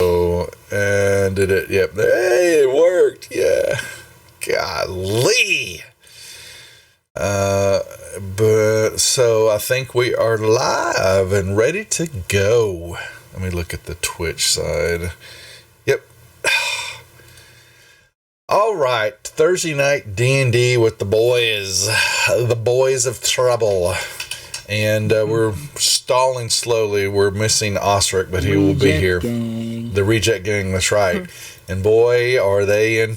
Oh, and did it? Yep. Hey, it worked. Yeah. Golly. But so I think we are live and ready to go. Let me look at the Twitch side. Yep. All right, Thursday night D&D with the boys of trouble, and we're stalling slowly. We're missing Osric, but he will be here. The Reject Gang, that's right. And boy, are they in.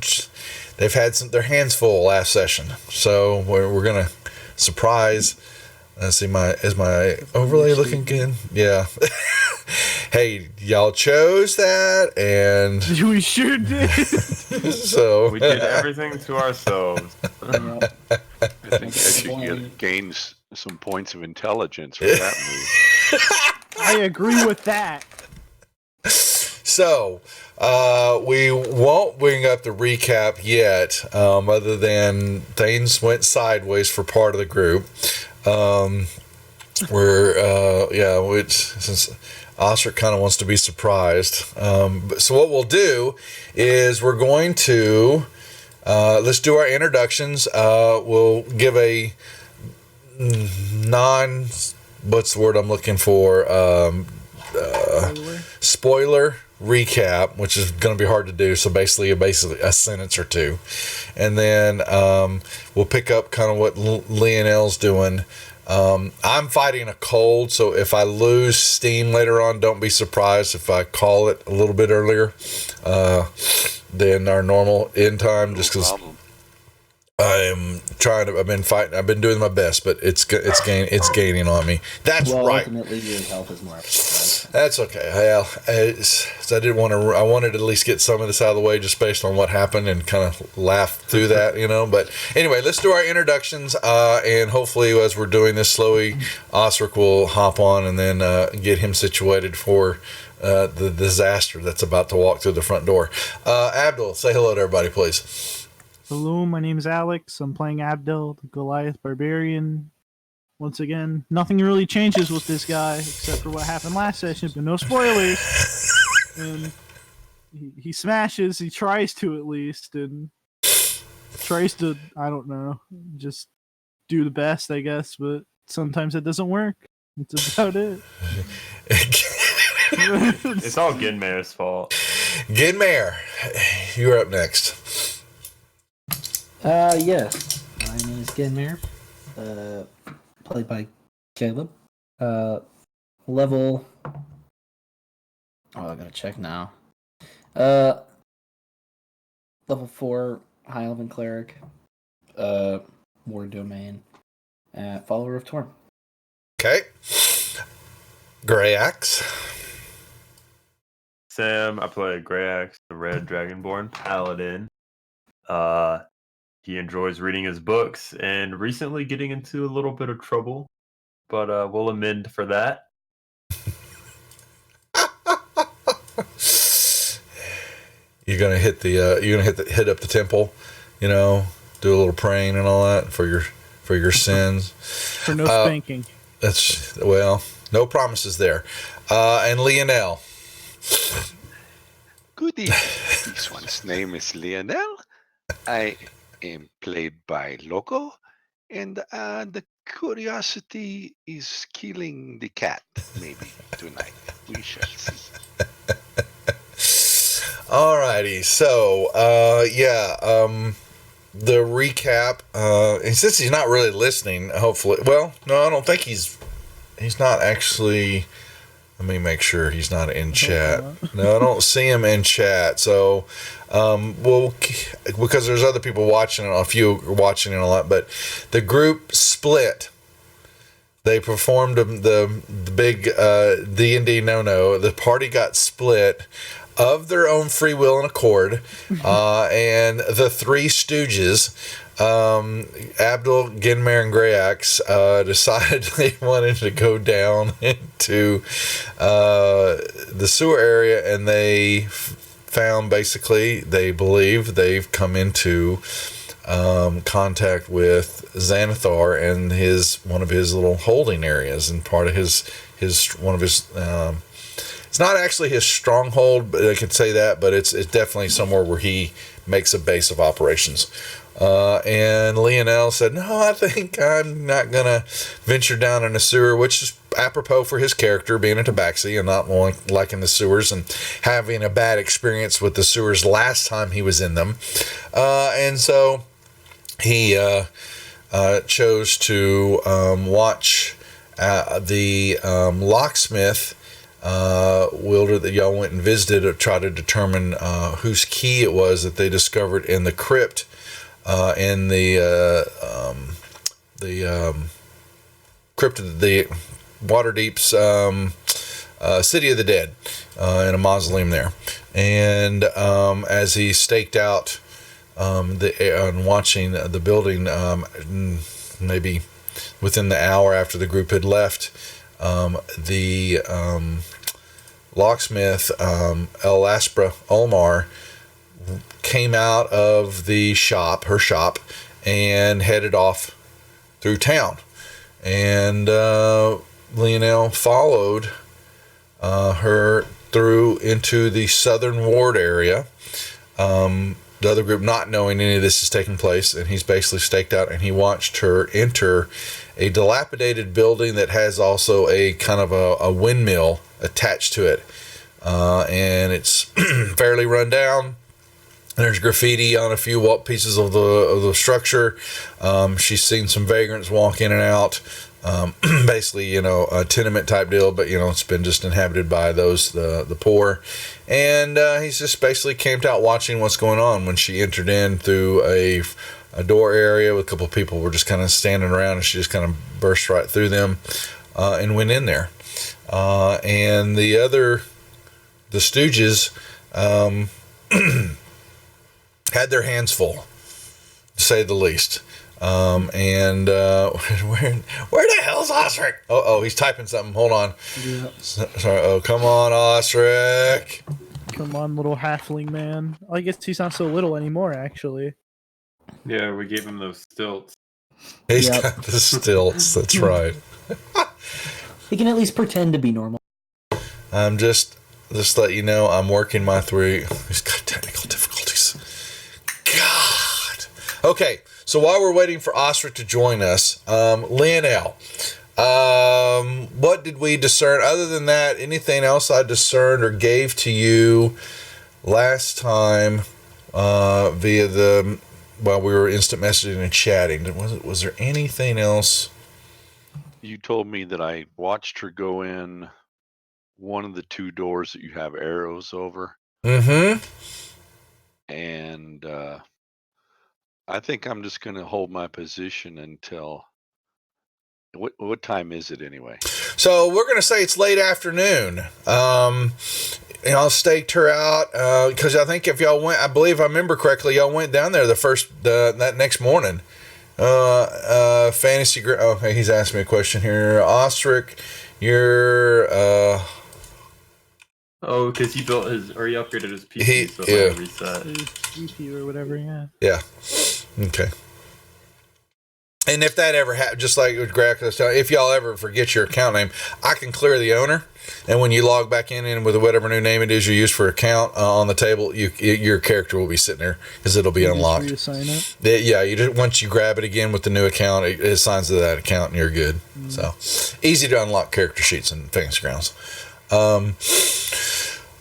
They've had their hands full last session, so we're gonna surprise. Let's see, is my overlay looking good? Yeah. Hey, y'all chose that, and we sure did. So we did everything to ourselves. I think I should gain some points of intelligence for that move. I agree with that. So, we won't bring up the recap yet, other than things went sideways for part of the group. Which since Osric kind of wants to be surprised. So what we'll do is we're going to let's do our introductions. We'll give a what's the word I'm looking for? Spoiler recap, which is going to be hard to do. So basically a sentence or two, and then we'll pick up kind of what Leonel's doing. I'm fighting a cold, so if I lose steam later on, don't be surprised if I call it a little bit earlier than our normal end time, just because I've been doing my best, but it's gaining on me. That's right. Ultimately, your health is more. That's okay. Well, I wanted to at least get some of this out of the way, just based on what happened, and kind of laugh through that, But anyway, let's do our introductions, and hopefully, as we're doing this slowly, Osric will hop on and then get him situated for the disaster that's about to walk through the front door. Abdul, say hello to everybody, please. Hello, my name is Alex. I'm playing Abdel, the Goliath Barbarian. Once again, nothing really changes with this guy except for what happened last session, but no spoilers. And he smashes, he tries to at least, and tries to, I don't know, just do the best, I guess, but sometimes it doesn't work. That's about it. It's all Ginmare's fault. Ginmare, you're up next. Yes. My name is Genmare. Played by Caleb. Level. Oh, I gotta check now. Level 4 High Elven Cleric. War Domain. Follower of Torm. Okay. Grey Axe. Sam, I play Grey Axe, the Red Dragonborn Paladin. He enjoys reading his books and recently getting into a little bit of trouble, but we'll amend for that. You're gonna hit up the temple, do a little praying and all that for your sins. For no spanking. No promises there. And Lionel. Good evening. This one's name is Lionel. I am played by Loco, and the curiosity is killing the cat. Maybe tonight we shall see. Alrighty, so the recap. And since he's not really listening, hopefully, well, no, I don't think he's not actually. Let me make sure he's not in chat. No, I don't see him in chat. So, because there's other people watching, a few watching and a lot, but the group split. They performed the big D&D no-no. The party got split of their own free will and accord, and the Three Stooges, Abdul, Ginmare, and Grey Axe, decided they wanted to go down into the sewer area, and they found, basically, they believe they've come into contact with Xanathar and one of his little holding areas, and part of his one of his It's not actually his stronghold, but I can say that. But it's definitely somewhere where he makes a base of operations. And Lionel said, "No, I think I'm not gonna venture down in a sewer," which is apropos for his character being a tabaxi and not liking the sewers and having a bad experience with the sewers last time he was in them. And so he chose to watch the locksmith wielder that y'all went and visited to try to determine whose key it was that they discovered in the crypt in the crypt of the Waterdeep's City of the Dead in a mausoleum there. And as he staked out and watching the building, maybe within the hour after the group had left, the locksmith, El Aspra Olmar, came out of her shop, and headed off through town. And Lionel followed her through into the southern ward area. The other group not knowing any of this is taking place, and he's basically staked out, and he watched her enter a dilapidated building that has also a kind of a windmill attached to it. And it's fairly run down. There's graffiti on a few pieces of the structure. She's seen some vagrants walk in and out. Basically, a tenement type deal, but it's been just inhabited by those the poor. And he's just basically camped out watching what's going on. When she entered in through a door area with a couple of people were just kind of standing around, and she just kind of burst right through them and went in there. And the Stooges had their hands full, to say the least. And where the hell's Osric? Oh, he's typing something. Hold on. Yeah. Sorry. Oh, come on, Osric. Come on, little halfling man. I guess he's not so little anymore, actually. Yeah, we gave him those stilts. He's Yep. got the stilts. That's right. He can at least pretend to be normal. I'm just let you know, I'm working my through. He's got technical difficulties. God. Okay. So while we're waiting for Osric to join us, Lionel, what did we discern? Other than that, anything else I discerned or gave to you last time while we were instant messaging and chatting? Was there anything else? You told me that I watched her go in one of the two doors that you have arrows over. Mm-hmm. And I think I'm just going to hold my position until... What time is it anyway? So we're going to say it's late afternoon. And I staked her out because I think if y'all went, I believe I remember correctly, y'all went down there that next morning. Fantasy. Okay, he's asking me a question here. Osric, you're. Oh, because he upgraded his PC, so it might reset. His GP or whatever, yeah. Yeah. Okay. And if that ever happens, just like with Greg was telling, if y'all ever forget your account name, I can clear the owner, and when you log back in with whatever new name it is you use for account on the table, your character will be sitting there because it'll be unlocked. Just reassign it. Yeah, once you grab it again with the new account, it assigns to that account, and you're good. So easy to unlock character sheets in Fantasy Grounds.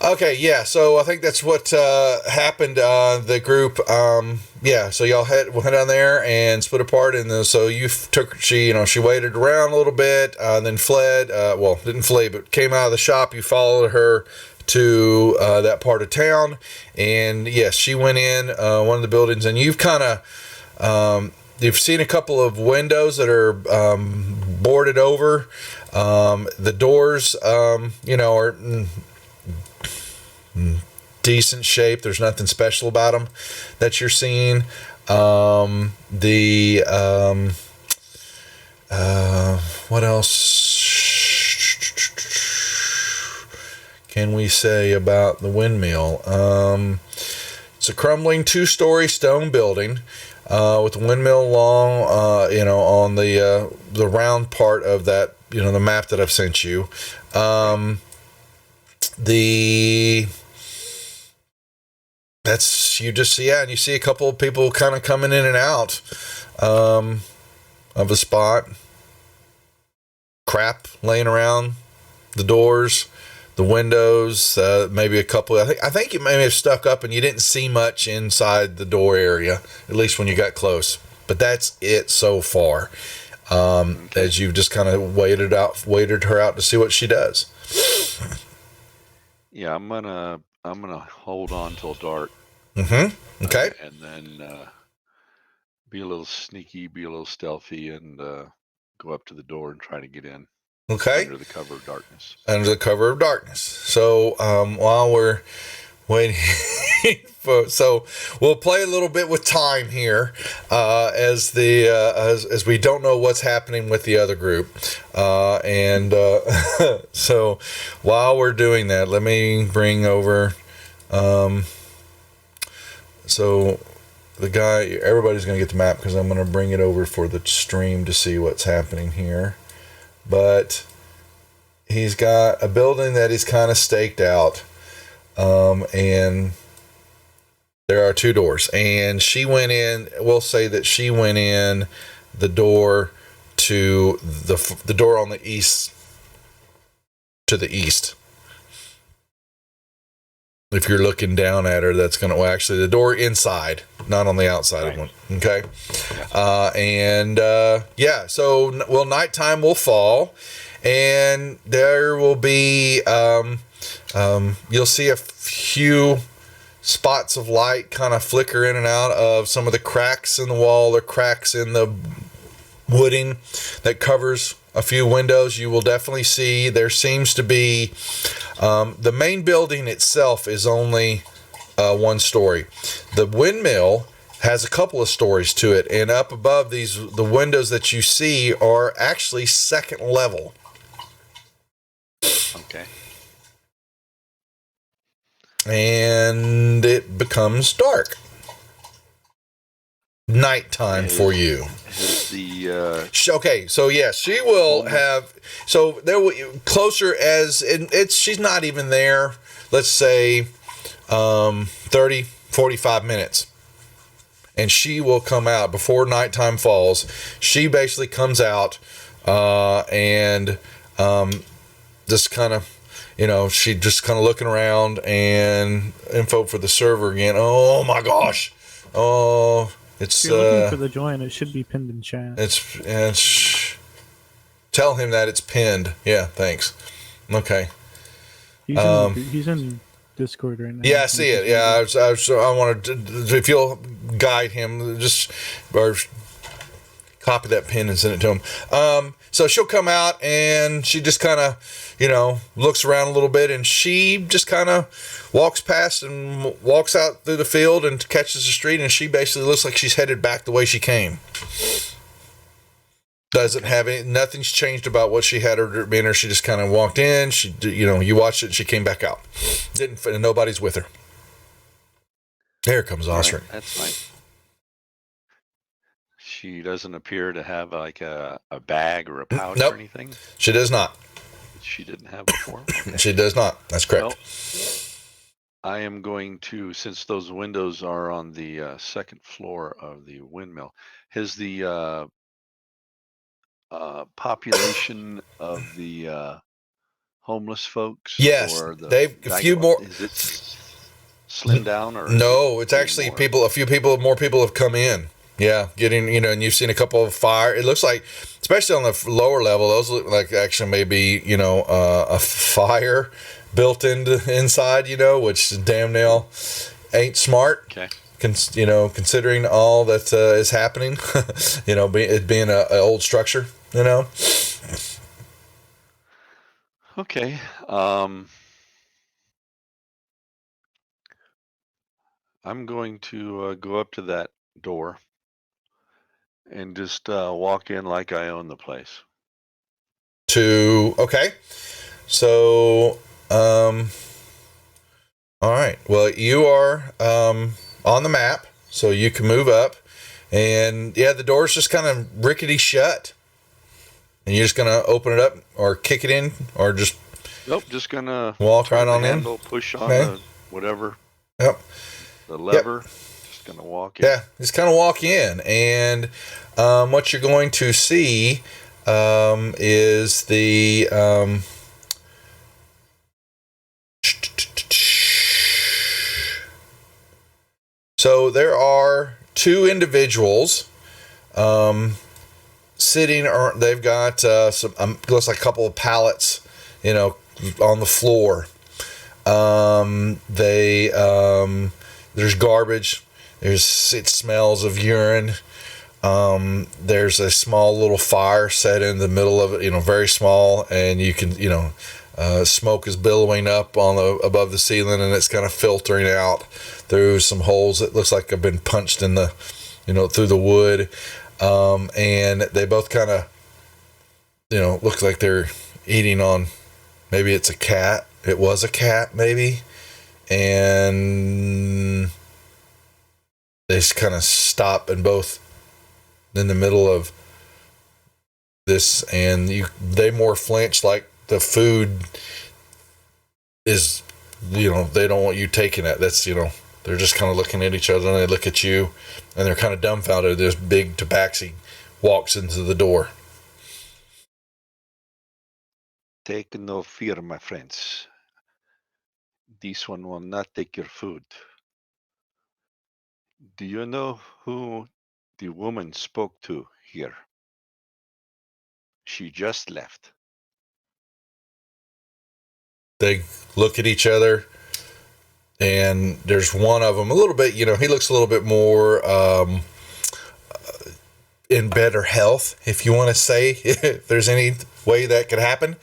Okay, yeah, so I think that's what happened. The group, so y'all went down there and split apart, and so she waited around a little bit, then fled. Didn't flee, but came out of the shop. You followed her to that part of town, and yes, she went in one of the buildings, and you've kind of you've seen a couple of windows that are boarded over. The doors, are decent shape. There's nothing special about them that you're seeing. What else can we say about the windmill? It's a crumbling 2-story stone building with a windmill along, on the round part of that, the map that I've sent you. that's you just see, yeah, and you see a couple of people kind of coming in and out of a spot. Crap laying around the doors, the windows, maybe a couple. I think you may have stuck up and you didn't see much inside the door area, at least when you got close. But that's it so far. As you've just kind of waited her out to see what she does. Yeah, I'm gonna hold on till dark. Mm-hmm. Okay. And then be a little sneaky, be a little stealthy, and go up to the door and try to get in. Okay. Under the cover of darkness. Under the cover of darkness. So while we're waiting so we'll play a little bit with time here as we don't know what's happening with the other group. So while we're doing that, let me bring over so the guy, everybody's going to get the map because I'm going to bring it over for the stream to see what's happening here. But he's got a building that he's kind of staked out. And there are two doors. And she went in, we'll say that she went in the door to the door on the east, to the east. If you're looking down at her, that's going to, well, actually the door inside, not on the outside of one. Okay. Yeah, so, well, nighttime will fall and there will be, you'll see a few spots of light kind of flicker in and out of some of the cracks in the wall or cracks in the wooding that covers a few windows. You will definitely see there seems to be the main building itself is only one story. The windmill has a couple of stories to it, and up above the windows that you see are actually second level. Okay. And it becomes dark. Nighttime for you. Okay, so yeah, she will have. So there will closer as she's not even there. Let's say 30, 45 minutes, and she will come out before nighttime falls. She basically comes out and just kind of. She just kind of looking around and info for the server again. Oh my gosh. Oh, it's. If you're looking for the join, it should be pinned in chat. It's tell him that it's pinned. Yeah, thanks. Okay. He's in Discord right now. Yeah, I see it. Yeah, I wanted to, if you'll guide him, just or copy that pin and send it to him. So she'll come out and she just kind of, looks around a little bit and she just kind of walks past and walks out through the field and catches the street, and she basically looks like she's headed back the way she came. Doesn't have any, nothing's changed about what she had her been, or she just kind of walked in, she, you watched it and she came back out. And nobody's with her. Here comes Oscar. Right, that's fine. She doesn't appear to have like a bag or a pouch Nope. or anything? She does not. She didn't have before? Okay. She does not. That's correct. Well, I am going to, since those windows are on the second floor of the windmill, has the population of the homeless folks? Yes, or the, they've a few more. Is it slimmed down? Or no, it's actually more people have come in. Yeah, getting, and you've seen a couple of fire. It looks like, especially on the lower level, those look like actually maybe, a fire built inside, which damn nail ain't smart. Okay. Considering all that is happening, it being an old structure, Okay. I'm going to go up to that door and just walk in like I own the place. Okay. So, all right. Well, you are on the map, so you can move up. And, yeah, the door's just kind of rickety shut. And you're just going to open it up or kick it in or just Nope, just gonna Walk turn right the on in. handle, push on Okay. the whatever, Yep. the lever. Just gonna walk in. Yeah, just kind of walk in, and what you're going to see is the so there are two individuals sitting, or they've got some looks like a couple of pallets, on the floor. There's garbage. It smells of urine. There's a small little fire set in the middle of it, very small, and you can, smoke is billowing up above the ceiling, and it's kind of filtering out through some holes that looks like have been punched in the, through the wood. And they both kind of, look like they're eating on, maybe it's a cat. It was a cat, maybe. And they just kind of stop and both in the middle of this, and they more flinch, like the food is, they don't want you taking it. That's, they're just kind of looking at each other, and they look at you, and they're kind of dumbfounded. This big tabaxi walks into the door. Take no fear, my friends. This one will not take your food. Do you know who the woman spoke to here? She just left. They look at each other, and there's one of them a little bit, he looks a little bit more in better health, if you want to say, if there's any way that could happen.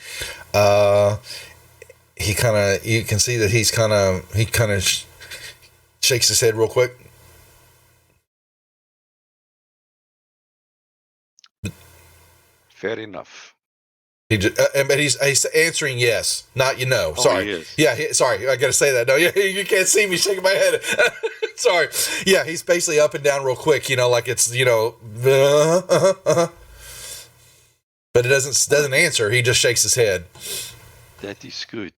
He kind of, you can see that he kind of shakes his head real quick. Fair enough. But he's answering yes, not Sorry. He is. Yeah, sorry, I got to say that. No, you can't see me shaking my head. Sorry. Yeah, he's basically up and down real quick, like it's, But it doesn't answer. He just shakes his head. That is good.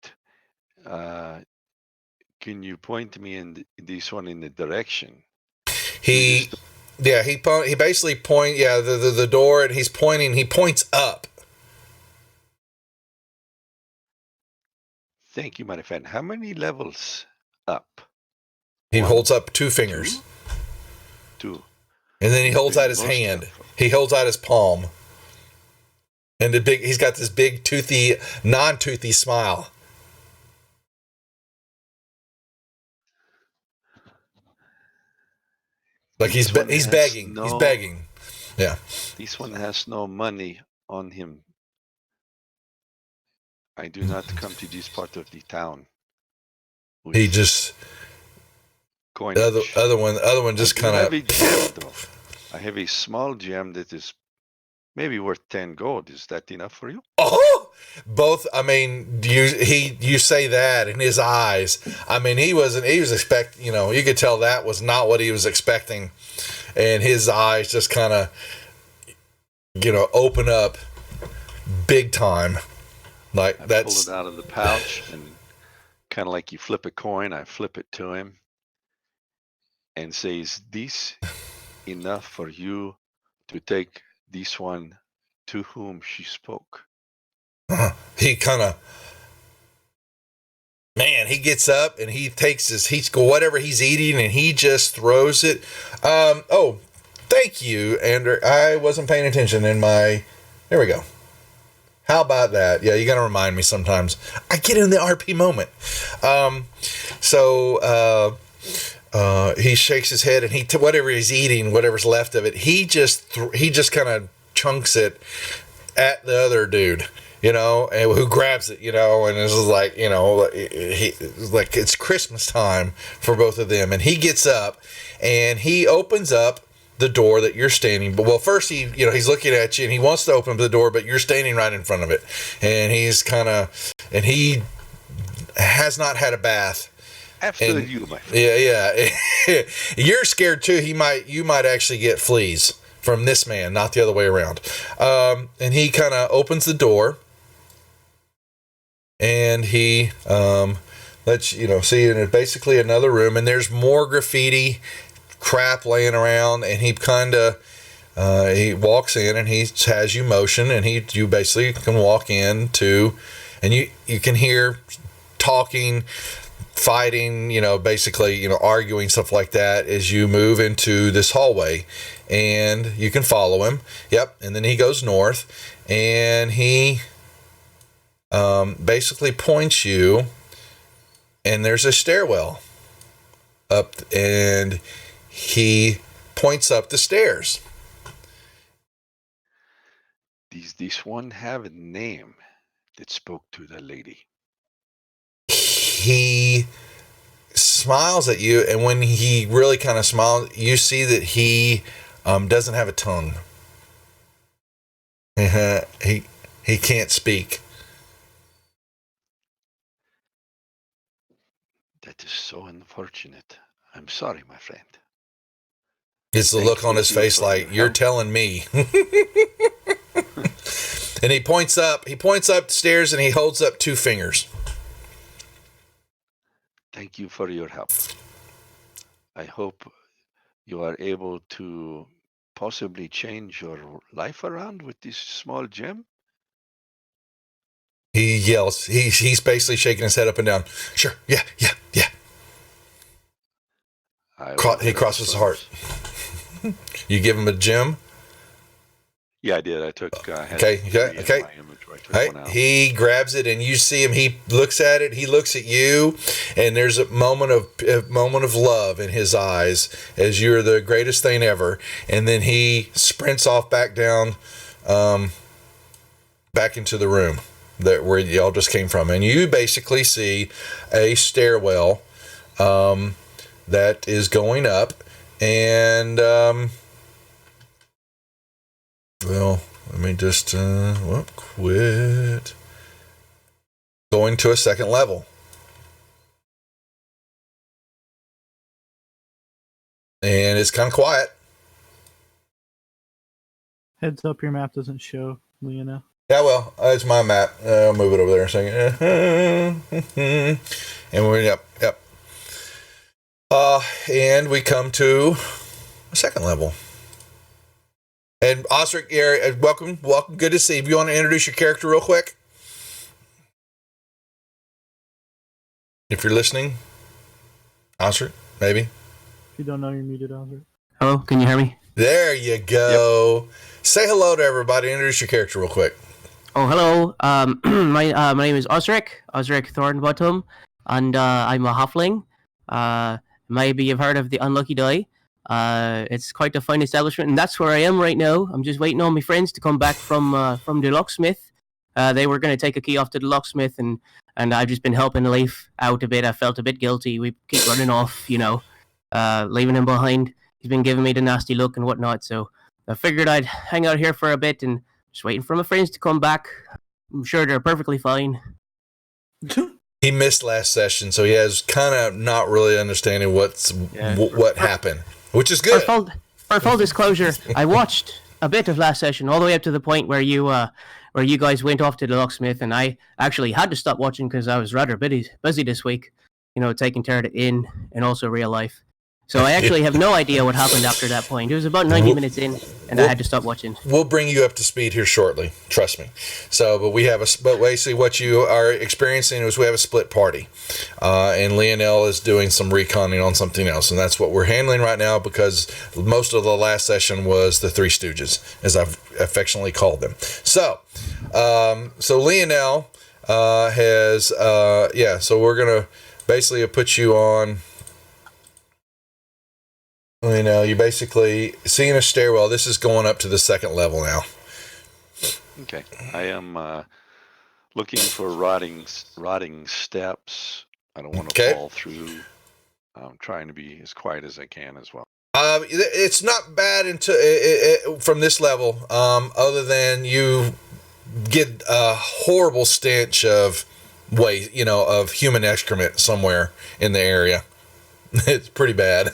Can you point me in this one in the direction? He basically point the door, and he points up. Thank you, my friend. How many levels up? He One, holds up two fingers. Two. And then he holds out his Most hand. careful. He holds out his palm. And he's got this big toothy, non-toothy smile. Like he's begging. He's begging. Yeah. This one has no money on him. I do not come to this part of the town. He just the other one just kind of have a gem though. I have a small gem that is maybe worth 10 gold. Is that enough for you? Oh, both. I mean, you say that in his eyes. I mean, he was expecting. You could tell that was not what he was expecting, and his eyes just kind of, open up big time, like I that's. pull it out of the pouch and kind of like you flip a coin. I flip it to him and say, "Is this enough for you to take this one to whom she spoke?" He kind of, he gets up and he takes whatever he's eating, and he just throws it. Oh, thank you, Andrew. I wasn't paying attention there we go. How about that? Yeah, you got to remind me sometimes. I get in the RP moment. He shakes his head, and whatever he's eating, whatever's left of it, he just kind of chunks it at the other dude, and who grabs it, and this is like, like it's Christmas time for both of them. And he gets up and he opens up the door that you're standing. But first he's looking at you and he wants to open the door, but you're standing right in front of it. And he has not had a bath. After you, my friend. Yeah. You're scared too. You might actually get fleas from this man, not the other way around. And he kind of opens the door, and he lets see, and it's basically another room, and there's more graffiti crap laying around, and he kind of he walks in, and he has you motion, and you basically can walk into, and you can hear talking, fighting, basically, arguing, stuff like that as you move into this hallway, and you can follow him. Yep. And then he goes north, and he basically points you, and there's a stairwell up, and he points up the stairs. Does this one have a name that spoke to the lady? He smiles at you, and when he really kind of smiles, you see that he doesn't have a tongue. He can't speak. That is so unfortunate. I'm sorry, my friend. It's the look on his face like, you're telling me. And he points up the stairs, and he holds up 2 fingers. Thank you for your help. I hope you are able to possibly change your life around with this small gem. He yells. He's basically shaking his head up and down. Sure. Yeah. He crosses his heart. You give him a gem. Yeah, I did. I took. Okay. Hey, he grabs it, and you see him. He looks at it. He looks at you, and there's a moment of love in his eyes as you're the greatest thing ever. And then he sprints off back down, back into the room where y'all just came from, and you basically see a stairwell that is going up, and well, let me just quit. Going to a second level. And it's kind of quiet. Heads up, your map doesn't show, Leona. Yeah, well, it's my map. I'll move it over there a second. And we're, yep. And we come to a second level. And Osric, welcome. Good to see you. You want to introduce your character real quick? If you're listening, Osric, maybe. If you don't know, you're muted, Osric. Hello, can you hear me? There you go. Yep. Say hello to everybody. Introduce your character real quick. Oh, hello. My name is Osric Thornbottom, and I'm a halfling. Maybe you've heard of the Unlucky Die. It's quite a fine establishment, and that's where I am right now. I'm just waiting on my friends to come back from the locksmith. They were going to take a key off to the locksmith, and I've just been helping Leif out a bit. I felt a bit guilty. We keep running off, leaving him behind. He's been giving me the nasty look and whatnot, so I figured I'd hang out here for a bit and just waiting for my friends to come back. I'm sure they're perfectly fine. He missed last session, so he has kind of not really understanding what happened, which is good. For full disclosure, I watched a bit of last session, all the way up to the point where you guys went off to the locksmith, and I actually had to stop watching because I was rather busy this week, taking care of the inn and also real life. So I actually have no idea what happened after that point. It was about 90 minutes in, and I had to stop watching. We'll bring you up to speed here shortly. Trust me. So, but basically what you are experiencing is we have a split party, and Lionel is doing some reconning on something else, and that's what we're handling right now because most of the last session was the Three Stooges, as I've affectionately called them. So Lionel has So we're gonna basically put you on. You're basically seeing a stairwell. This is going up to the second level now. Okay. I am looking for rotting steps. I don't want to fall through. I'm trying to be as quiet as I can as well. It's not bad from this level, other than you get a horrible stench of waste, of human excrement somewhere in the area. It's pretty bad.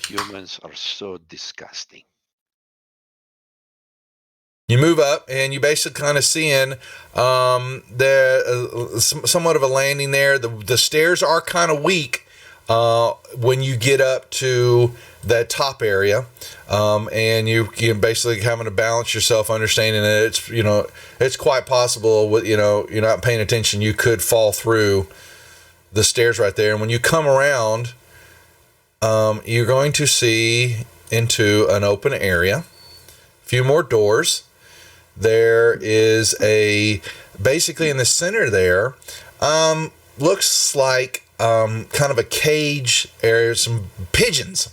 Humans are so disgusting. You move up, and you basically kind of seeing somewhat of a landing there. The stairs are kind of weak when you get up to that top area, and you're basically having to balance yourself, understanding that it's quite possible with you're not paying attention, you could fall through the stairs right there. And when you come around, you're going to see into an open area, a few more doors. There is basically in the center there, looks like kind of a cage area. Some pigeons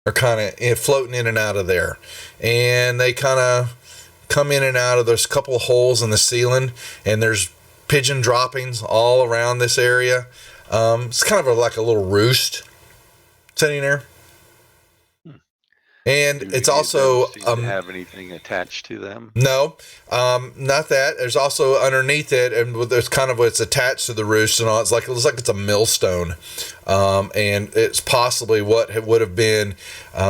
are kind of floating in and out of there, and they kind of come in and out of those couple of holes in the ceiling, and there's pigeon droppings all around this area. It's kind of like a little roost sitting there. And it's also have anything attached to them? No, not that. There's also underneath it, and there's kind of what's attached to the roost and all. It looks like it's a millstone, and it's possibly what it would have been.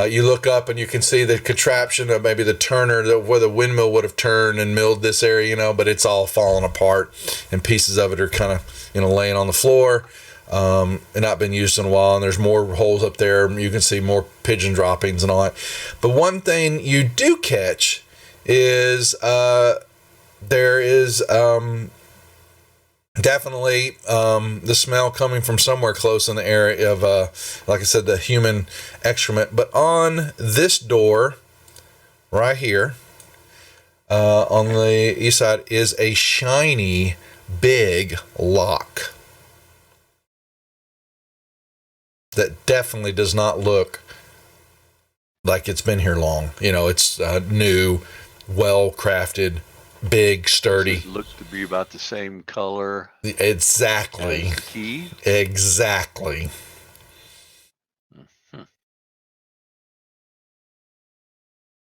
You look up and you can see the contraption of maybe the turner where the windmill would have turned and milled this area, but it's all falling apart, and pieces of it are kind of laying on the floor. And not been used in a while, and there's more holes up there. You can see more pigeon droppings and all that. But one thing you do catch is there is definitely the smell coming from somewhere close in the area of, like I said, the human excrement. But on this door right here, on the east side, is a shiny, big lock. That definitely does not look like it's been here long. It's new, well-crafted, big, sturdy. Does it look to be about the same color? Exactly. As the key? Exactly. Mm-hmm.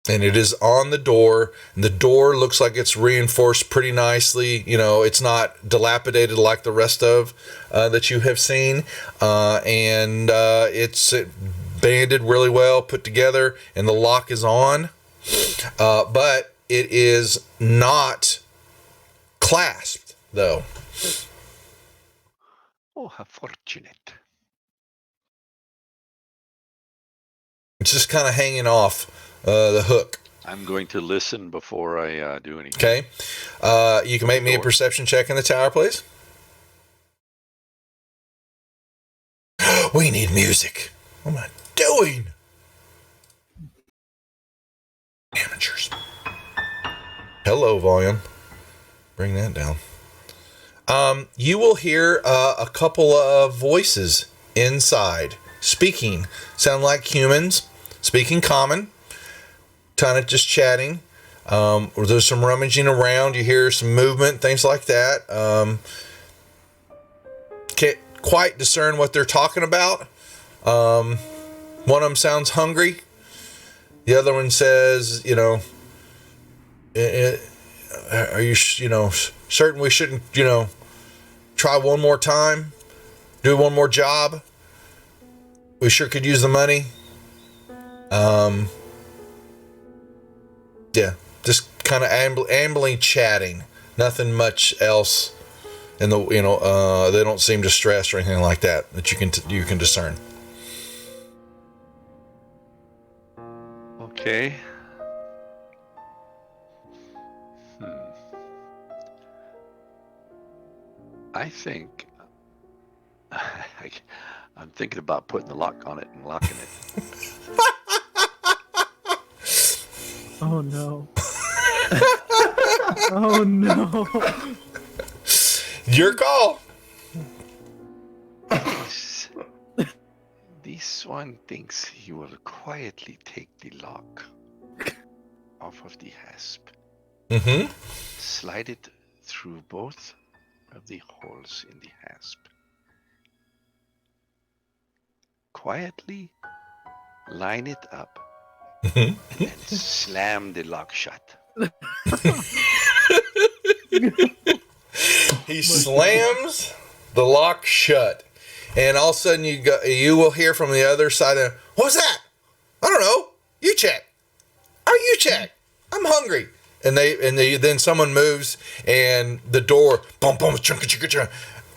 And it is on the door. And the door looks like it's reinforced pretty nicely. It's not dilapidated like the rest of that you have seen. And it's banded really well, put together, and the lock is on. But it is not clasped, though. Oh, how fortunate. It's just kind of hanging off the hook. I'm going to listen before I do anything. Okay. You can make me a perception check in the tower, please. We need music. What am I doing? Amateurs. Hello, volume. Bring that down. You will hear a couple of voices inside speaking. Sound like humans, speaking common. Kind of just chatting. There's some rummaging around. You hear some movement, things like that. Can't quite discern what they're talking about. One of them sounds hungry. The other one says, are you, certain we shouldn't, try one more time? Do one more job? We sure could use the money. Yeah, just kind of ambling, chatting. Nothing much else. And they don't seem distressed or anything like that you can discern. Okay. I think I'm thinking about putting the lock on it and locking it. Oh no. Oh no. Your call. This one thinks he will quietly take the lock off of the hasp. Mm-hmm. Slide it through both of the holes in the hasp. Quietly line it up and then slam the lock shut. He slams the lock shut, and all of a sudden you will hear from the other side. What's that? I don't know. You check. You check. I'm and they then someone moves and the door boom boom chunk chunk chunk.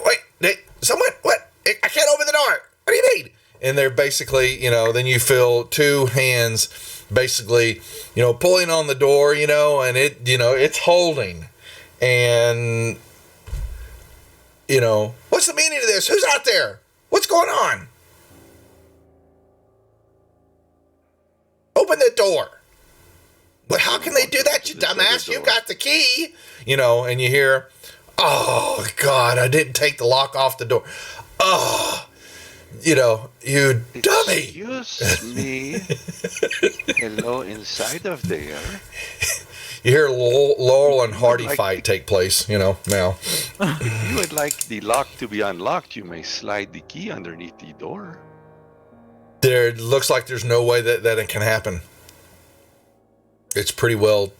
Wait, someone what? I can't open the door. What do you mean? And they're basically, then you feel two hands basically, pulling on the door, and it, it's holding. And, what's the meaning of this? Who's out there? What's going on? Open the door. But how can they do that, you dumbass? You got the key. And you hear, oh, God, I didn't take the lock off the door. Oh, you dummy. Excuse me. Hello, inside of there. You hear Laurel and Hardy fight take place, now. If you would like the lock to be unlocked, you may slide the key underneath the door. There looks like there's no way that it can happen. It's pretty well,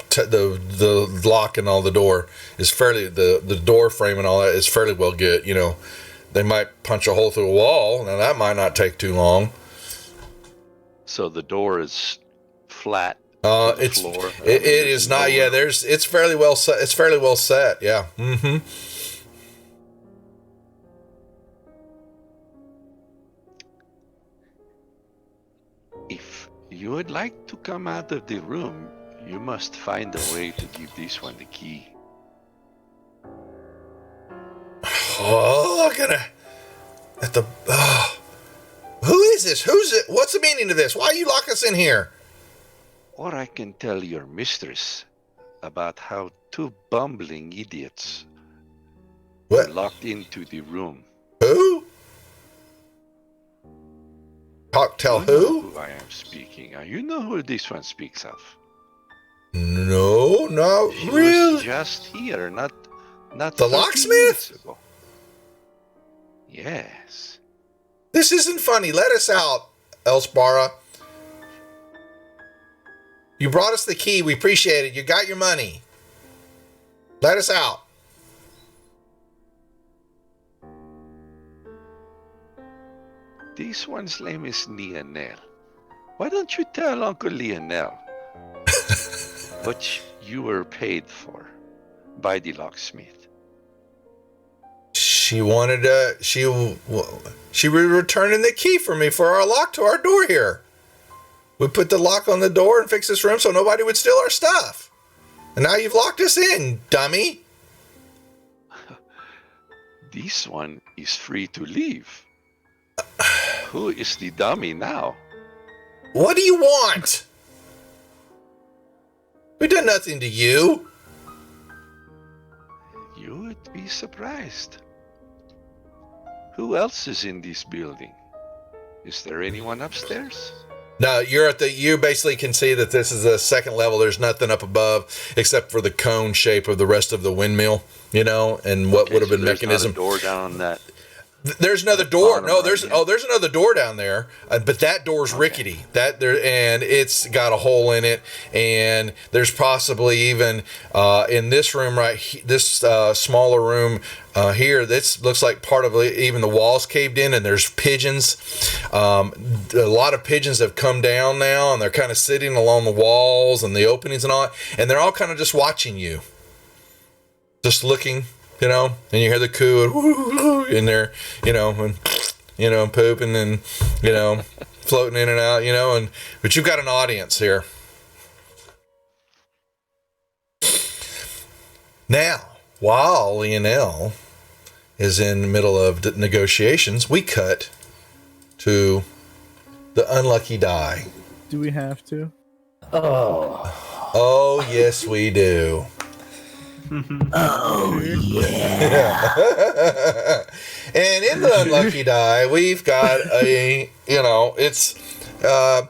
the lock and all the door is fairly, the door frame and all that is fairly well good, They might punch a hole through a wall. Now that might not take too long. So the door is flat. It's floor. It is not. Yeah, it's fairly well set. It's fairly well set. Yeah. Mm-hmm. If you would like to come out of the room, you must find a way to give this one the key. Oh, who is this? Who's it? What's the meaning of this? Why you lock us in here? Or I can tell your mistress about how two bumbling idiots were What? locked into the room. Who? Tell You know who? who I am speaking. You know who this one speaks of. No, not She really. was just here, not The 30 locksmith? minutes ago. Yes. This isn't funny. Let us out, Elspara. You brought us the key. We appreciate it. You got your money. Let us out. This one's name is Lionel. Why don't you tell Uncle Lionel what you were paid for by the locksmith? She wanted she was returning the key for me for our lock to our door here. We put the lock on the door and fixed this room so nobody would steal our stuff. And now you've locked us in, dummy. This one is free to leave. Who is the dummy now? What do you want? We done nothing to you. You would be surprised. Who else is in this building? Is there anyone upstairs? No, you basically can see that this is a second level. There's nothing up above except for the cone shape of the rest of the windmill, and what would have been there's mechanism. Not a door down that. There's another door. No, there's right there's another door down there, but that door's rickety. And it's got a hole in it, and there's possibly even in this room this smaller room here. This looks like part of even the walls caved in, and there's pigeons. A lot of pigeons have come down now, and they're kind of sitting along the walls and the openings and all, and they're all kind of just watching you, just looking. And you hear the coo in there, and pooping and, floating in and out, but you've got an audience here. Now, while Lionel is in the middle of negotiations, we cut to the unlucky die. Do we have to? Oh, yes, we do. Oh yeah. And in the unlucky die, we've got it's a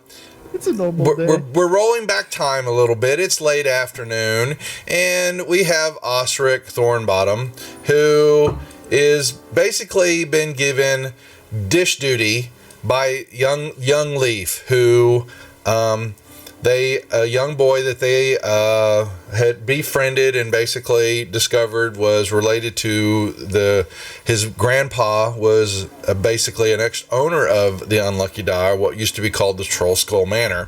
normal day. we're rolling back time a little bit. It's late afternoon, and we have Osric Thornbottom, who is basically been given dish duty by young Leaf, who a young boy that they had befriended and basically discovered was related to his grandpa was basically an ex-owner of the Unlucky Die, what used to be called the Troll Skull Manor,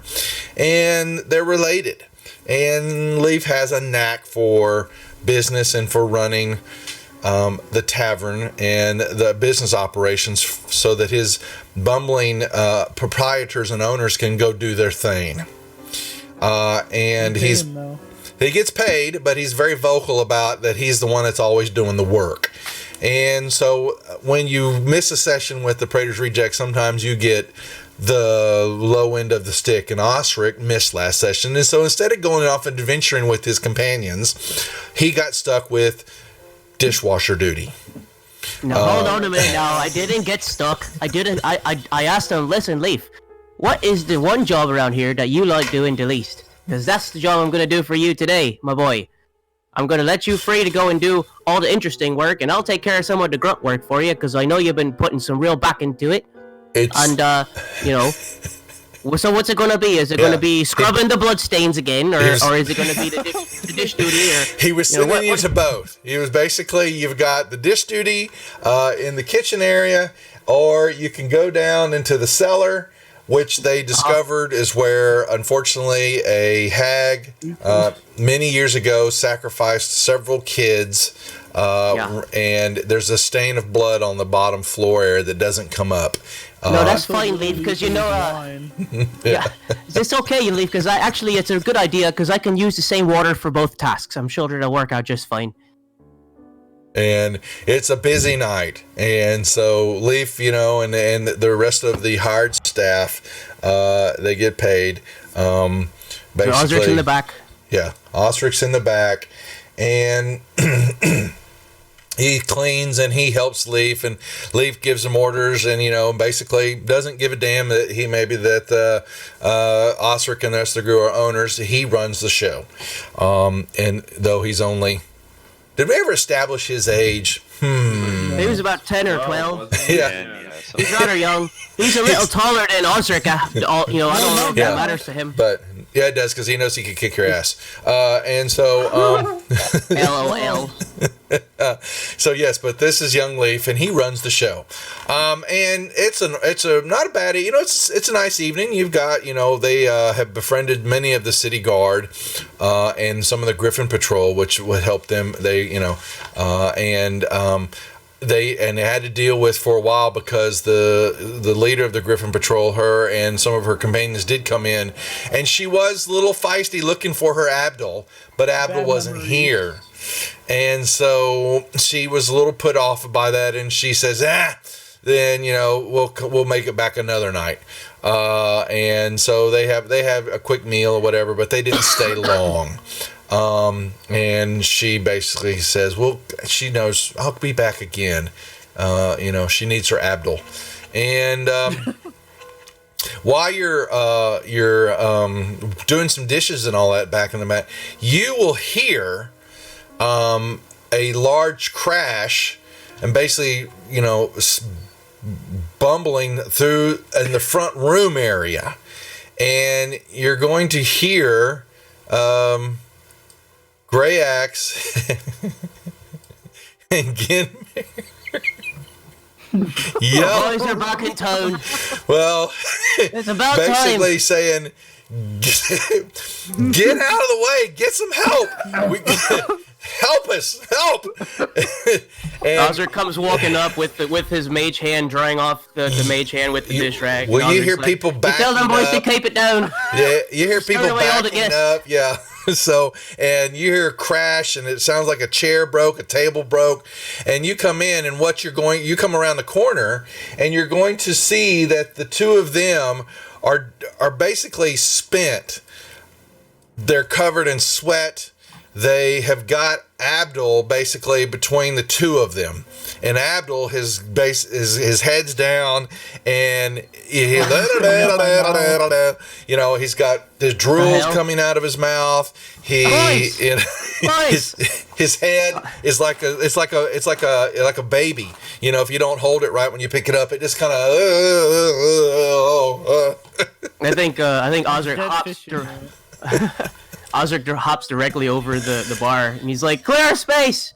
and they're related. and Leaf has a knack for business and for running the tavern and the business operations so that his bumbling proprietors and owners can go do their thing. And he gets paid, but he's very vocal about that he's the one that's always doing the work. And so when you miss a session with the Praetor's Reject, sometimes you get the low end of the stick, and Osric missed last session. And so instead of going off and adventuring with his companions, he got stuck with dishwasher duty. Now, hold on a minute now. I didn't get stuck. I asked him, listen, Leaf, what is the one job around here that you like doing the least? Because that's the job I'm going to do for you today, my boy. I'm going to let you free to go and do all the interesting work, and I'll take care of some of the grunt work for you, because I know you've been putting some real back into it. So what's it going to be? Is it going to be scrubbing the bloodstains again, or is it going to be the dish duty? Or, he was sending you to both. He was basically, you've got the dish duty in the kitchen area, or you can go down into the cellar, which they discovered is where, unfortunately, a hag many years ago sacrificed several kids, and there's a stain of blood on the bottom floor area that doesn't come up. No, that's fine, Leaf, because it's okay, Leaf, because it's a good idea, because I can use the same water for both tasks. I'm sure it'll work out just fine. And it's a busy night, and so Leaf, and the rest of the hired staff, they get paid. Basically, Osric's in the back. Yeah, Osric's in the back, and he cleans and he helps Leaf, and Leaf gives him orders, and basically doesn't give a damn that Osric and the rest of the group are owners. He runs the show, and though he's only. Did we ever establish his age? He was about 10 or 12. He's rather young. He's a little taller than Osric. I don't know if that matters to him. But yeah, it does, because he knows he can kick your ass. And so, LOL. So yes, but this is young Leaf, and he runs the show. And it's a not a bad, it's a nice evening. You've got, they have befriended many of the city guard, and some of the Griffin Patrol, which would help them. They had to deal with for a while, because the leader of the Griffin Patrol, her and some of her companions did come in, and she was a little feisty looking for her Abdul, but Abdul wasn't here. And so she was a little put off by that, and she says, then we'll make it back another night. And so they have a quick meal or whatever, but they didn't stay long. And she basically says, well, she knows I'll be back again. She needs her Abdul. And while you're doing some dishes and all that back in the mat, you will hear a large crash, and basically, bumbling through in the front room area, and you're going to hear Gray Axe and Genmare yell. Boys are back in town. Well, it's about basically time. Saying, get out of the way, get some help. Help us, help. Osric comes walking up with his mage hand, drying off the mage hand with the dish rag. Well, you hear people backing up. Tell them boys to keep it down. Yeah, you hear people backing up. Yeah. So, and you hear a crash, and it sounds like a chair broke, a table broke, and you come in, and you come around the corner, and you're going to see that the two of them are basically spent. They're covered in sweat. They have got Abdul basically between the two of them, and Abdul his head's down, and he's got his drools coming out of his mouth. His head is like a baby. If you don't hold it right when you pick it up, it just kind of. I think Osric hops directly over the bar, and he's like, "Clear space,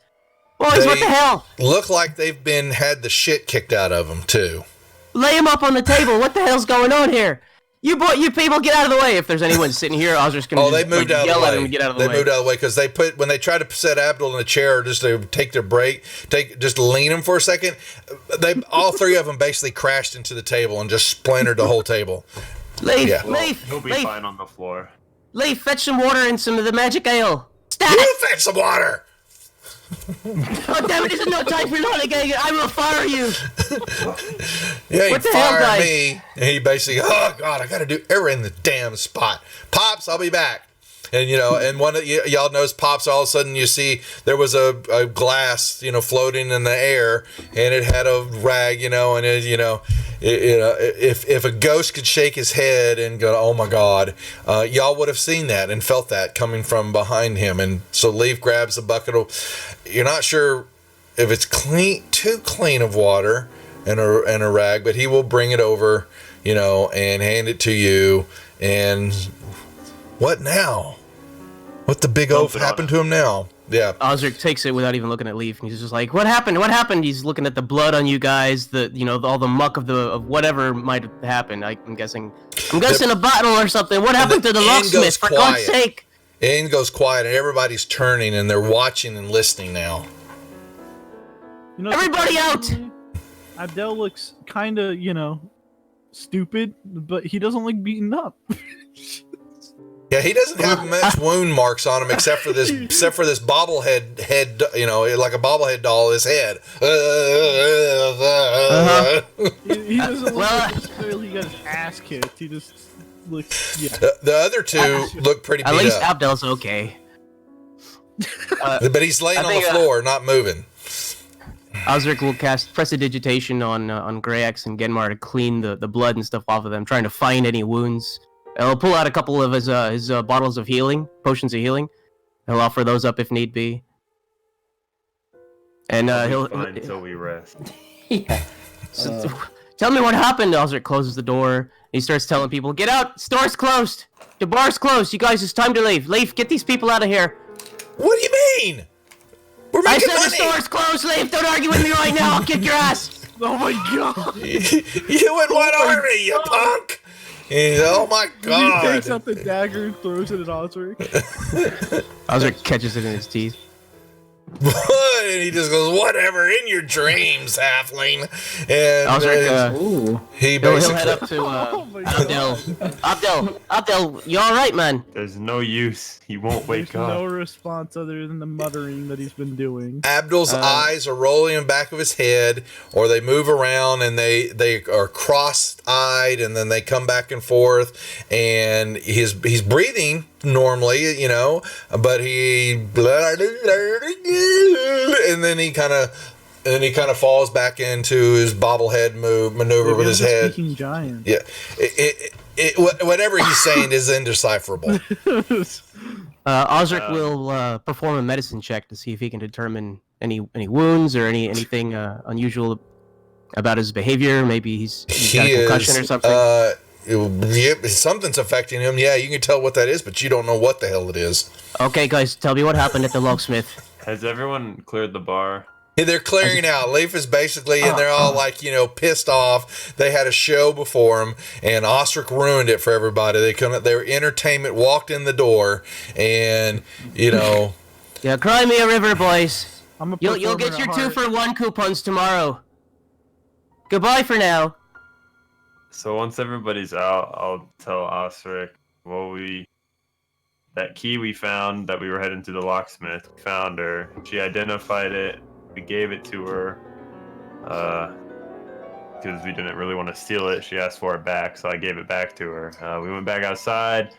boys! What the hell?" Look like they've had the shit kicked out of them too. Lay him up on the table. What the hell's going on here? You people get out of the way. If there's anyone sitting here, I was just gonna they moved out of the yell way. at them and get out of the They way. moved out of the way because when they tried to set Abdul in a chair just to take their break, just lean him for a second. All three of them basically crashed into the table and just splintered the whole table. Leaf, Yeah. He'll be fine on the floor. Leaf, fetch some water and some of the magic ale. Stat! You fetch some water. Oh damn it! There's no time for lollygagging. I will fire you. Yeah, What you the hell, fired guys? me. And he basically, oh God, I got to do everything in the damn spot. Pops, I'll be back. And and one of y'all knows Pops. All of a sudden, you see there was a glass, floating in the air, and it had a rag, and if a ghost could shake his head and go, oh my God, y'all would have seen that and felt that coming from behind him. And so Leaf grabs a bucket of, you're not sure if it's too clean of water and a rag, but he will bring it over, and hand it to you. And what now? What the big oaf happened to him now? Yeah. Osric takes it without even looking at Leaf, and he's just like, "What happened? What happened?" He's looking at the blood on you guys, all the muck of whatever might have happened. I'm guessing a bottle or something. What happened to the locksmith? For God's sake! In goes quiet, and everybody's turning, and they're watching and listening now. Everybody out! Abdel looks kind of, stupid, but he doesn't like beaten up. Yeah, he doesn't have much wound marks on him except for this bobblehead head, like a bobblehead doll. His head. He doesn't look like he got his ass kicked. He just looks. Yeah. The other two look pretty beat At least up. Abdel's okay. But he's laying on the floor, not moving. Osric will cast Prestidigitation on Greyax and Genmar to clean the blood and stuff off of them, trying to find any wounds. He'll pull out a couple of his bottles of healing, potions of healing. He'll offer those up if need be. And He'll be fine until we rest. Yeah. Tell me what happened. Osric closes the door. He starts telling people, "Get out! Store's closed. The bar's closed. You guys, it's time to leave. Leaf, get these people out of here." What do you mean? We're I making said money. the store's closed. Leaf, don't argue with me right now. I'll kick your ass. Oh my God! You and what army, you punk? Oh my He takes God! out the dagger and throws it at Osric. Osric catches it in his teeth. And he just goes, "Whatever, in your dreams, halfling." And Osric, Ooh. he he'll basically head up to Oh my God. Abdel, you all right, man? There's no use. He won't wake There's no up. response other than the muttering that he's been doing. Abdul's eyes are rolling in the back of his head, or they move around and they are cross-eyed, and then they come back and forth, and he's breathing normally, but and then he kind of falls back into his bobblehead maneuver Maybe with I'm his the head. Speaking giant. Yeah, whatever he's saying is indecipherable. Osric will perform a medicine check to see if he can determine any wounds or anything unusual about his behavior. Maybe he's got a concussion or something. Yep, something's affecting him. Yeah, you can tell what that is, but you don't know what the hell it is. Okay, guys, tell me what happened at the locksmith. Has everyone cleared the bar? They're clearing out. Leaf is basically, and they're all pissed off. They had a show before them, and Osric ruined it for everybody. Their entertainment walked in the door, and Yeah, cry me a river, boys. I'm a You'll get your 2-for-1 coupons tomorrow. Goodbye for now. So once everybody's out, I'll tell Osric, that key we found that we were heading to the locksmith, we found her. She identified it. We gave it to her because we didn't really want to steal it. She asked for it back, so I gave it back to her. We went back outside.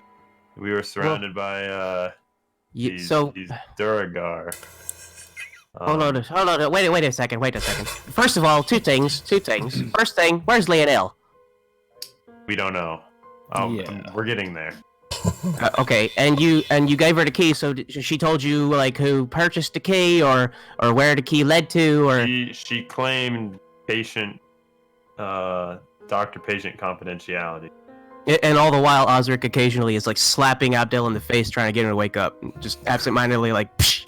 We were surrounded by these Duragar. Hold on. Wait a second. First of all, two things. First thing, where's Leonel? We don't know. We're getting there. Okay, and you gave her the key, so she told you who purchased the key or where the key led to, or She claimed doctor-patient confidentiality. and all the while Osric occasionally is slapping Abdel in the face, trying to get him to wake up, just absentmindedly psh,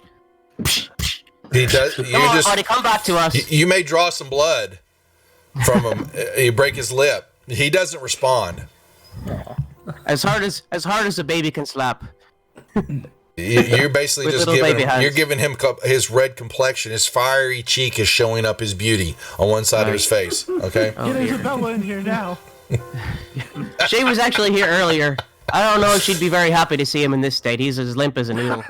psh, psh. he does. Come on, buddy, come back to us. You may draw some blood from him. You break his lip. He doesn't respond. As hard as a baby can slap. You're basically With just little baby giving him his red complexion, his fiery cheek is showing up his beauty on one side of his face. Okay. Get Isabella in here now. She was actually here earlier. I don't know if she'd be very happy to see him in this state. He's as limp as a noodle.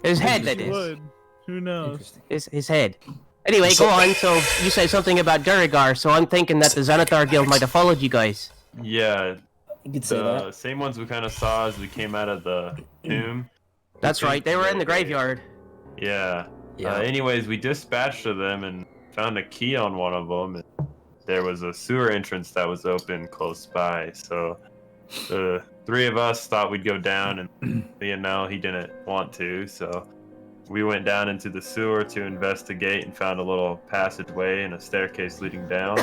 His head, that is. Would. Who knows? His head. Anyway, go on. So you said something about Duragar, so I'm thinking that the Xanathar Guild might have followed you guys. Yeah. You could say that. Same ones we kind of saw as we came out of the tomb. That's right. They were in the graveyard. Yeah. Yeah. Anyways, we dispatched to them and found a key on one of them. And there was a sewer entrance that was open close by. So the three of us thought we'd go down, and he didn't want to. So we went down into the sewer to investigate and found a little passageway and a staircase leading down.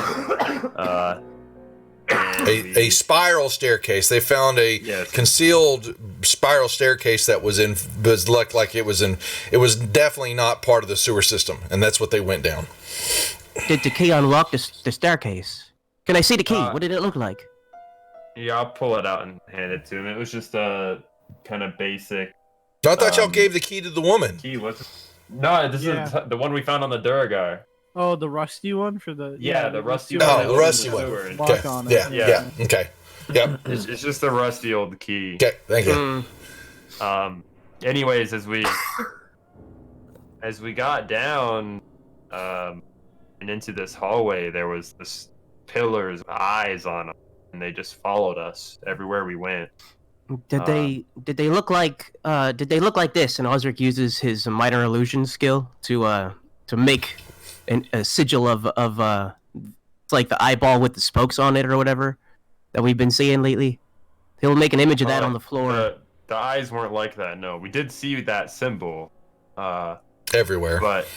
A spiral staircase. They found a concealed spiral staircase that looked like it was definitely not part of the sewer system, and that's what they went down. Did the key unlock the staircase? Can I see the key? What did it look like? Yeah, I'll pull it out and hand it to him. It was just a kind of basic. I thought y'all gave the key to the woman. Key was no, this is the one we found on the Duragar. Oh, the rusty one for the the rusty one. Oh, the rusty one. Lock on it. Yeah. Okay. Yep. It's just a rusty old key. Okay. Thank you. Anyways, as we got down and into this hallway, there was this pillars with eyes on them, and they just followed us everywhere we went. Did they look like this? And Osric uses his minor illusion skill to make a sigil of it's like the eyeball with the spokes on it or whatever that we've been seeing lately. He'll make an image of that on the floor. The eyes weren't like that. No, we did see that symbol. Everywhere. But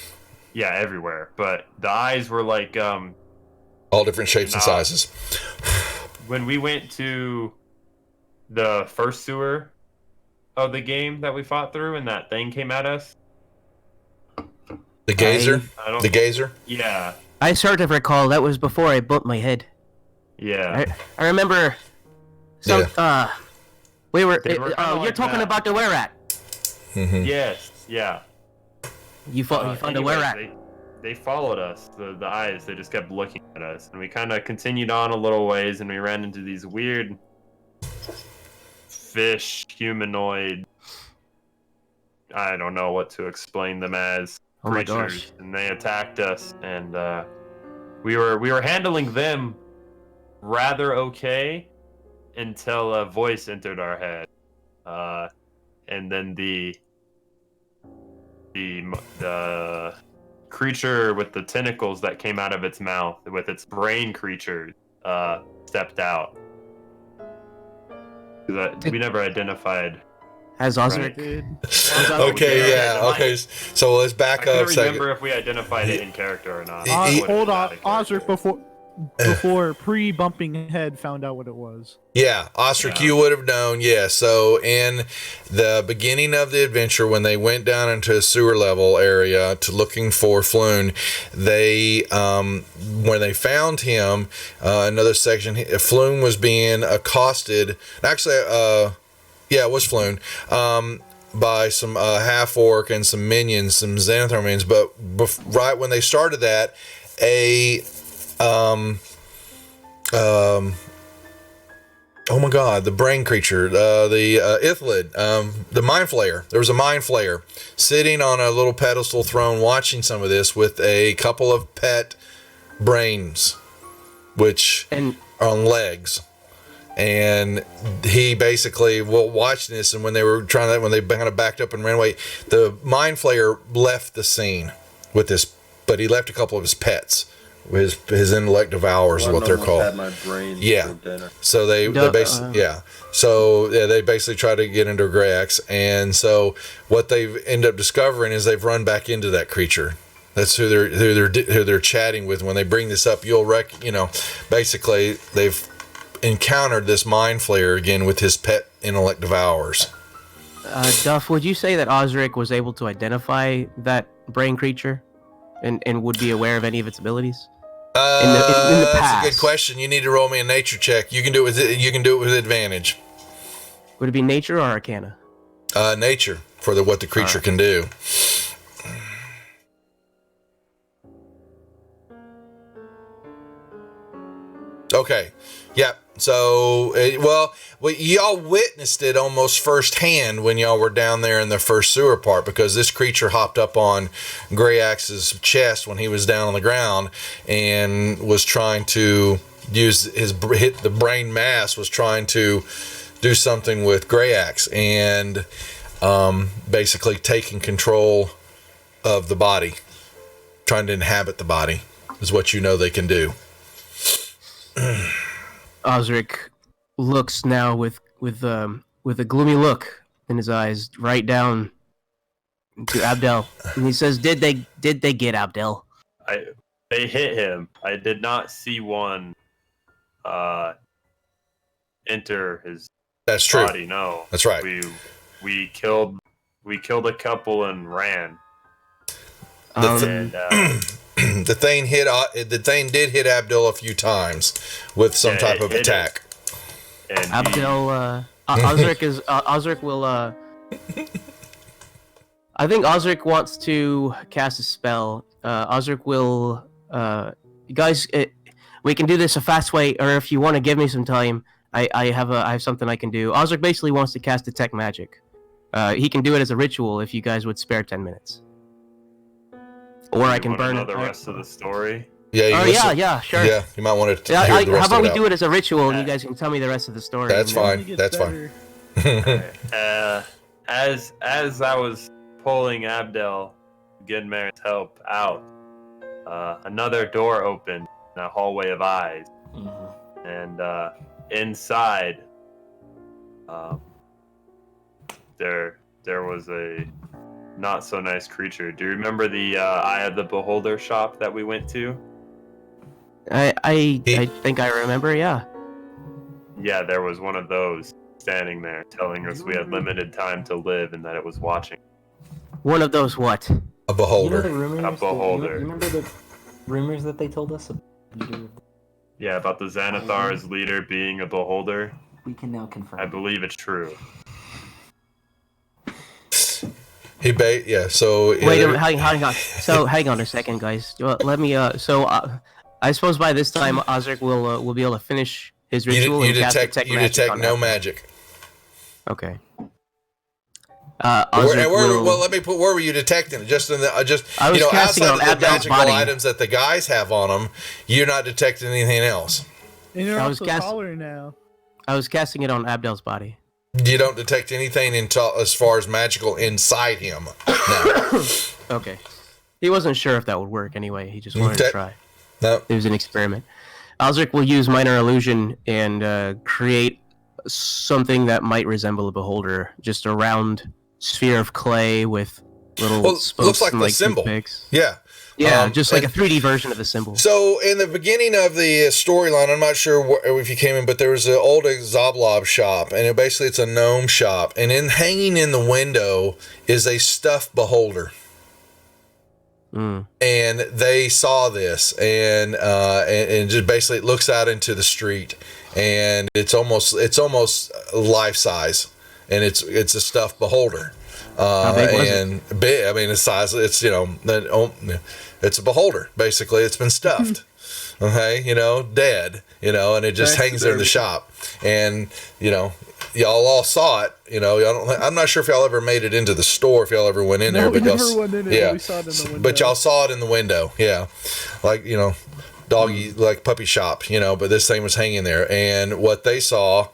yeah, everywhere. But the eyes were like all different shapes and sizes. When we went to the first sewer of the game that we fought through, and that thing came at us. The gazer? The gazer? Yeah. I sort of recall that was before I bumped my head. Yeah. I remember some we were you're talking that. about the where at. Mm-hmm. Yes, yeah. You found the where at. They followed us, the eyes, they just kept looking at us, and we kind of continued on a little ways, and we ran into these weird fish humanoid, I don't know what to explain them as, creatures, and they attacked us, and we were handling them rather okay until a voice entered our head, and then the creature with the tentacles that came out of its mouth with its brain creature stepped out. We never identified. As Osric. Okay, yeah. Okay, so let's back up. I don't remember if we identified it in character or not. Hold on, Osric before pre-bumping head found out what it was. Yeah, Osric, you would have known. Yeah, so in the beginning of the adventure, when they went down into a sewer level area to looking for Floon, they when they found him, another section, Floon was being accosted. Actually, it was Floon. By some half-orc and some minions, some Xanathar minions, but right when they started that, oh my god, the brain creature, the Ithlid, the mind flayer. There was a mind flayer sitting on a little pedestal throne watching some of this with a couple of pet brains, which are on legs. And he basically watching this, and when they kind of backed up and ran away, the mind flayer left the scene with this, but he left a couple of his pets. His intellect devours is what they're called. Had my brain yeah. for dinner. So they basically they basically try to get into Grax, and so what they've ended up discovering is they've run back into that creature. That's who they're chatting with. When they bring this up, basically they've encountered this mind flayer again with his pet intellect devours. Duff, would you say that Osric was able to identify that brain creature and would be aware of any of its abilities? the That's past? a good question. You need to roll me a nature check. You can do it with advantage. Would it be nature or arcana? Nature for what the creature can do. Okay. Yep. So, y'all witnessed it almost firsthand when y'all were down there in the first sewer part, because this creature hopped up on Grayax's chest when he was down on the ground and was trying to hit the brain mass, was trying to do something with Grayax and basically taking control of the body, trying to inhabit the body is what you know they can do. Osric looks now with a gloomy look in his eyes, right down to Abdel, and he says, "Did they get Abdel?" They hit him. I did not see one enter his That's true. body. No, That's right. We killed a couple and ran. The thing did hit Abdul a few times with some type of attack. And Abdel, Osric will. I think Osric wants to cast a spell. Osric will. Guys, we can do this a fast way, or if you want to give me some time, I have something I can do. Osric basically wants to cast detect magic. He can do it as a ritual if you guys would spare 10 minutes. Or I can burn it. The rest of the story. Yeah. Yeah, sure. Yeah, you might want to hear the rest how about of we it do it as a ritual, and you guys can tell me the rest of the story? That's fine. That's fine. As I was pulling Abdel, getting Marin's help out, another door opened in a hallway of eyes, and inside, there was a not so nice creature. Do you remember the Eye of the Beholder shop that we went to? I think I remember, yeah. Yeah, there was one of those standing there telling us we had limited time to live and that it was watching. One of those what? A beholder. You know the rumors? A beholder. You remember the rumors that they told us? Yeah, about the Xanathar's leader being a beholder. We can now confirm. I believe it's true. So wait a minute, hang on. So hang on a second, guys. Let me. I suppose by this time Osric will be able to finish his ritual and cast detect magic. You detect no Abdel. magic. Okay. Where were you detecting it? Just I was casting outside on of the Abdel's magical body. items that the guys have on them, you're not detecting anything else. And you're I was also taller now. I was casting it on Abdel's body. You don't detect anything as far as magical inside him. No. Okay. He wasn't sure if that would work anyway. He just wanted to try. No. It was an experiment. Osric will use minor illusion and create something that might resemble a beholder, just a round sphere of clay with little spokes looks like and the symbol. toothpicks. Yeah. Yeah, just like a 3D version of the symbol. So in the beginning of the storyline, I'm not sure if you came in, but there was an old Zoblob shop, and it's a gnome shop, and hanging in the window is a stuffed beholder. And they saw this, and just basically it looks out into the street, and it's almost life size, and it's a stuffed beholder. How big was it? Big. I mean, the size. It's it's a beholder. Basically, it's been stuffed. Okay, dead. And it just hangs there in the shop, and y'all all saw it. I'm not sure if y'all ever made it into the store, if y'all ever went in there, but we never went in it. We saw it in the window. But y'all saw it in the window. Yeah, like doggy, like puppy shop. But this thing was hanging there, and what they saw,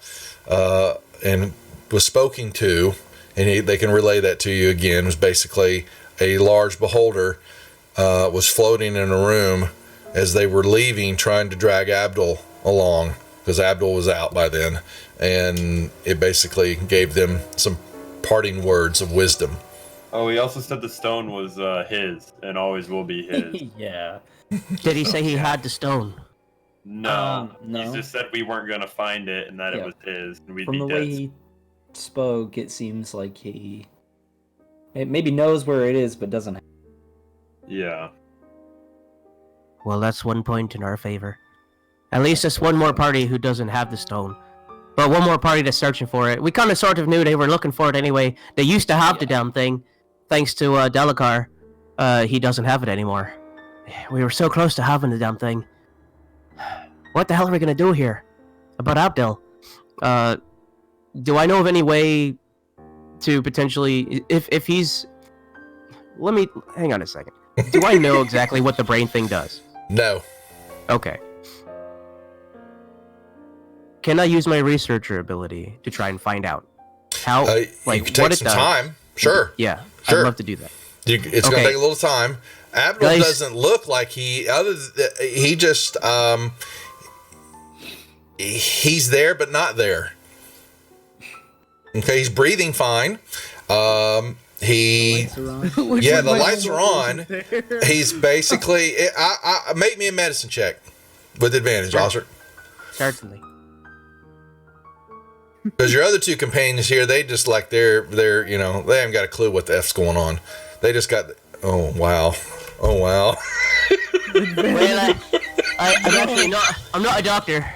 and was spoken to. And they can relay that to you again, was basically a large beholder was floating in a room as they were leaving, trying to drag Abdul along, because Abdul was out by then. And it basically gave them some parting words of wisdom. Oh, he also said the stone was his and always will be his. Yeah. Did he say he had the stone? No. No. He just said we weren't going to find it and that it was his. And we'd From be the dead. way he spoke, it seems like he maybe knows where it is, but doesn't. Yeah. Well, that's 1 point in our favor. At least there's one more party who doesn't have the stone. But one more party that's searching for it. We kind of sort of knew they were looking for it anyway. They used to have the damn thing. Thanks to Delacar, he doesn't have it anymore. We were so close to having the damn thing. What the hell are we gonna do here? About Abdel? Do I know of any way to potentially... If he's... Let me... Hang on a second. Do I know exactly what the brain thing does? No. Okay. Can I use my researcher ability to try and find out how, You like, can take what it some does? time. Sure. Yeah, Sure. I'd love to do that. It's going to Okay. take a little time. Abdul Guys- doesn't look like he just he's there but not there. Okay, he's breathing fine. He Lights are on. yeah, the lights are on. He's basically make me a medicine check with advantage, Sure. Osric. Certainly. Because your other two companions here, they just like they're they haven't got a clue what the F's going on. They just got oh wow. Well, I'm actually not. I'm not a doctor.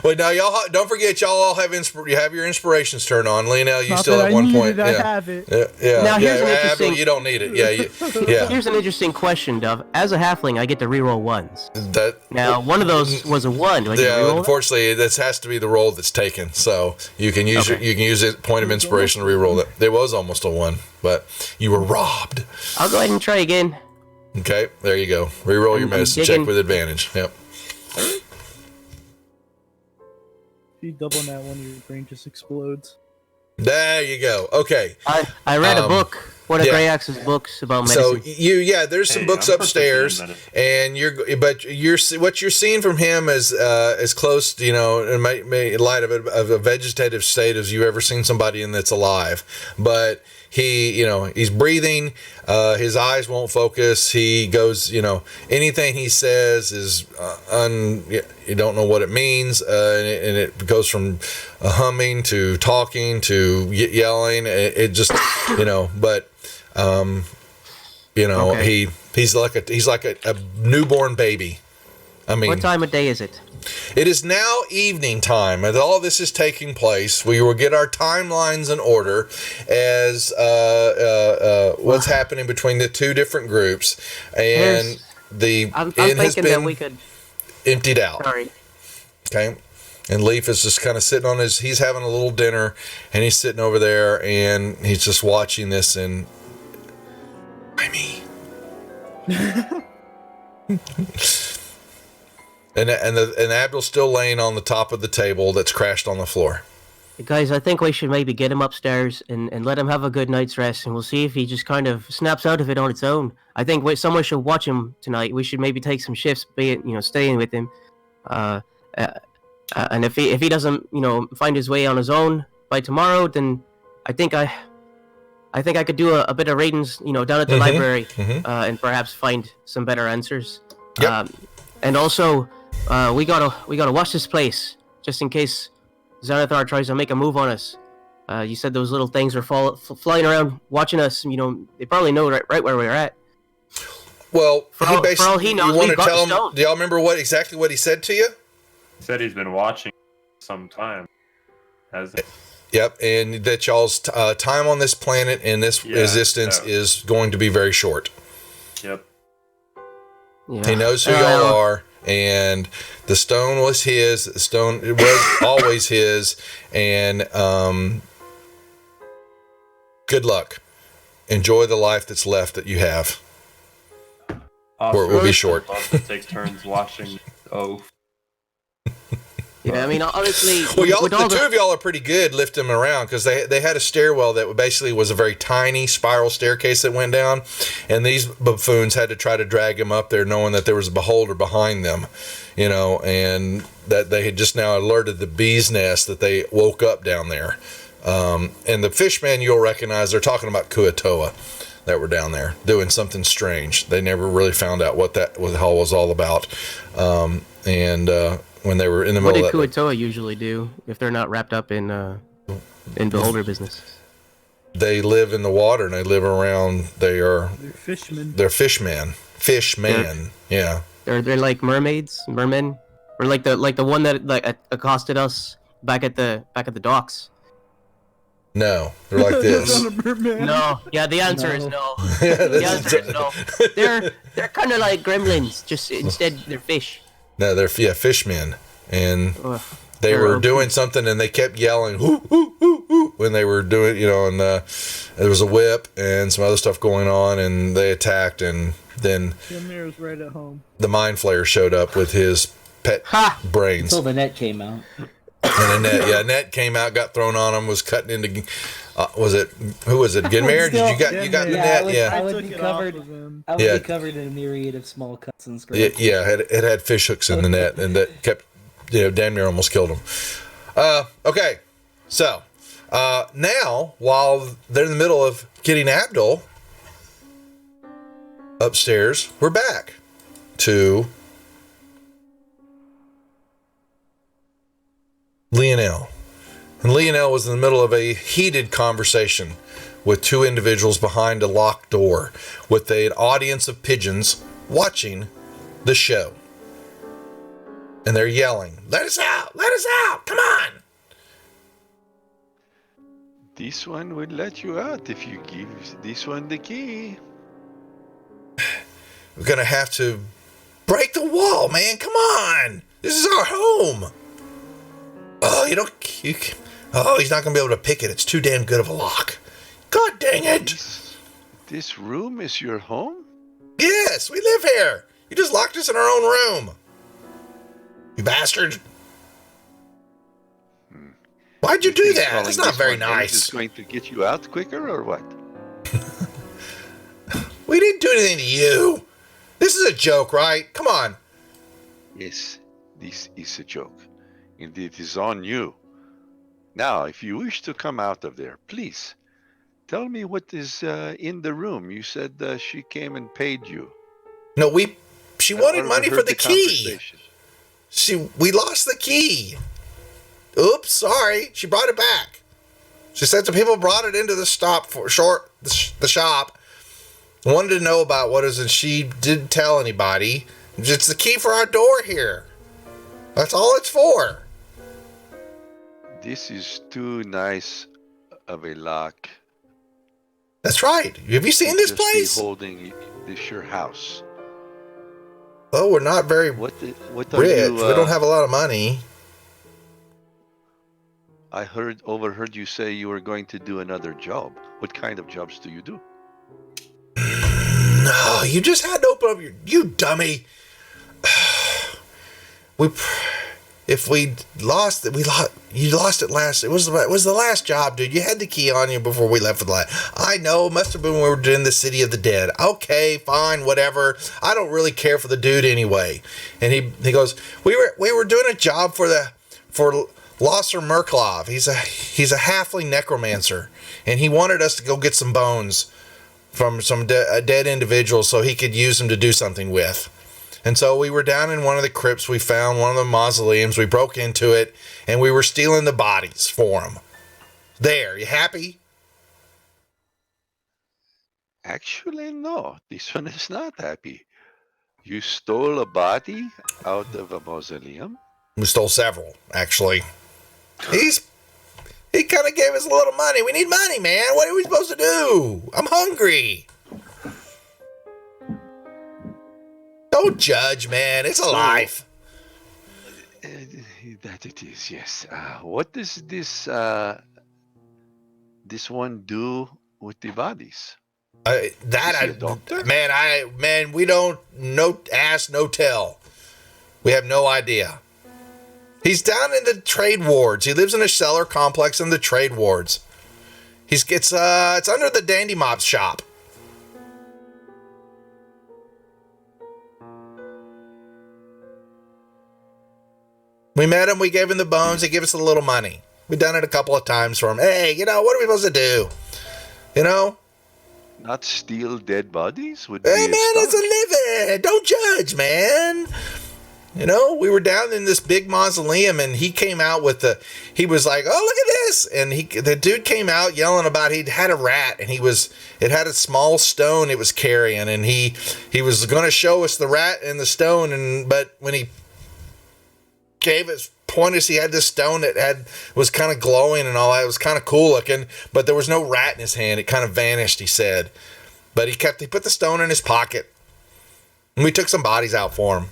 Well, now y'all don't forget y'all all have you have your inspirations turned on. Lionel, you Not still that have I 1 needed, point. I Yeah. have it. Yeah. Now, here's an Abdul, interesting- you don't need it. Yeah. Here's an interesting question, Dove. As a halfling, I get to reroll ones. That Now, one of those was a one. Do I get to yeah, reroll it? unfortunately, this has to be the roll that's taken. So you can use Okay. you can use it point of inspiration to reroll it. There was almost a 1, but you were robbed. I'll go ahead and try again. Okay, there you go. Reroll your I'm medicine digging. check with advantage. Yep. If you double that one, your brain just explodes. There you go. Okay. I read a book, one of yeah. Grey Axe's books about So medicine. there's some Hey, books I'm proficient in upstairs, medicine. and what you're seeing from him is as close, in light of a vegetative state as you ever seen somebody in that's alive. But he's breathing. His eyes won't focus. He goes, anything he says is you don't know what it means, and it goes from humming to talking to yelling. It just, but. Okay. He's like a newborn baby. I mean, What time of day is it? it is now evening time, as all this is taking place. We will get our timelines in order as what's happening between the two different groups, and I'm inn has thinking that been we could. emptied out. Sorry. Okay. And Leaf is just kind of sitting on he's having a little dinner, and he's sitting over there, and he's just watching this, and why me? and Abdul's still laying on the top of the table that's crashed on the floor. Guys, I think we should maybe get him upstairs and let him have a good night's rest, and we'll see if he just kind of snaps out of it on its own. I think someone should watch him tonight. We should maybe take some shifts, staying with him. And if he doesn't, find his way on his own by tomorrow, then I think I could do a bit of readings, down at the library, and perhaps find some better answers. Yep. And also, we gotta watch this place just in case Xanathar tries to make a move on us. You said those little things were flying around, watching us. They probably know right where we're at. Well, For all he knows, you want we've to got tell the him? stone. Do y'all remember exactly what he said to you? He said he's been watching some time. Has it? Yep, and that y'all's time on this planet and this existence is going to be very short. Yep. Yeah. He knows who y'all are, and the stone was his. The stone was always his, and good luck. Enjoy the life that's left that you have. Or it will be short. Love to take turns watching. Oh, Yeah, I mean, honestly, Well, with the all two of y'all are pretty good lifting him around, because they had a stairwell that basically was a very tiny spiral staircase that went down, and these buffoons had to try to drag him up there, knowing that there was a beholder behind them, and that they had just now alerted the bee's nest that they woke up down there. And the fishmen you'll recognize, they're talking about Kuatoa that were down there doing something strange. They never really found out what the hell was all about. When they were in the what middle did of that, Kuatoa usually do if they're not wrapped up in beholder business? they live in the water and they live around. They're fishmen. They're fishmen. Fishman. Yeah. They're like mermen, or like the one that like accosted us back at the docks. No, they're like this. No, yeah, the answer is no. Yeah, The answer is no. They're kind of like gremlins, just instead they're fish. No, they're fishmen, and Ugh, they they're were OP. doing something, and they kept yelling "hoo hoo hoo hoo" when they were doing, and there was a whip and some other stuff going on, and they attacked, and then Jim was right at home. the mind flayer showed up with his pet Ha! brains. Until the net came out. And a net came out, got thrown on him, was cutting into. Who was it? Ginmere? Did you got the net? I would took be it covered. off of him. I would Yeah. be covered in a myriad of small cuts and Yeah, scratches. it had fish hooks in the net, and that kept, damn near almost killed him. Okay, so now while they're in the middle of getting Abdul upstairs, we're back to Lionel. And Lionel was in the middle of a heated conversation with two individuals behind a locked door with an audience of pigeons watching the show. And they're yelling, "Let us out! Let us out! Come on!" This one will let you out if you give this one the key. We're going to have to break the wall, man. Come on. This is our home. Oh, he's not going to be able to pick it. It's too damn good of a lock. God dang it. This room is your home? Yes, we live here. You just locked us in our own room. You bastard. Why'd you do that? That's not very nice. Is going to get you out quicker or what? We didn't do anything to you. This is a joke, right? Come on. Yes, this is a joke. And it is on you. Now, if you wish to come out of there, please tell me what is in the room. You said she came and paid you. No, she wanted I money overheard for the key. conversation. We lost the key. Oops, sorry. She brought it back. She said some people brought it into the shop. Wanted to know about what it is, and she didn't tell anybody. It's the key for our door here. That's all it's for. This is too nice of a lock. That's right. Have you seen this Just be place? holding this your house. Oh, we're not very What are rich. you? We don't have a lot of money. I overheard you say you were going to do another job. What kind of jobs do you do? No, you just had to open up you dummy. If we lost it, you lost it last. It was the last job, dude. You had the key on you before we left for the last. I know, must have been when we were in the city of the dead. Okay, fine, whatever. I don't really care for the dude anyway. And he goes, we were doing a job for Losser Merklov. He's a halfling necromancer, and he wanted us to go get some bones from some dead individuals so he could use them to do something with. And so we were down in one of the crypts. We found one of the mausoleums. We broke into it, and we were stealing the bodies for him. There, you happy? Actually, no. This one is not happy. You stole a body out of a mausoleum. We stole several, actually. He kind of gave us a little money. We need money, man. What are we supposed to do? I'm hungry. Don't judge, man. It's a life. That it is, yes. What does this one do with the bodies? Is he a doctor? Man, we don't ask, no tell. We have no idea. He's down in the trade wards. He lives in a cellar complex in the trade wards. It's under the Dandy Mop's shop. We met him. We gave him the bones. He gave us a little money. We've done it a couple of times for him. Hey, what are we supposed to do? Not steal dead bodies? Hey, man, it's a living. Don't judge, man. we were down in this big mausoleum, and he came out he was like, oh, look at this. And the dude came out yelling about he'd had a rat, and it had a small stone it was carrying, and he was going to show us the rat and the stone, but when he gave us point us, he had this stone that was kind of glowing and all that. It was kind of cool looking, but there was no rat in his hand. It kind of vanished, he said. But he put the stone in his pocket. And we took some bodies out for him.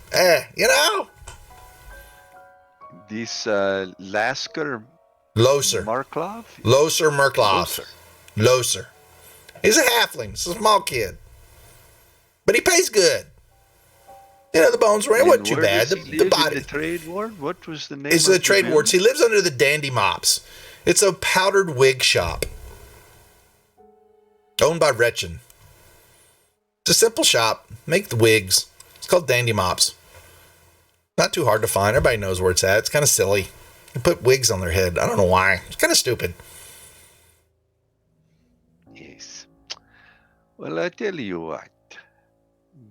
This Lasker Loser. Marklov? Loser Merklov. Loser. He's a halfling. He's a small kid. But he pays good. The bones were wasn't too bad. The body. The trade ward? What was the name? It's the trade wards. He lives under the Dandy Mops. It's a powdered wig shop. Owned by Retchen. It's a simple shop. Make the wigs. It's called Dandy Mops. Not too hard to find. Everybody knows where it's at. It's kind of silly. You put wigs on their head. I don't know why. It's kind of stupid. Yes. Well, I tell you what.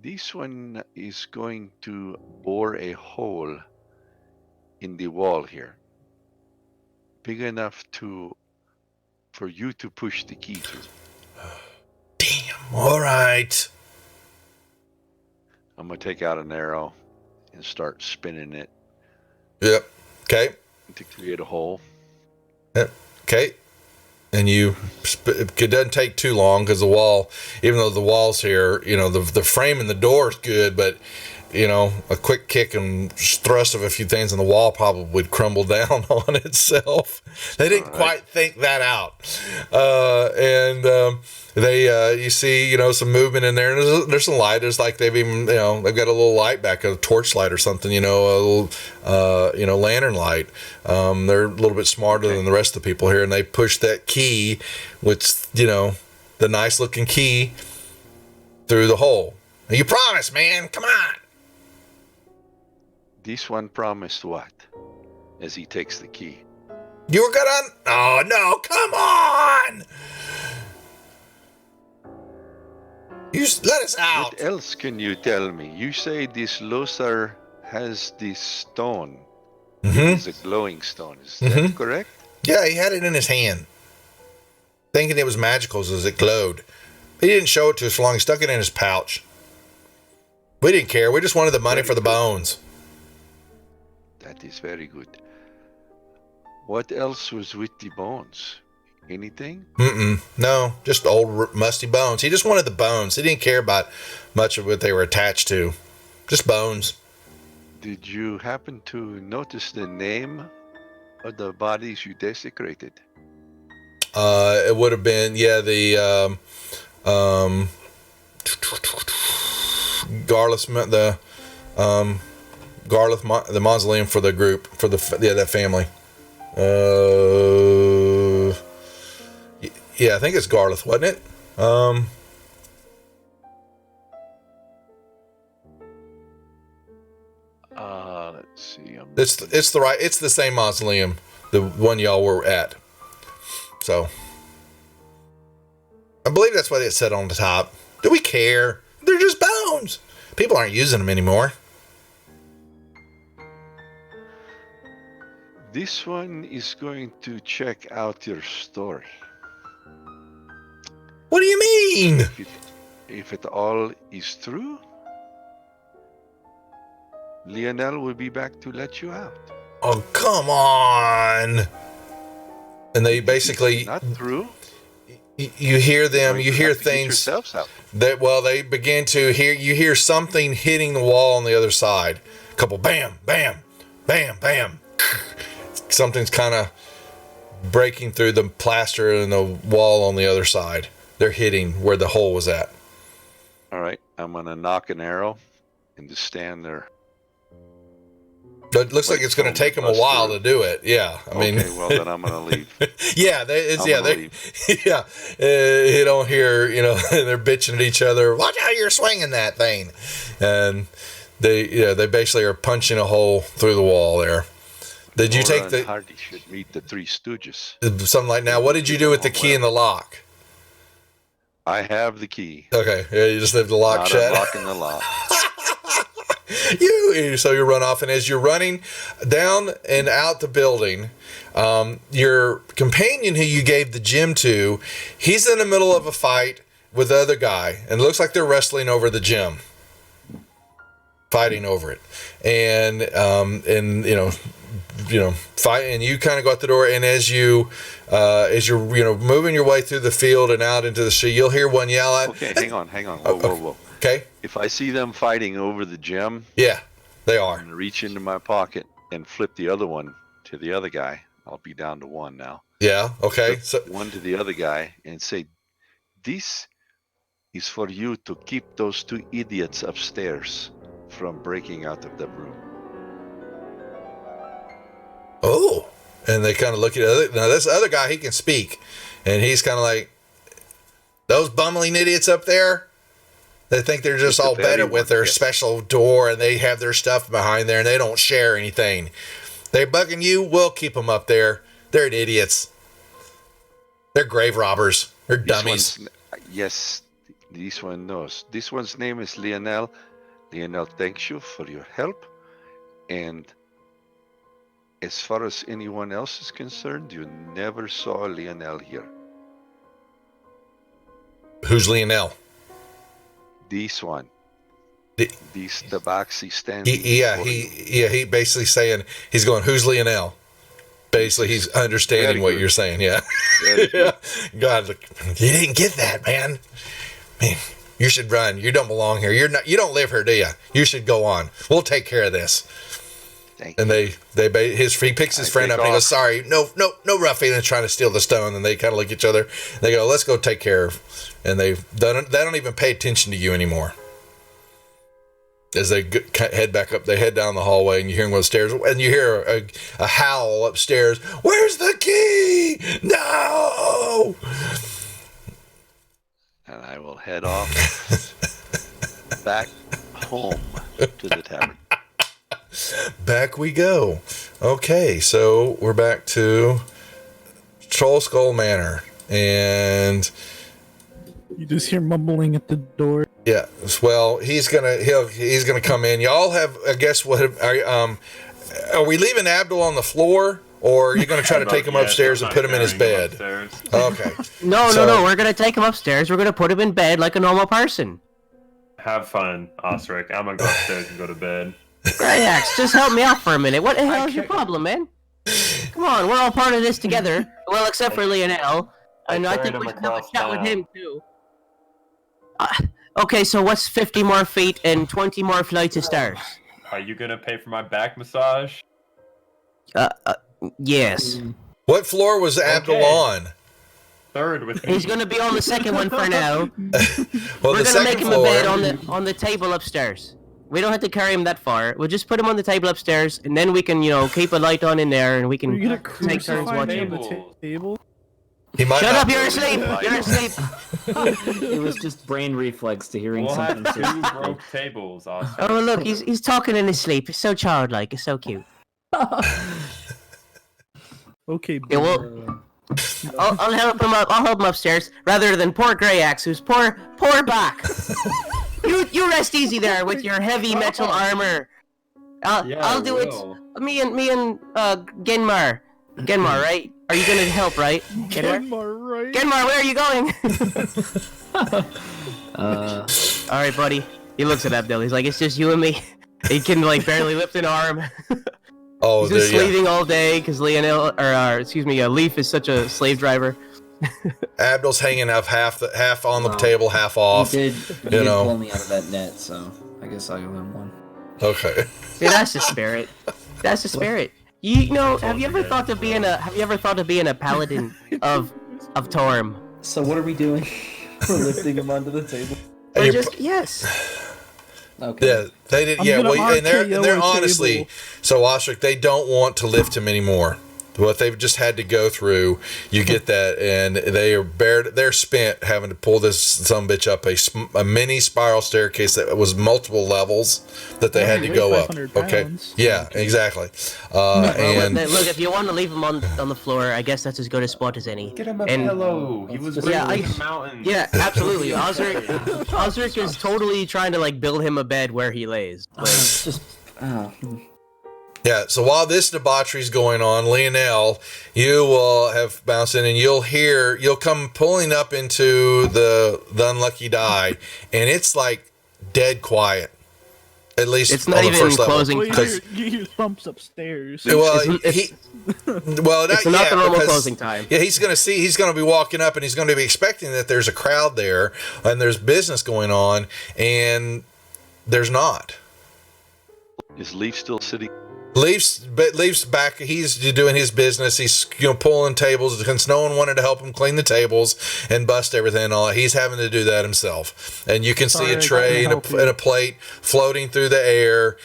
This one is going to bore a hole in the wall here. Big enough for you to push the key through. Damn. All right. I'm going to take out an arrow and start spinning it. Yep. Okay. To create a hole. Yep. Okay. And it doesn't take too long because the wall, even though the wall's here, the frame and the door is good, but, a quick kick and thrust of a few things and the wall probably would crumble down on itself. They didn't quite think that out. You see, some movement in there. And there's some light. There's like they've even, they've got a little light back, a torch light or something, a little, lantern light. They're a little bit smarter than the rest of the people here. And they push that key, which, the nice looking key through the hole. You promise, man. Come on. This one promised what? As he takes the key. You were gonna... Oh, no. Come on. Let us out. What else can you tell me? You say this Lothar has this stone. It's a glowing stone. Is that correct? Yeah, he had it in his hand. Thinking it was magical as it glowed. He didn't show it to us for long. He stuck it in his pouch. We didn't care. We just wanted the money for the bones. That is very good. What else was with the bones? Anything? No, just old musty bones. He just wanted the bones. He didn't care about much of what they were attached to. Just bones. Did you happen to notice the name of the bodies you desecrated? It would have been, the Garlith, the mausoleum for the group, for that family. I think it's Garlith, wasn't it? Let's see. It's the same mausoleum, the one y'all were at. So, I believe that's what it said on the top. Do we care? They're just bones. People aren't using them anymore. This one is going to check out your story. What do you mean? If it all is true, Lionel will be back to let you out. Oh, come on. And they basically... Not true. You hear them, you hear things... Out. They begin to hear... You hear something hitting the wall on the other side. A couple bam, bam, bam, bam. Something's kind of breaking through the plaster and the wall on the other side. They're hitting where the hole was at. All right, I'm going to knock an arrow and just stand there. It looks like it's going to take them a while to do it. Yeah, I mean. Okay, well then I'm going to leave. You don't hear, they're bitching at each other. Watch how you're swinging that thing, and they basically are punching a hole through the wall there. Did you take the? Hardy should meet the Three Stooges. Something like now. What did you do with the key in the lock? I have the key. Okay, yeah, you just leave the lock Not shut. unlocking the lock. So you run off, and as you're running down and out the building, your companion who you gave the gem to, he's in the middle of a fight with the other guy, and it looks like they're wrestling over the gem, fighting over it, and fight, and you kind of go out the door, and as you're moving your way through the field and out into the street, you'll hear one yell at. Okay, hang on. Whoa. Okay. If I see them fighting over the gem, Yeah, they I'm are. gonna reach into my pocket and flip the other one to the other guy. I'll be down to one now. Yeah. Okay. So One to the other guy and say, "This is for you to keep those two idiots upstairs from breaking out of the room." oh, and they kind of look at now this other guy. He can speak, and he's kind of like, those bumbling idiots up there. They think they're just all better with their special door, and they have their stuff behind there, and they don't share anything. They're bugging you. We'll keep them up there. They're idiots. They're grave robbers. They're dummies. Yes, this one knows. This one's name is Lionel. Lionel thanks you for your help. And as far as anyone else is concerned, you never saw Lionel here. Who's Lionel? This one. The- This tabaxi standing. He basically saying, he's going, who's Lionel? Basically, he's understanding Very what good. you're saying. Yeah. Very good. God, look, you didn't get that, man. Man, you should run. You don't belong here. You don't live here, do you? You should go on. We'll take care of this. Thank And you. he picks his friend up and he goes, sorry, no rough feelings trying to steal the stone. And they kind of look at each other. They go, let's go take care of. And they don't even pay attention to you anymore. As they head back up, they head down the hallway, and you hear them go upstairs, and you hear a howl upstairs. Where's the key? No! And I will head off back home to the tavern. Back we go. Okay, so we're back to Troll Skull Manor, and You just hear mumbling at the door. yeah, well, he's gonna come in. Y'all have, I guess, are we leaving Abdul on the floor, or are you gonna try to take him upstairs and put him in his bed? Okay. No, we're gonna take him upstairs. We're gonna put him in bed like a normal person. Have fun, Osric. I'm gonna go upstairs and go to bed. Grayax, just help me out for a minute. What the hell is your problem, man? Come on, we're all part of this together. Well, except for Lionel. And I think we should have a chat with him, too. Okay, so what's 50 more feet and 20 more flights of stairs? Are you gonna pay for my back massage? Yes. What floor was Abdul on? Third with me. He's gonna be on the second one for now. Well, We're the gonna second make him floor. a bed on the table upstairs. We don't have to carry him that far. We'll just put him on the table upstairs, and then we can, keep a light on in there, and we Are can you gonna take turns crucify me watching. on the table? He might Shut not up! be You're able to- asleep. You're asleep. It was just brain reflex to hearing We'll something. have so- two broke tables, Osric. Oh look, he's talking in his sleep. It's so childlike. It's so cute. Okay, Yeah, well, I'll help him up. I'll help him upstairs rather than poor Grayax, who's poor back. you rest easy there with your heavy metal armor. I'll do it. Me and Genmar. Genmar, right? Are you gonna help, right? Genmar, right? Genmar, where are you going? All right, buddy. He looks at Abdel. He's like, it's just you and me. He can barely lift an arm. Oh, He's been there, yeah. slaving all day because Leaf is such a slave driver. Abdul's hanging up half on the table, half off. He did know. pull me out of that net, so I guess I'll give him one. Okay. See, that's the spirit. That's the spirit. Have you ever thought of being a paladin of Torm? So what are we doing? We're lifting him onto the table. And Or you're just yes. Okay. Yeah, they did. I'm Yeah, gonna well, and they're RKO a honestly. table. So Ostrich, they don't want to lift him anymore. what they've just had to go through, you get that, and they're spent having to pull this bitch up a mini spiral staircase that was multiple levels that they had to go up. Okay, yeah, exactly. Look, if you want to leave him on the floor, I guess that's as good a spot as any. Get him a pillow. He was raised in the mountains. Yeah, absolutely. Osric is totally trying to like build him a bed where he lays. Yeah, so while this debauchery's going on, Lionel, you will have bounced in and you'll come pulling up into the unlucky die, and it's like dead quiet. At least it's not on the even first closing level. time. You hear thumps upstairs. Well, it's not the normal closing time. Yeah, he's gonna be walking up and he's gonna be expecting that there's a crowd there and there's business going on, and there's not. Is Leaf still sitting? Leaf's back. He's doing his business. He's pulling tables since no one wanted to help him clean the tables and bust everything. And all he's having to do that himself. And you can see a tray and a plate floating through the air.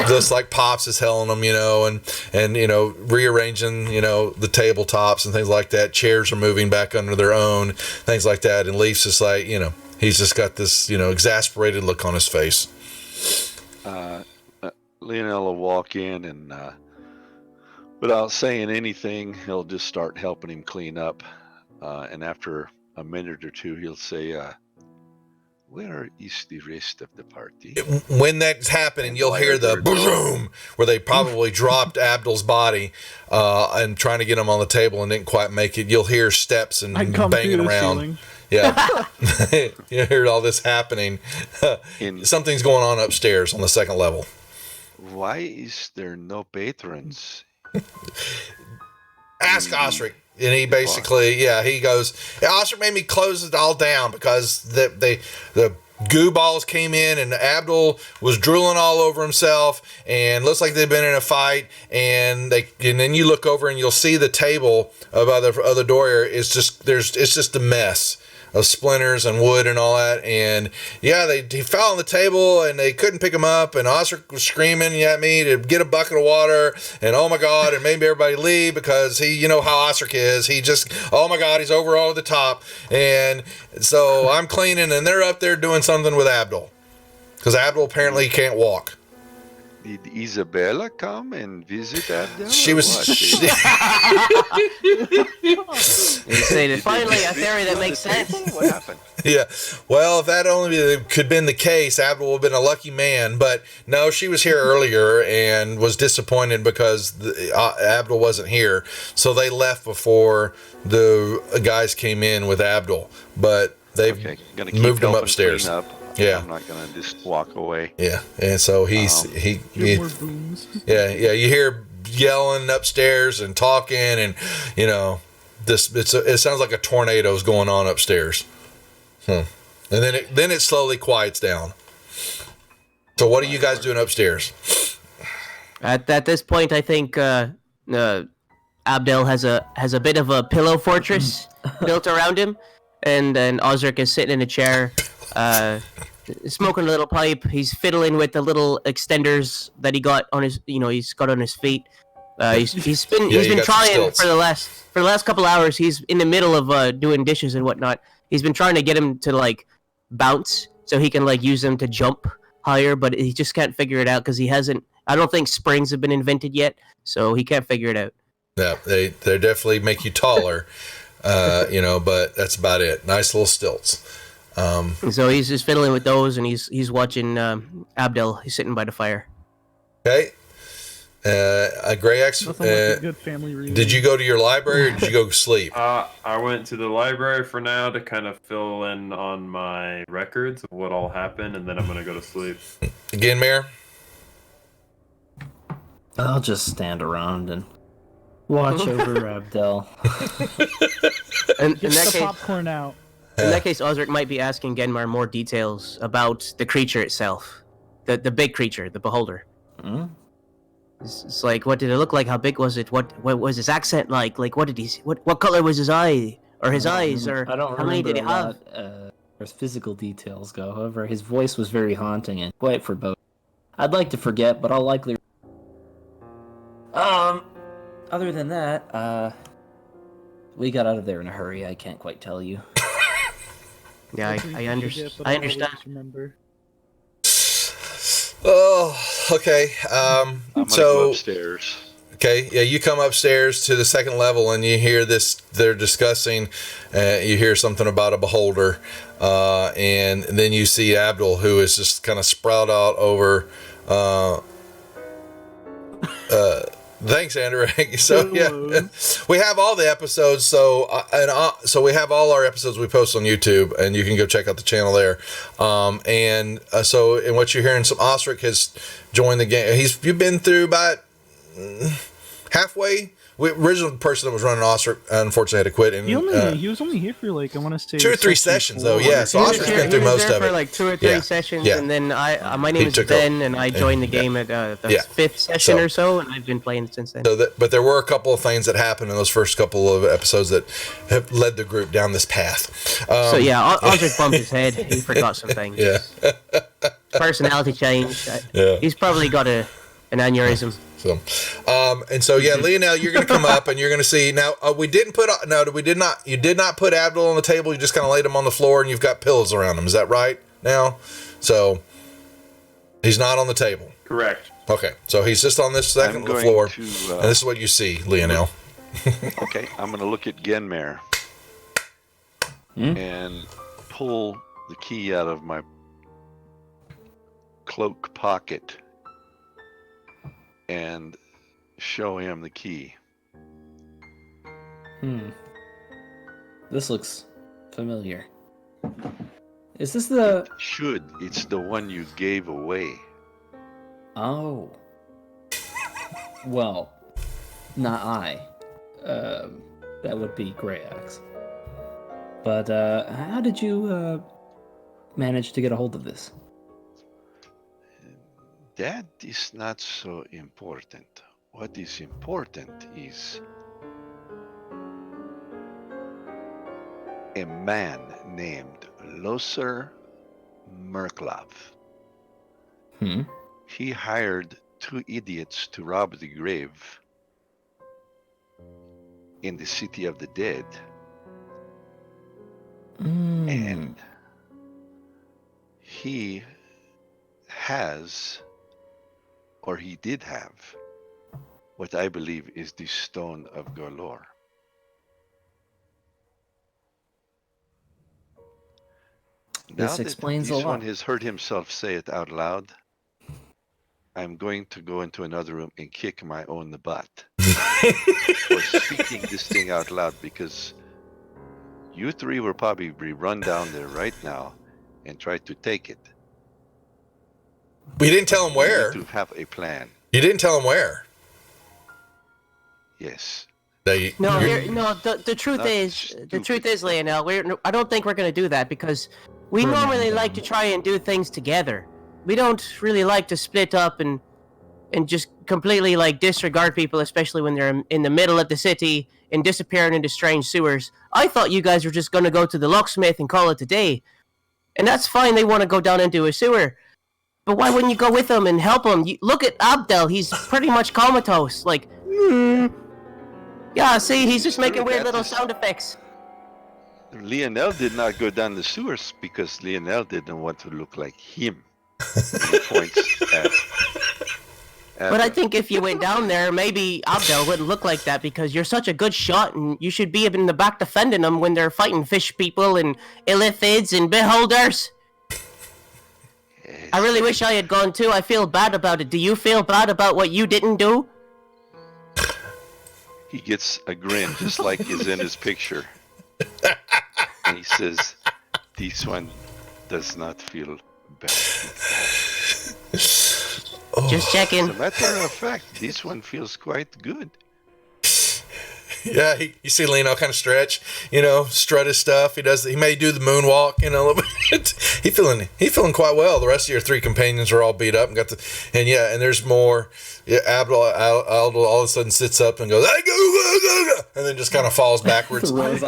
Just like Pops is helling them. And rearranging the tabletops and things like that. Chairs are moving back under their own, things like that. And Leaf's just like he's just got this exasperated look on his face. Lionel will walk in and, without saying anything, he'll just start helping him clean up. And after a minute or two, he'll say, "Where is the rest of the party?" When that's happening, you'll hear the boom, where they probably dropped Abdul's body and trying to get him on the table and didn't quite make it. You'll hear steps and banging around. Ceiling. Yeah, you hear all this happening. Something's going on upstairs on the second level. Why is there no patrons? Ask Osric. And he basically, he goes, Osric made me close it all down because the goo balls came in and Abdul was drooling all over himself and looks like they've been in a fight. And then you look over and you'll see the table of other door is it's just a mess of splinters and wood and all that, and he fell on the table and they couldn't pick him up, and Osric was screaming at me to get a bucket of water, and oh my god, and maybe everybody leave because he, how Osric is, he just, oh my god, he's over the top, and so I'm cleaning and they're up there doing something with Abdul because Abdul apparently can't walk. Did Isabella come and visit Abdul? She was. You say that finally a theory that makes sense. What happened? Yeah, well, if that only could have been the case, Abdul would have been a lucky man. But no, she was here earlier and was disappointed because Abdul wasn't here. So they left before the guys came in with Abdul. But they've moved him upstairs. Yeah, I'm not gonna just walk away. Yeah, and so he more booms. Yeah, you hear yelling upstairs and talking, and it sounds like a tornado's going on upstairs. And then it slowly quiets down. So what are you guys doing upstairs? At this point, I think Abdel has a bit of a pillow fortress built around him, and then Osric is sitting in a chair. Smoking a little pipe. He's fiddling with the little extenders that he got on his, he's got on his feet. He's been trying for the last couple hours. He's in the middle of doing dishes and whatnot. He's been trying to get him to like bounce so he can like use them to jump higher, but he just can't figure it out because he hasn't. I don't think springs have been invented yet, so he can't figure it out. Yeah, they definitely make you taller, but that's about it. Nice little stilts. So he's just fiddling with those, and he's watching Abdel. He's sitting by the fire. Okay. Grey X. Like a good family reunion. Did you go to your library or did you go sleep? I went to the library for now to kind of fill in on my records of what all happened, and then I'm gonna go to sleep. Again, Mayor? I'll just stand around and watch over Abdel. Get the popcorn out. In that case, Osric might be asking Genmar more details about the creature itself. The big creature, the beholder. Hmm? It's like, what did it look like? How big was it? What was his accent like? Like, what did he? What color was his eye? Or his eyes? Or I don't how many did he have? As physical details go, however, his voice was very haunting and quite foreboding. I'd like to forget, but I'll likely. other than that, we got out of there in a hurry. I can't quite tell you. Yeah, I understand. I understand. Remember. Oh, okay. I'm gonna So go upstairs. okay, yeah, you come upstairs to the second level and you hear this. They're discussing. You hear something about a beholder, and then you see Abdul, who is just kind of sprout out over. Thanks, Andrew. So yeah, we have all the episodes. So so we have all our episodes we post on YouTube, and you can go check out the channel there. So in what you're hearing, some Osric has joined the game. You've been through about halfway. The original person that was running Osric unfortunately had to quit. And he was only here for like, I want to say 2 or 3 sessions though. Yeah, so Osric's been through most of it. For like 2 or 3 sessions, and then my name is Ben, and I joined the game at the 5th session or so, and I've been playing since then. But there were a couple of things that happened in those first couple of episodes that have led the group down this path. So yeah, Osric bumped his head. He forgot some things. Yeah. Personality change. Yeah. He's probably got an aneurysm. So, Lionel, you're going to come up and you're going to see now. You did not put Abdul on the table. You just kind of laid him on the floor and you've got pillows around him. Is that right now? So he's not on the table. Correct. Okay, so he's just on this second floor, and this is what you see, Lionel. Okay, I'm going to look at Genmare and pull the key out of my cloak pocket and show him the key. This looks familiar. Is this the... It's the one you gave away. Oh. Well, not I. That would be Grey Axe. But how did you manage to get a hold of this? That is not so important. What is important is a man named Loser Merklov. He hired 2 idiots to rob the grave in the City of the Dead. And he has, or he did have, what I believe is the Stone of Golor. This explains a lot. This one has heard himself say it out loud. I'm going to go into another room and kick my own butt for speaking this thing out loud, because you 3 will probably run down there right now and try to take it. We didn't tell him where. To have a plan. You didn't tell him where. Yes. The truth is, Lionel, I don't think we're going to do that, because we normally like to try and do things together. We don't really like to split up and just completely like disregard people, especially when they're in the middle of the city and disappearing into strange sewers. I thought you guys were just going to go to the locksmith and call it a day. And that's fine, they want to go down into a sewer. But why wouldn't you go with them and help them? Look at Abdel, he's pretty much comatose. Like, yeah, see, he's just making weird little sound effects. Lionel did not go down the sewers because Lionel didn't want to look like him. He points at but I think if you went down there, maybe Abdel wouldn't look like that, because you're such a good shot and you should be in the back defending them when they're fighting fish people and illithids and beholders. I really wish I had gone too. I feel bad about it. Do you feel bad about what you didn't do? He gets a grin just like is in his picture. And he says, this one does not feel bad. Just checking. As a matter of fact, this one feels quite good. Yeah, you see Lino kind of stretch, strut his stuff. He may do the moonwalk, a little bit. He's feeling quite well. The rest of your 3 companions are all beat up and and there's more. Yeah, Abdul all of a sudden sits up and goes, and then just kind of falls backwards. I have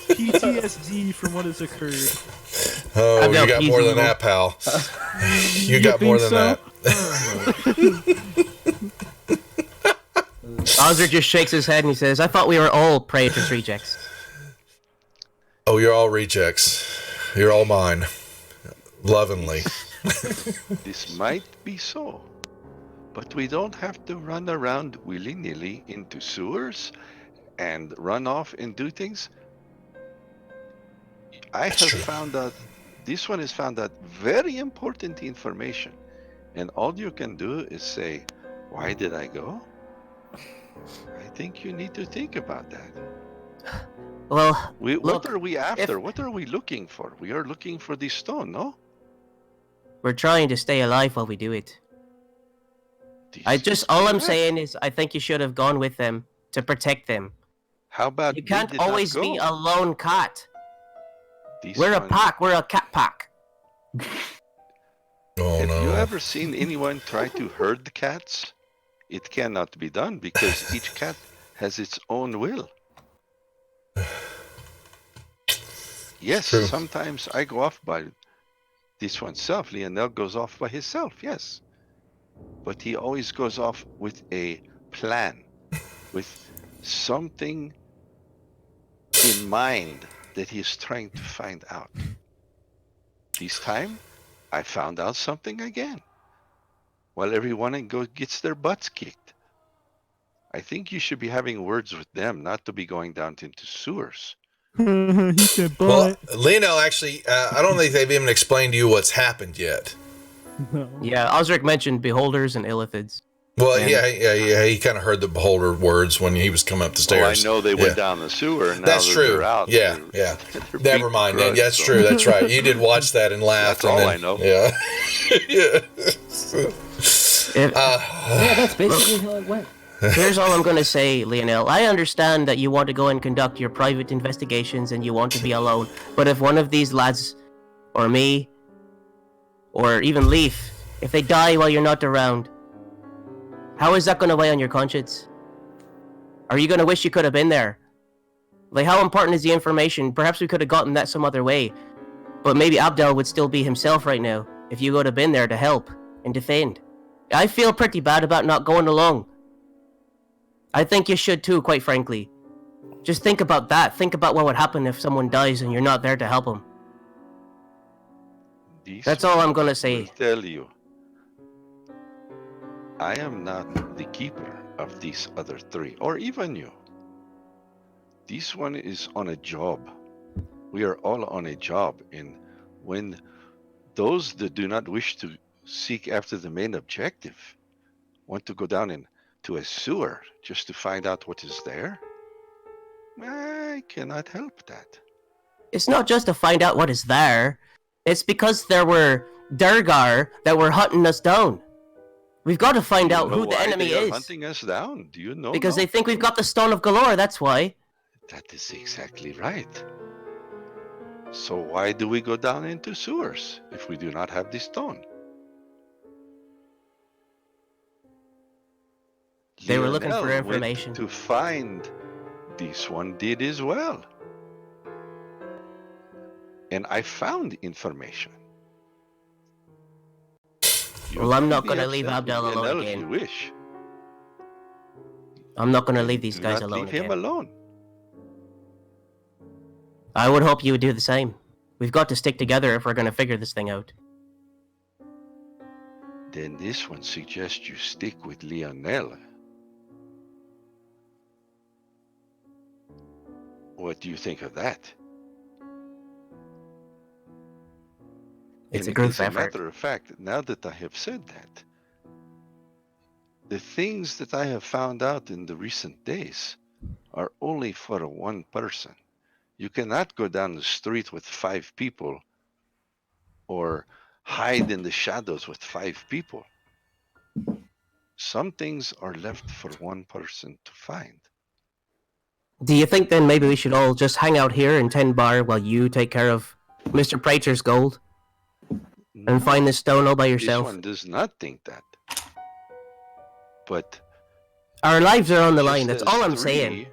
PTSD from what has occurred. Oh, you got more than that, pal. You got more than that. Osric just shakes his head and he says, "I thought we were all Praetor's rejects." Oh, you're all rejects. You're all mine. Lovingly. This might be so, but we don't have to run around willy-nilly into sewers and run off and do things. I That's have true. found out, this one has found out very important information. And all you can do is say, why did I go? I think you need to think about that. Well, What look, are we after? if- What are we looking for? We are looking for this stone, no? we're trying to stay alive while we do it. This All is I'm correct. saying is, I think you should have gone with them to protect them. How about You they can't did not always be go? a lone cat. This We're a one- pack. We're a cat pack. Oh Have you no. ever seen anyone try to herd cats? It cannot be done because each cat has its own will. Yes, True. sometimes I go off by this oneself. Lionel goes off by himself, yes. But he always goes off with a plan, with something in mind that he is trying to find out. This time, I found out something again. While everyone gets their butts kicked. I think you should be having words with them, not to be going down into sewers. He said, Well, but Lino, actually, I don't think they've even explained to you what's happened yet. no. Yeah, Osric mentioned beholders and illithids. Well, And- yeah. He kind of heard the beholder words when he was coming up the stairs. Oh, I know they went Yeah. down the sewer, and now That's that true. they're out. Yeah, they're- yeah. they're Never beating mind. crud, That's so- true. That's right. You did watch that and laughed. That's all and I know. Yeah. Yeah. If- Yeah, that's basically how it went. Here's all I'm gonna say, Lionel. I understand that you want to go and conduct your private investigations and you want to be alone, but if one of these lads, or me, or even Leaf, if they die while you're not around, how is that gonna weigh on your conscience? Are you gonna wish you could have been there? Like, how important is the information? Perhaps we could have gotten that some other way, but maybe Abdel would still be himself right now if you would have been there to help and defend. I feel pretty bad about not going along. I think you should too, quite frankly. Just think about that. Think about what would happen if someone dies and you're not there to help them. This That's all I'm gonna will say. tell you, I am not the keeper of these other three, or even you. This one is on a job. We are all on a job, and when those that do not wish to seek after the main objective want to go down into a sewer just to find out what is there, I cannot help that. It's not just to find out what is there. It's because there were Durgar that were hunting us down. We've got to find Do you out know who the why enemy they are is. hunting us down? Do you know? Because now? they think we've got the Stone of Galore, that's why. That is exactly right. So why do we go down into sewers if we do not have the stone? They were looking for Lionel went information. to find this one did as well. And I found information. You Well, I'm can not be gonna leave upset with Abdel alone Lionel again. If you wish. I'm not gonna Then leave these do guys not alone leave him again. alone. I would hope you would do the same. We've got to stick together if we're gonna figure this thing out. Then this one suggests you stick with Lionel. What do you think of that? It's And a group as a effort. matter of fact, now that I have said that, the things that I have found out in the recent days are only for one person. You cannot go down the street with 5 people or hide in the shadows with 5 people. Some things are left for one person to find. Do you think then maybe we should all just hang out here in 10 Bar while you take care of Mr. Praetor's gold No, and find this stone all by this yourself? one does not think that. But Our lives are on the just line, that's as all I'm saying. 3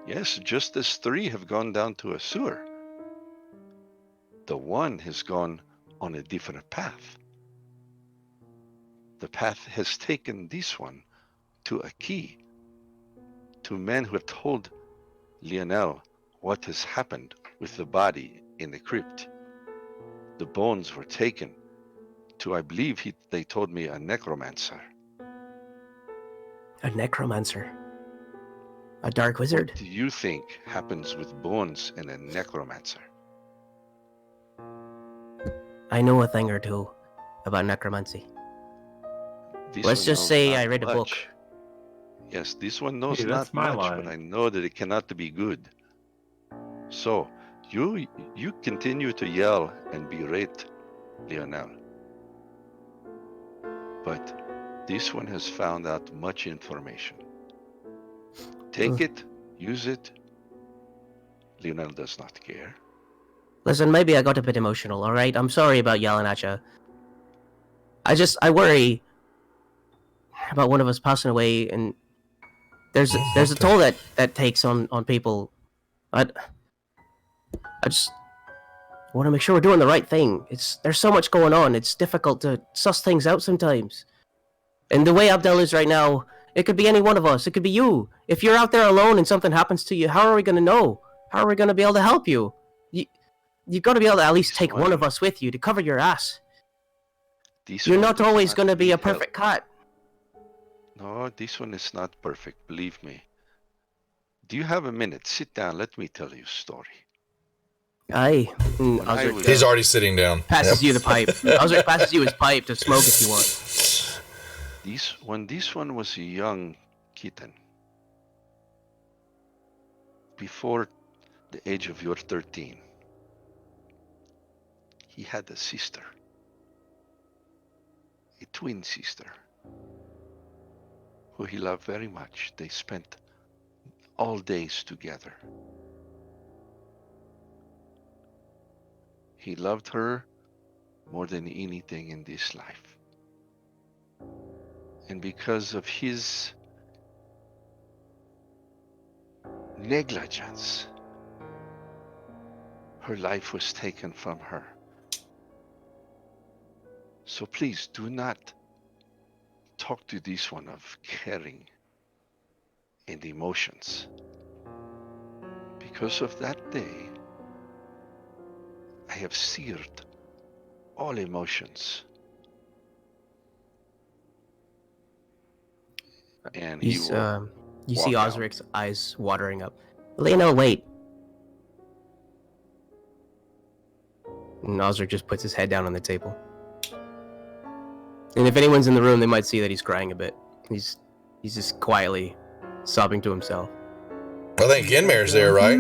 Yes, just as 3 have gone down to a sewer, the one has gone on a different path. The path has taken this one to a key to men who have told Lionel what has happened with the body in the crypt. The bones were taken to, I believe they told me, a necromancer. A necromancer. A dark wizard. What do you think happens with bones in a necromancer? I know a thing or two about necromancy. This Let's one just knows say not I read a book. much. Yes, this one knows Hey, that's not my much, line. but I know that it cannot be good. So, you continue to yell and berate Lionel. But this one has found out much information. Take it, use it. Lionel does not care. Listen, maybe I got a bit emotional, alright? I'm sorry about yelling at you. I worry about one of us passing away, and there's a toll that takes on people. I just want to make sure we're doing the right thing. There's so much going on. It's difficult to suss things out sometimes. And the way Abdel is right now, it could be any one of us. It could be you. If you're out there alone and something happens to you, how are we going to know? How are we going to be able to help you? You've got to be able to at least take one of us with you to cover your ass. You're not always going to be a perfect cat. No, this one is not perfect, believe me. Do you have a minute? Sit down, let me tell you a story. Aye. He's already sitting down. Passes you the pipe. Osric passes you his pipe to smoke if you want. When this one was a young kitten, before the age of your 13, he had a sister, a twin sister, who he loved very much. They spent all days together. He loved her more than anything in this life. And because of his negligence, her life was taken from her. So please do not talk to this one of caring and emotions. Because of that day, I have seared all emotions. And You see Osric's eyes watering up. Lionel, wait. And Osric just puts his head down on the table. And if anyone's in the room, they might see that he's crying a bit. He's just quietly sobbing to himself. I think Inmare's there, right?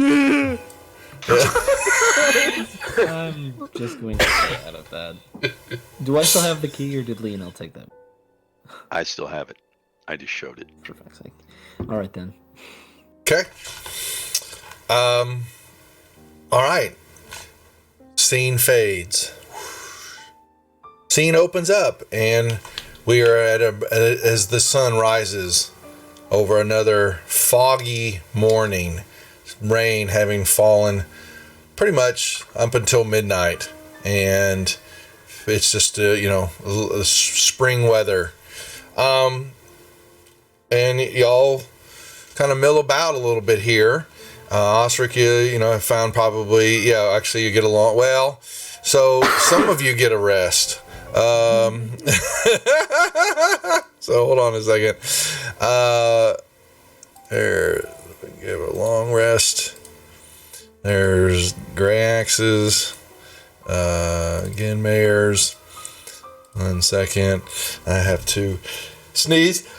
I'm just going to get out of that. Do I still have the key, or did Lionel take that? I still have it. I just showed it. For fuck's sake. All right, then. Okay. All right. Scene fades. Scene opens up, and we are as the sun rises over another foggy morning. Rain having fallen pretty much up until midnight, and it's just spring weather. And y'all kind of mill about a little bit here. Osric, you found probably, actually you get along well. So some of you get a rest. So hold on a second. There, give a long rest. There's Gray Axes. Again, Mayors. 1 second. I have to sneeze.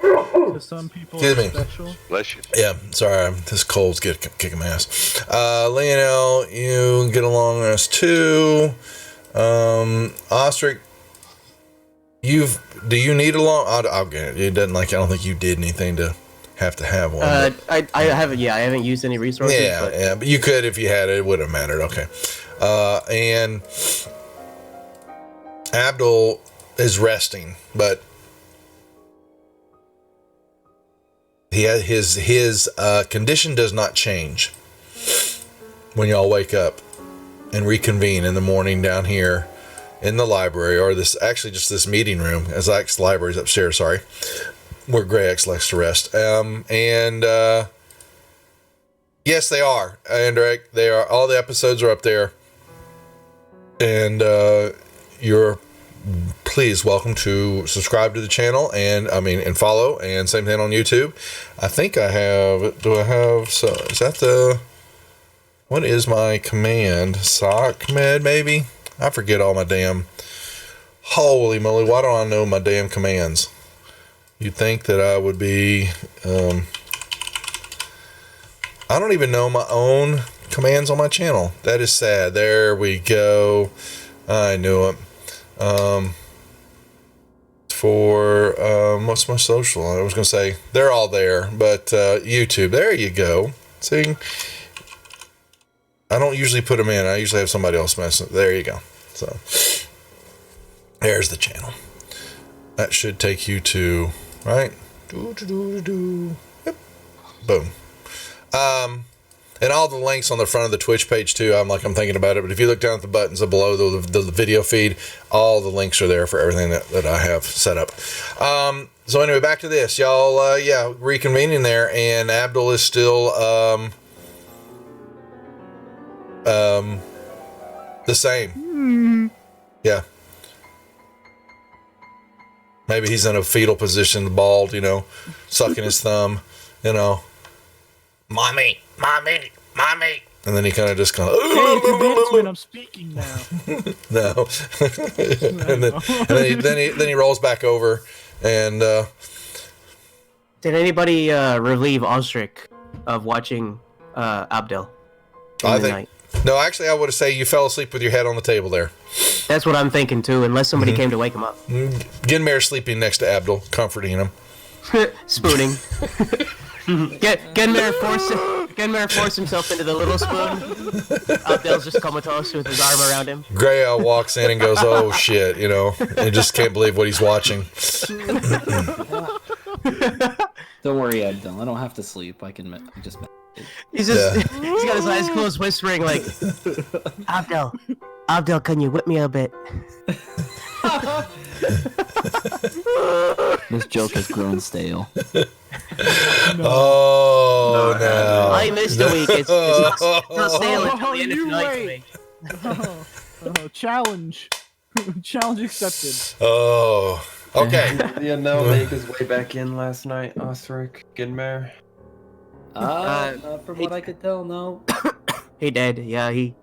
To some people, Excuse me. special. Bless you. Yeah, sorry, this cold's kicking my ass. Lionel, you get along as too. Ostrich, do you need a long? I'll get it. It doesn't I don't think you did anything to have one. I haven't. Yeah, I haven't used any resources. Yeah, but you could if you had it. It wouldn't have mattered. Okay. And Abdul is resting, but his condition does not change when y'all wake up and reconvene in the morning down here in the library, or this meeting room, as the library's upstairs. Sorry. where Grey X likes to rest. Yes, they are. Andrek, they are. All the episodes are up there. And you're please welcome to subscribe to the channel and follow, and same thing on YouTube. I think I have, so is that what is my command? Sock med maybe? I forget all my damn, holy moly, why don't I know my damn commands? You'd think that I would be, I don't even know my own commands on my channel. That is sad. There we go. I knew it. What's my social? I was going to say, they're all there, but YouTube, there you go. See? I don't usually put them in. I usually have somebody else messing. There you go. So, there's the channel. That should take you to, right? Yep. Boom. And all the links on the front of the Twitch page too. I'm thinking about it, but if you look down at the buttons below the video feed, all the links are there for everything that I have set up. So anyway, back to this, y'all. Reconvening there, and Abdul is still the same. Yeah. Maybe he's in a fetal position, bald, sucking his thumb, Mommy. And then he kind of just Hey, advancement, I'm speaking now. No. and then he rolls back over and Did anybody relieve Osric of watching Abdel? I think no, actually I would say you fell asleep with your head on the table there. That's what I'm thinking too, unless somebody came to wake him up. Genmare sleeping next to Abdul, comforting him. Spooning. Genmare forced himself into the little spoon. Abdel's just comatose with his arm around him. Gray walks in and goes, "Oh shit," and just can't believe what he's watching. Don't worry, Abdel. I don't have to sleep. I can just. He's got his eyes closed, whispering like, Abdel, can you whip me a bit? This joke has grown stale. Oh no! I missed a week. It's not stale until the end of tonight for me. Challenge. Challenge accepted. Oh, okay. Lionel make his way back in last night, Osric, Genmare. From what I could tell, no. He did. Yeah, he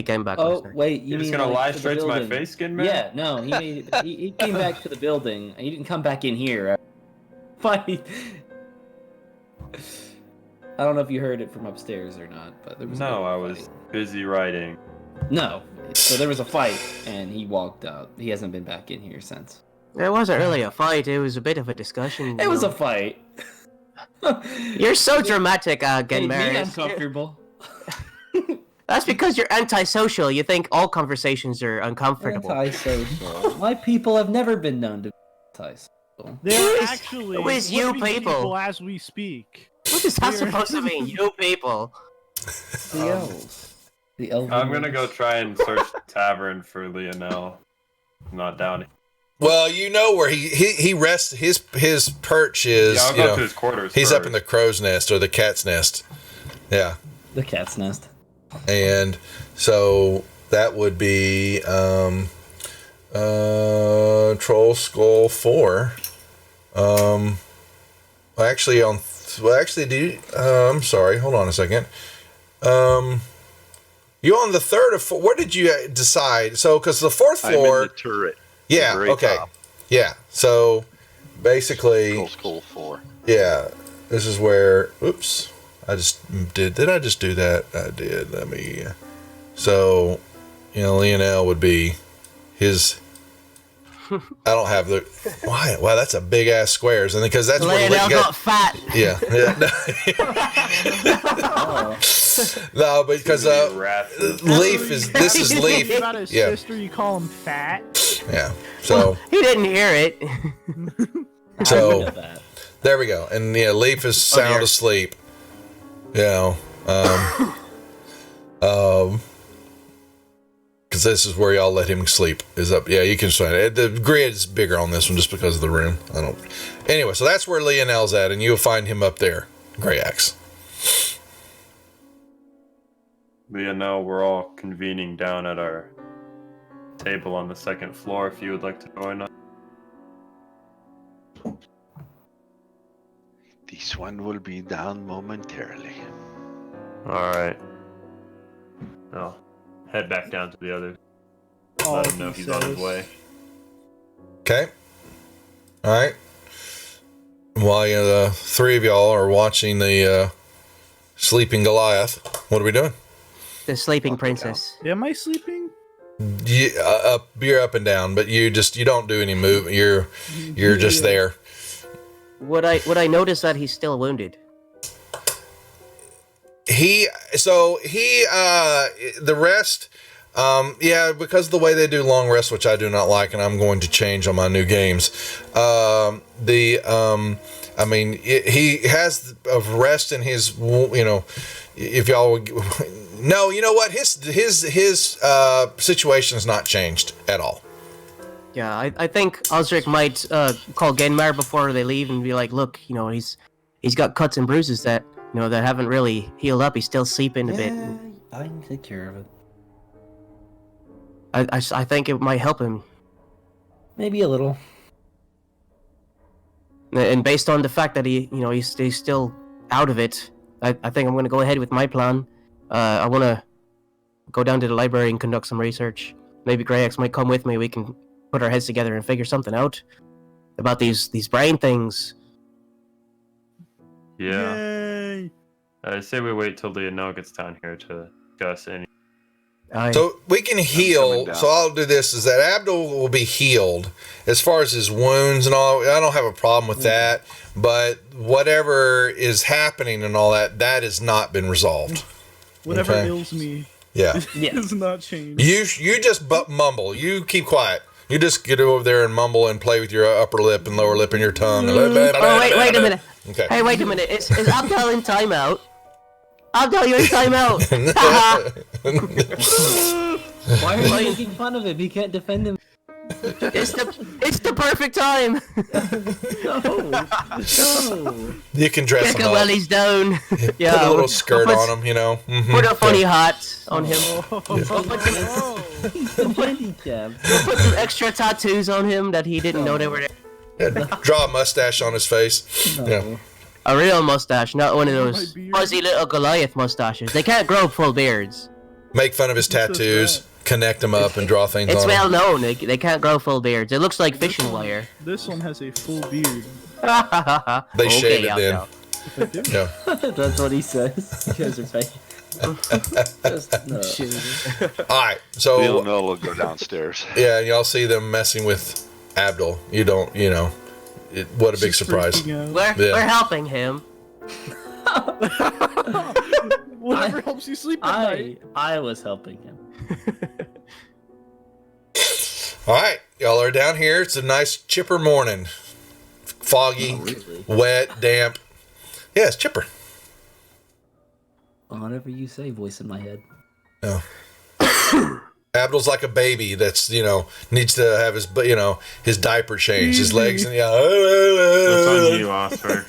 came back. Oh wait, You're just gonna lie straight to my face, Genmare? Yeah, no. He came back to the building. He didn't come back in here. Fight. I don't know if you heard it from upstairs or not, but there was I was busy writing. No, so there was a fight, and he walked out. He hasn't been back in here since. It wasn't really a fight. It was a bit of a discussion. It was a fight. You're so dramatic, Genmare. Made me uncomfortable. That's because you're antisocial. You think all conversations are uncomfortable. Antisocial. My people have never been known to be antisocial. They're actually who is you people as we speak. What is that supposed to mean, you people? The elves. The elves. I'm gonna go try and search the tavern for Lionel. Not down. Well, where he rests. His perch is. Yeah, I'll go to his quarters. He's first. up in the crow's nest or the cat's nest. Yeah. The cat's nest. And so that would be Troll Skull 4. I'm sorry, hold on a second. You on the third or fourth? Where did you decide? So, because the fourth floor. I'm in the turret. Yeah, okay. Top. Yeah, so basically. Troll Skull 4. Yeah, this is where. Oops. Did I just do that? I did. So, Lionel would be his. I don't have the. Why? Wow, that's a big ass squares, and because that's where Lionel got fat. Yeah. No, because Leaf is. This is Leaf. About his sister, you call him fat. Yeah. So he didn't hear it. So there we go, and Leaf is sound asleep. Because because this is where y'all let him sleep. Is up. Yeah, you can find it. The grid's bigger on this one just because of the room. I don't. Anyway, so that's where Lionel's at, and you'll find him up there, Grey Axe. Lionel, we're all convening down at our table on the second floor. If you would like to join us. This one will be down momentarily. All right. I'll head back down to the others. All Let him know he's on his says. way. Okay. All right. While the three of y'all are watching the sleeping Goliath, what are we doing? The sleeping princess. Am I sleeping? You're up and down, but you don't do any move. You're just there. Would I notice that he's still wounded? The rest, because of the way they do long rests, which I do not like, and I'm going to change on my new games. He has a rest in his, if y'all would, no, you know what, his situation has not changed at all. Yeah, I think Osric might call Genmar before they leave and be like, look, he's got cuts and bruises that that haven't really healed up. He's still sleeping a bit. I can take care of it. I think it might help him. Maybe a little. And based on the fact that he's still out of it, I think I'm going to go ahead with my plan. I want to go down to the library and conduct some research. Maybe Greyax might come with me. We can put our heads together and figure something out about these brain things. Yeah. Yay. I say we wait till Lionel gets down here to discuss any. So we can heal. So I'll do this: is that Abdul will be healed as far as his wounds and all. I don't have a problem with that, but whatever is happening and all that has not been resolved. Whatever ails me has not changed. You just mumble. You keep quiet. You just get over there and mumble and play with your upper lip and lower lip and your tongue. Wait a minute. Okay. Hey, wait a minute. Is Abdel in timeout? Abdel, you're in timeout. Why are you making fun of him? He can't defend him. It's the perfect time. No. You can dress Kick him him up. while he's down. Yeah, Put a little skirt on him, Mm-hmm. Put a funny hat on him. He's the handicap. Put some extra tattoos on him that he didn't know they were there. Yeah, draw a mustache on his face. No. Yeah. A real mustache, not one of those My beard. fuzzy little Goliath mustaches. They can't grow full beards. Make fun of his tattoos, connect them up, and draw things It's on well them. known. They can't grow full beards. It looks like fishing wire. This one has a full beard. They shave it then. If I do. Yeah. That's what he says. You guys are fake. All right. So Lionel will go downstairs. yeah, y'all see them messing with Abdul. You don't. What a big She's surprise. freaking out. We're helping him. Whatever helps you sleep at night. I was helping him. All right, y'all are down here. It's a nice chipper morning. Foggy, Really? wet, damp. Yeah, it's chipper. Whatever you say, voice in my head. Yeah. Abdul's like a baby that's, needs to have his diaper changed, his legs, and That's on you, Oscar.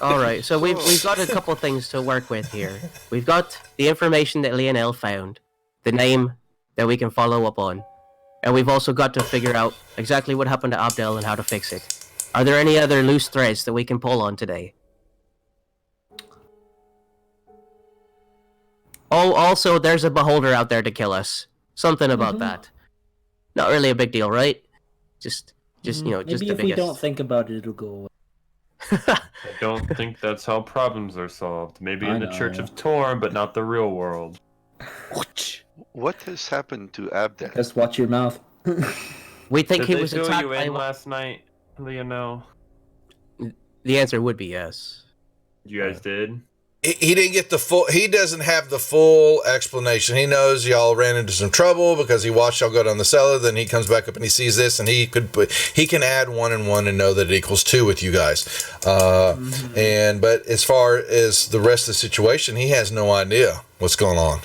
All right, so we've got a couple things to work with here. We've got the information that Lionel found, the name that we can follow up on, and we've also got to figure out exactly what happened to Abdel and how to fix it. Are there any other loose threads that we can pull on today? Oh, also, there's a beholder out there to kill us. Something about that. Not really a big deal, right? Just just Maybe the if we biggest. don't think about it, it'll go away. I don't think that's how problems are solved. Maybe I in the Church know. of Torm, but not the real world. What has happened to Abdel? Just watch your mouth. We think Did he they was fill attacked you by. in last night, Lionel? The answer would be yes. You guys did? he didn't get he doesn't have the full explanation. He knows y'all ran into some trouble because he watched y'all go down the cellar. Then he comes back up and he sees this, and he can add 1 and 1 and know that it equals 2 with you guys. But as far as the rest of the situation, he has no idea what's going on.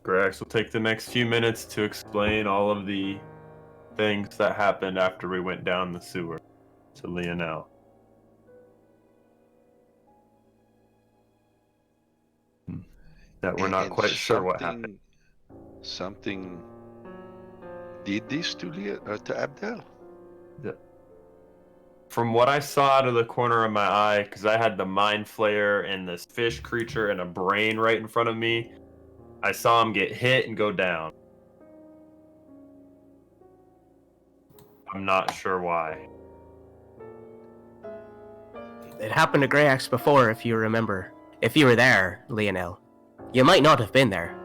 Grex will take the next few minutes to explain all of the things that happened after we went down the sewer to Lionel. That we're not And quite sure what happened. Something did this to Abdel? From what I saw out of the corner of my eye, because I had the mind flayer and this fish creature and a brain right in front of me, I saw him get hit and go down. I'm not sure why. It happened to Grayax before, if you remember. If you were there, Lionel. You might not have been there.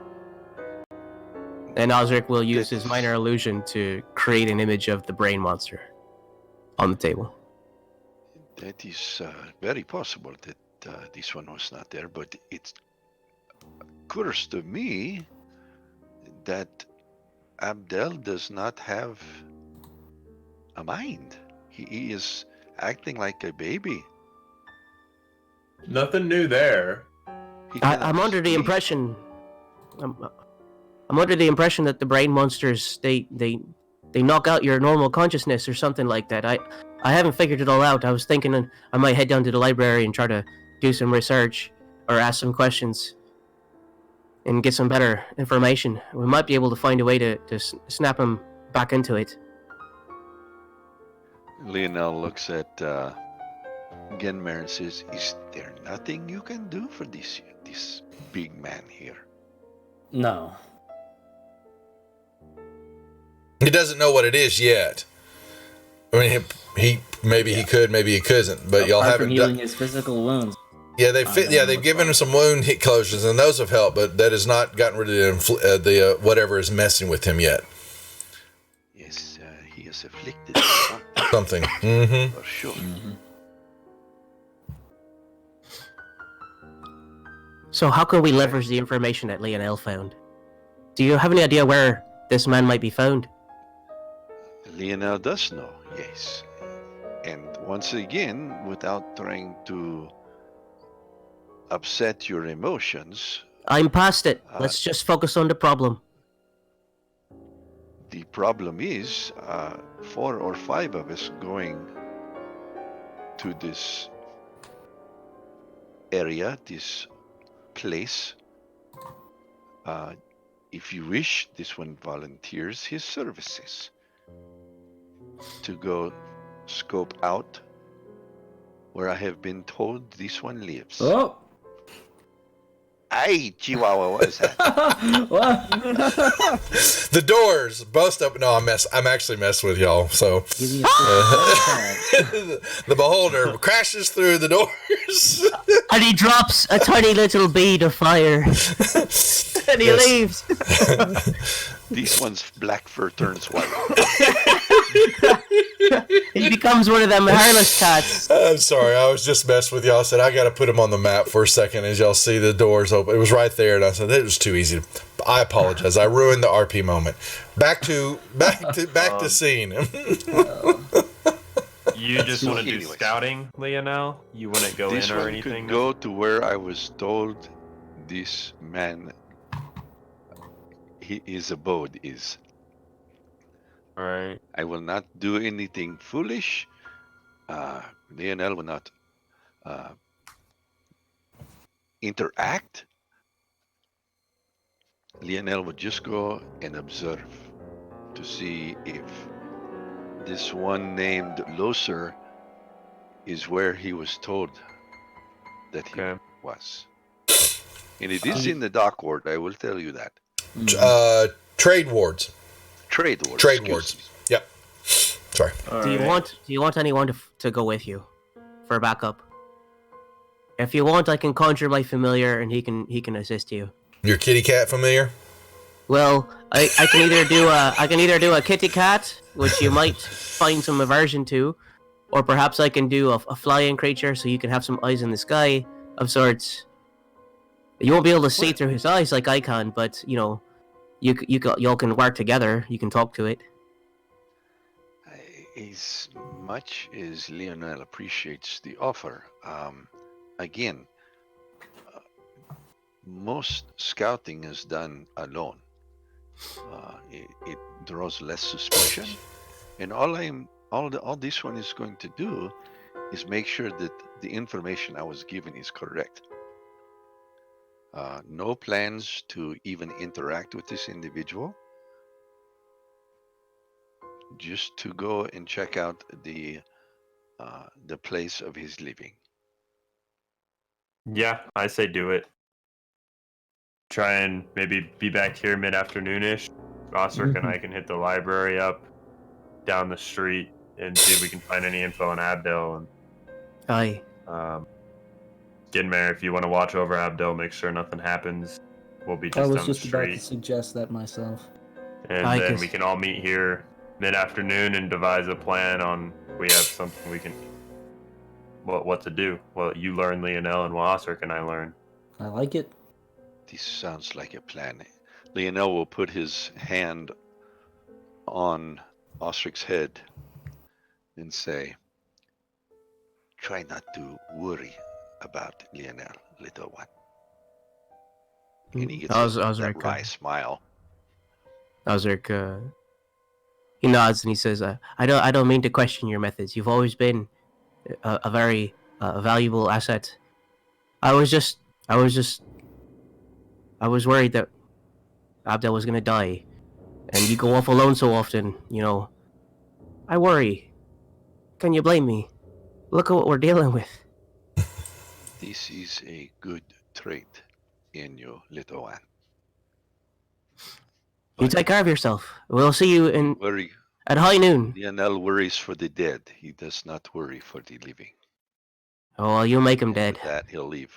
And Osric will use his minor illusion to create an image of the brain monster on the table. That is very possible that this one was not there, but it occurs to me that Abdel does not have a mind. He is acting like a baby. Nothing new there. I'm under the impression. I'm under the impression that the brain monsters they knock out your normal consciousness or something like that. I haven't figured it all out. I was thinking I might head down to the library and try to do some research or ask some questions and get some better information. We might be able to find a way to snap him back into it. Lionel looks at Genmer and says, "Is there nothing you can do for this big man here?" No. He doesn't know what it is yet. I mean, he could, maybe he couldn't, but y'all Apart from haven't healing done. his physical wounds. Yeah, they've given him some wound closures, and those have helped, but that has not gotten rid of the whatever is messing with him yet. Yes, he is afflicted. Something. Mm-hmm. For sure. Mm-hmm. So how can we leverage the information that Lionel found? Do you have any idea where this man might be found? Lionel does know, yes. And once again, without trying to upset your emotions, I'm past it. Let's just focus on the problem. the problem is 4 or 5 of us going to this area, this place. If you wish, this one volunteers his services to go scope out where I have been told this one lives. Oh! Ay, Chihuahua, what is that? What? The doors bust up. No, I'm actually messing with y'all. So Give me a the beholder crashes through the doors. And he drops a tiny little bead of fire. And he Yes. leaves. This one's black fur turns white. He becomes one of them hairless cats. I'm sorry, I was just messing with y'all. I said I got to put him on the map for a second as y'all see the doors open. It was right there, and I said it was too easy. I apologize. I ruined the RP moment. Back to scene. You just want to do Anyways. scouting, Lionel? You wouldn't go This in or one anything? could go to where I was told this man, his abode is. Alright. I will not do anything foolish. Lionel will not interact. Lionel would just go and observe to see if this one named Loser is where he was told that he Okay. was. And it is in the dock ward, I will tell you that. Trade wards. Trade ward. Trade excuse wards. me. Yep. Sorry. Do you want anyone to go with you for backup? If you want, I can conjure my familiar and he can assist you. Your kitty cat familiar? Well, I can either do a kitty cat, which you might find some aversion to, or perhaps I can do a flying creature so you can have some eyes in the sky of sorts. You won't be able to see through his eyes like I can, but you know, y'all can work together. You can talk to it. As much as Lionel appreciates the offer, again, most scouting is done alone. It draws less suspicion, and all this one is going to do is make sure that the information I was given is correct. No plans to even interact with this individual. Just to go and check out the place of his living. Yeah, I say do it. Try and maybe be back here mid-afternoonish. Osric and I can hit the library up down the street and see if we can find any info on Abdel. And Aye. Gidmare, if you want to watch over Abdel, make sure nothing happens. We'll be I just was down the just about to street. suggest that myself. And I then guess- we can all meet here mid-afternoon and devise a plan on if we have something we can... What to do. Well, you learn Lionel and Osric and I learn. I like it. This sounds like a plan. Lionel will put his hand on Osric's head and say, try not to worry about Lionel, little one. And he gets that wry smile. Osric, he nods and he says, I don't mean to question your methods. You've always been a very valuable asset. I was worried that Abdel was gonna die, and you go off alone so often. I worry. Can you blame me? Look at what we're dealing with. This is a good trait in you, little one. You take care of yourself. We'll see you Worry. at high noon. Lionel worries for the dead. He does not worry for the living. Oh, well, you'll make him And dead. with that, he'll leave.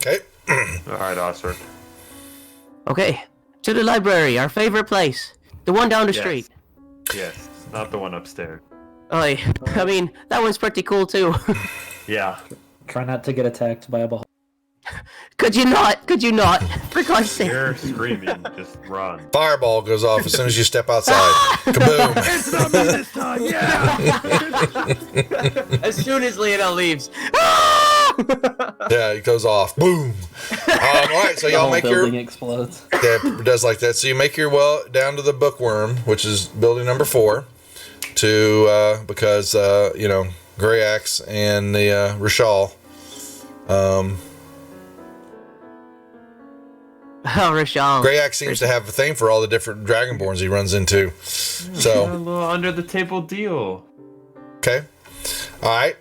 Okay. All right, Osric. Okay, to the library, our favorite place, the one down the Yes. street. Yes, not the one upstairs. I mean, that one's pretty cool too. Yeah. Try not to get attacked by a ball. Could you not? For God's sake. You're screaming. Just run. Fireball goes off as soon as you step outside. Kaboom. It's not me this time, yeah! As soon as Lionel leaves. Yeah, it goes off. Boom. All right, so The y'all whole make your building explodes. yeah, it does like that. So you make your way down to the bookworm, which is building number 4, to because Grey Axe and the Rishal. Oh, Rishal. Grey Axe seems to have a thing for all the different Dragonborns he runs into. Got a So little under the table deal. okay, all right.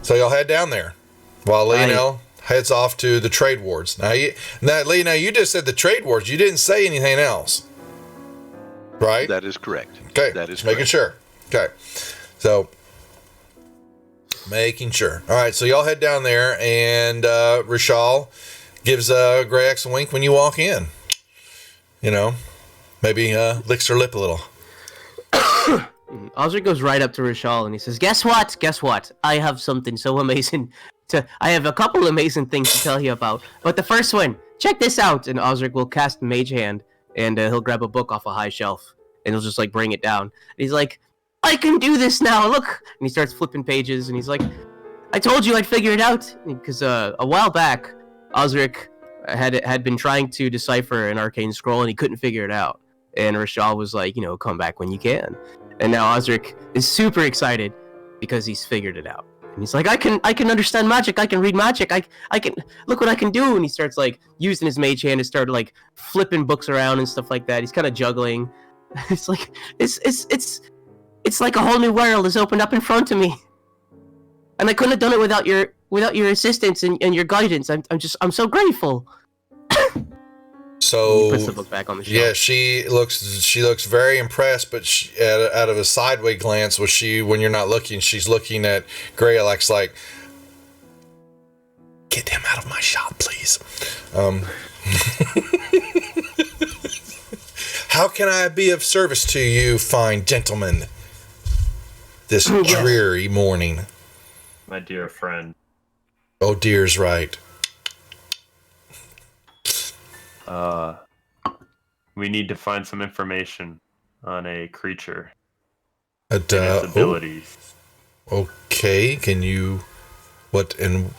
So y'all head down there while Lionel heads off to the trade wards. Now, Lionel, you just said the trade wards. You didn't say anything else, right? That is correct. Okay, That is just making correct. sure. Okay, so making sure. All right, so y'all head down there, and Rishal gives Grey Axe a wink when you walk in. Maybe licks her lip a little. Osric goes right up to Rishal and he says, Guess what? I have something so amazing I have a couple amazing things to tell you about. But the first one, check this out. And Osric will cast Mage Hand and he'll grab a book off a high shelf and he'll just bring it down. And he's like, I can do this now, look. And he starts flipping pages and he's like, I told you I'd figure it out. Because a while back, Osric had been trying to decipher an arcane scroll and he couldn't figure it out. And Rishal was like, come back when you can. And now Osric is super excited because he's figured it out. And he's like, I can understand magic. I can read magic. I can look what I can do. And he starts using his mage hand to start flipping books around and stuff like that. He's kind of juggling. It's like it's like a whole new world has opened up in front of me. And I couldn't have done it without your assistance and your guidance. I'm so grateful. So He puts the book back on the shelf. yeah, she looks very impressed, but out of a sideways glance, when you're not looking, she's looking at Grey Axe like, get him out of my shop, please. How can I be of service to you, fine gentlemen, this dreary morning? My dear friend. Oh, dear's right. We need to find some information on a creature But, and its abilities. okay, can you? What and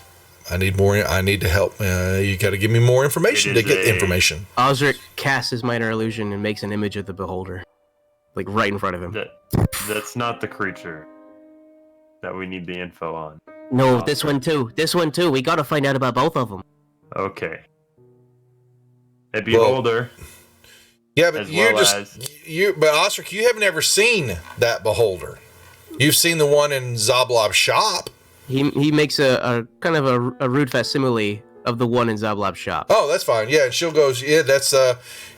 I need more. I need to help. You got to give me more information to get information. Osric casts his minor illusion and makes an image of the beholder, like right in front of him. That's not the creature that we need the info on. No, this one too. This one too. We got to find out about both of them. Okay. A beholder. Yeah, but But Osric, you have never seen that beholder. You've seen the one in Zoblob's shop. He makes a kind of a rude facsimile of the one in Zoblob's shop. Oh, that's fine. Yeah, and she'll go. Yeah, that's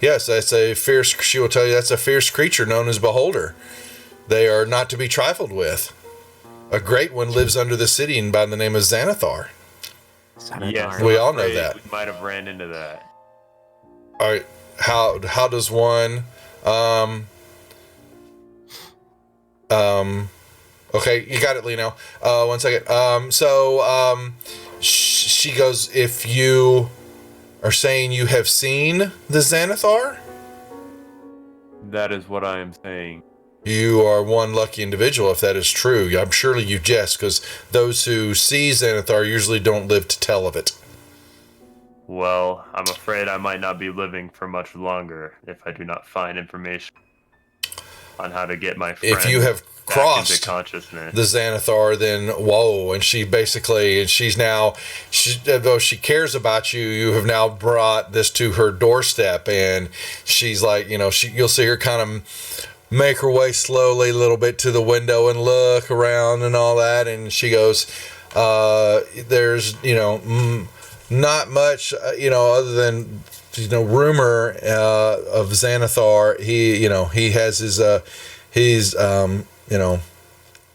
that's a fierce. She will tell you that's a fierce creature known as beholder. They are not to be trifled with. A great one lives under the city and by the name of Xanathar. Yes, we all know that. We might have ran into that. All right. How does one okay, you got it, Lino. 1 second. She goes, if you are saying you have seen the Xanathar, that is what I am saying. You are one lucky individual if that is true. I'm surely you jest, because those who see Xanathar usually don't live to tell of it. Well, I'm afraid I might not be living for much longer if I do not find information on how to get my friend if you have crossed into consciousness. The Xanathar, then whoa, and she basically, though she cares about you, you have now brought this to her doorstep, and she's like, you'll see her kind of make her way slowly a little bit to the window and look around and all that, and she goes, there's not much other than rumor of Xanathar. He has his the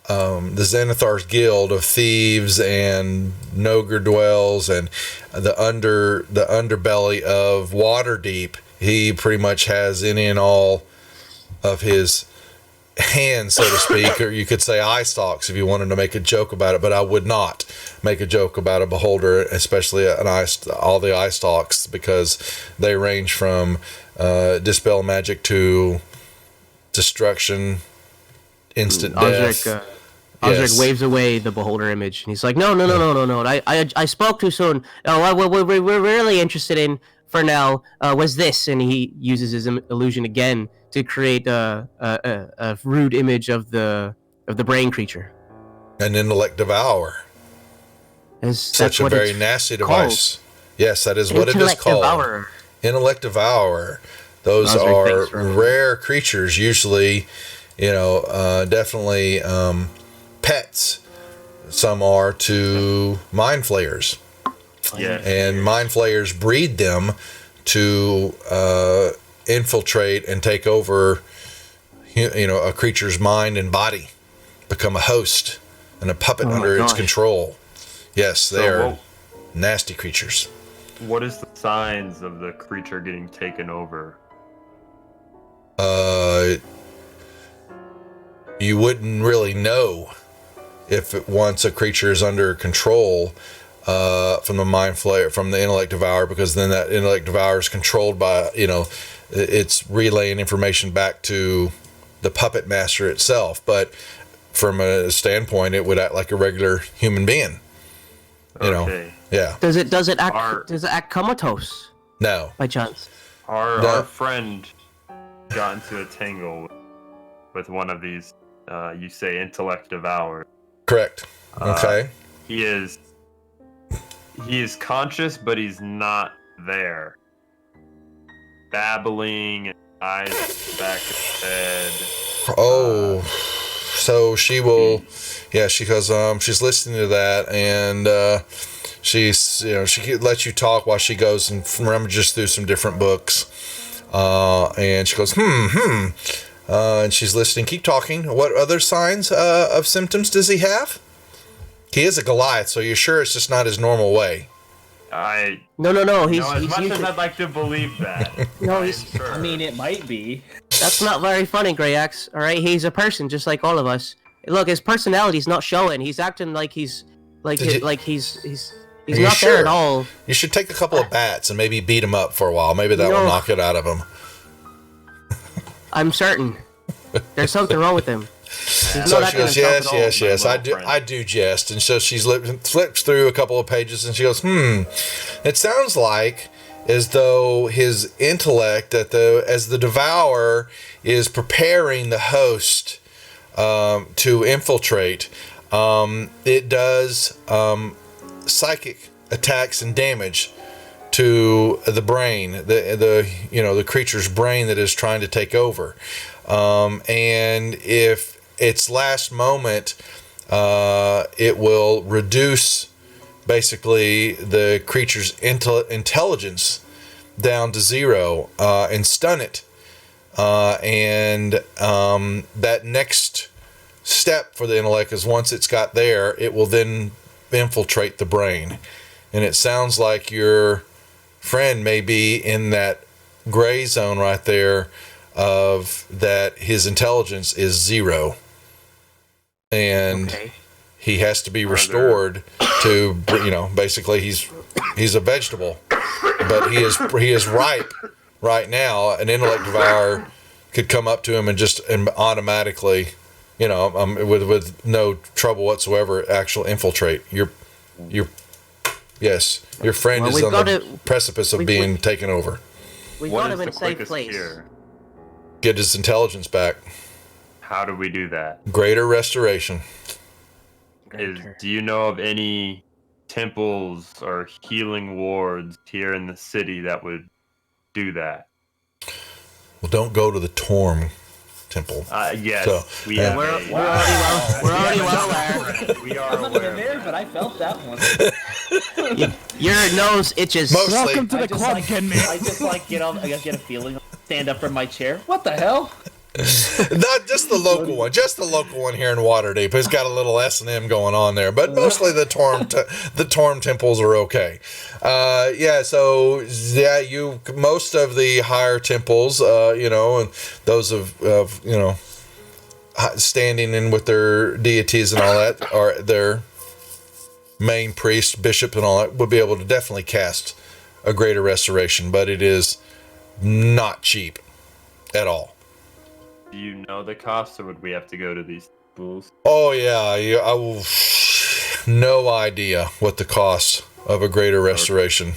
Xanathar's guild of thieves and Nogar dwells, and the underbelly of Waterdeep. He pretty much has any and all of his hands, so to speak, or you could say eye stalks if you wanted to make a joke about it, but I would not make a joke about a beholder, especially all the eye stalks, because they range from dispel magic to destruction, instant death. Osric waves away the beholder image, and he's like, no. I spoke too soon. No, what we're really interested in for now was this, and he uses his illusion again to create a rude image of the brain creature. An intellect devourer. Such a very nasty device. Yes, that is what it is called. Devourer. Intellect devourer. Those are rare creatures, usually, definitely pets. Some are to mind flayers. Yeah. And mind flayers breed them to infiltrate and take over a creature's mind and body, become a host and a puppet under its control. Yes, they are nasty creatures. What is the signs of the creature getting taken over? You wouldn't really know if once a creature is under control from the mind flayer, from the intellect devourer, because then that intellect devourer is controlled by, it's relaying information back to the puppet master itself. But from a standpoint, it would act like a regular human being. Okay. Yeah. Does it act comatose? No. By chance? Our friend got into a tangle with one of these, you say, intellect devourers. Correct. Okay. He is conscious, but he's not there. Babbling, eyes back of his head. Oh, so she will, she goes, she's listening to that, and she lets you talk while she goes and rummages through some different books, and she goes, and she's listening. Keep talking. What other signs of symptoms does he have? He is a Goliath, so you're sure it's just not his normal way. No. He's as I'd like to believe that. Sure. I mean, it might be. That's not very funny, Grey Axe. All right, he's a person just like all of us. Look, his personality's not showing. He's acting like he's not there at all. You should take a couple of bats and maybe beat him up for a while. Maybe that will knock it out of him. I'm certain. There's something wrong with him. She's So not she that goes, kind of yes, self at all. yes, yes. I little do, friend. I do jest. And so she flips through a couple of pages, and she goes, it sounds like as though his intellect, as the devourer is preparing the host to infiltrate, it does psychic attacks and damage to the brain, the creature's brain that is trying to take over. And if its last moment, it will reduce basically the creature's intelligence down to 0 and stun it. And that next step for the intellect is once it's got there, it will then infiltrate the brain. And it sounds like your friend may be in that gray zone right there of that his intelligence is 0. And Okay. he has to be restored to, basically he's a vegetable, but he is ripe right now. An intellect devourer could come up to him and automatically, with no trouble whatsoever, actually infiltrate your friend Well, is we've on the got to- precipice of being taken over. We What got is him in the a safe quickest place. cure? Get his intelligence back. How do we do that? Greater restoration. Do you know of any temples or healing wards here in the city that would do that? Well, don't go to the Torm temple. Yes, So, we yeah. have. We're already well there. We are I'm not aware. even there, but I felt that one. Your nose itches. Mostly. Welcome to the I just club, like, Ken I just like get a feeling, stand up from my chair. What the hell? Not just the local one, just the local one here in Waterdeep. It's got a little S&M going on there, but mostly the Torm temples are okay. Most of the higher temples, and those of standing in with their deities and all that, or their main priest, bishop, and all that, would be able to definitely cast a greater restoration, but it is not cheap at all. Do you know the cost, or would we have to go to these schools? Oh yeah, I will. No idea what the cost of a greater restoration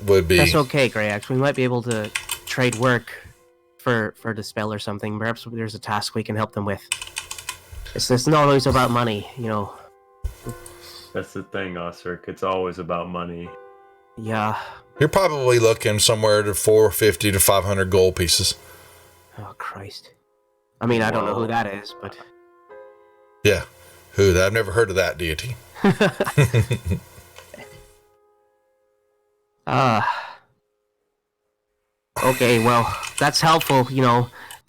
would be. That's okay, Greyax. We might be able to trade work for the spell or something. Perhaps there's a task we can help them with. It's not always about money, That's the thing, Osric. It's always about money. Yeah. You're probably looking somewhere to 450 to 500 gold pieces. Oh Christ. I mean, I don't know who that is, but Yeah, I've never heard of that deity. Okay, well, that's helpful,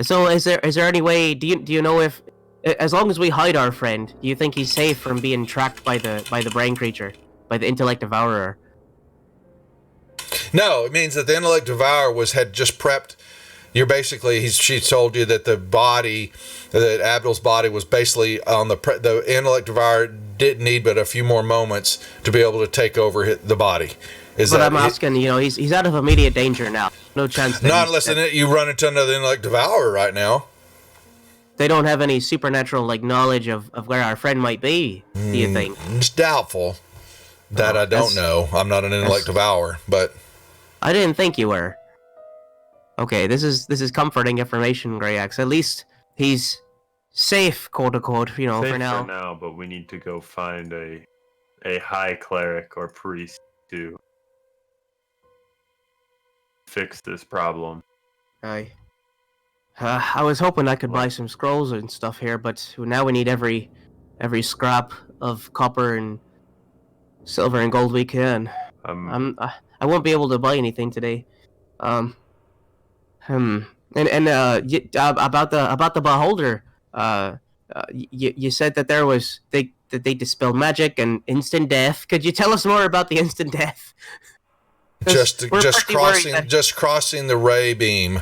So, is there any way? Do you know if, as long as we hide our friend, do you think he's safe from being tracked by the brain creature, by the intellect devourer? No, it means that the intellect devourer had just prepped. She told you that that Abdul's body was basically on the intellect devourer didn't need but a few more moments to be able to take over the body. But I'm asking, he's out of immediate danger now. No chance. Not unless you run into another intellect devourer right now. They don't have any supernatural knowledge of where our friend might be. Do you think? It's doubtful. That I don't know. I'm not an intellect devourer, but I didn't think you were. Okay, this is comforting information, Greyax. At least he's safe, quote unquote. Safe for now. for now, but we need to go find a high cleric or priest to fix this problem. I was hoping I could buy some scrolls and stuff here, but now we need every scrap of copper and silver and gold we can. I won't be able to buy anything today. About the beholder. You said that they dispelled magic and instant death. Could you tell us more about the instant death? just crossing the ray beam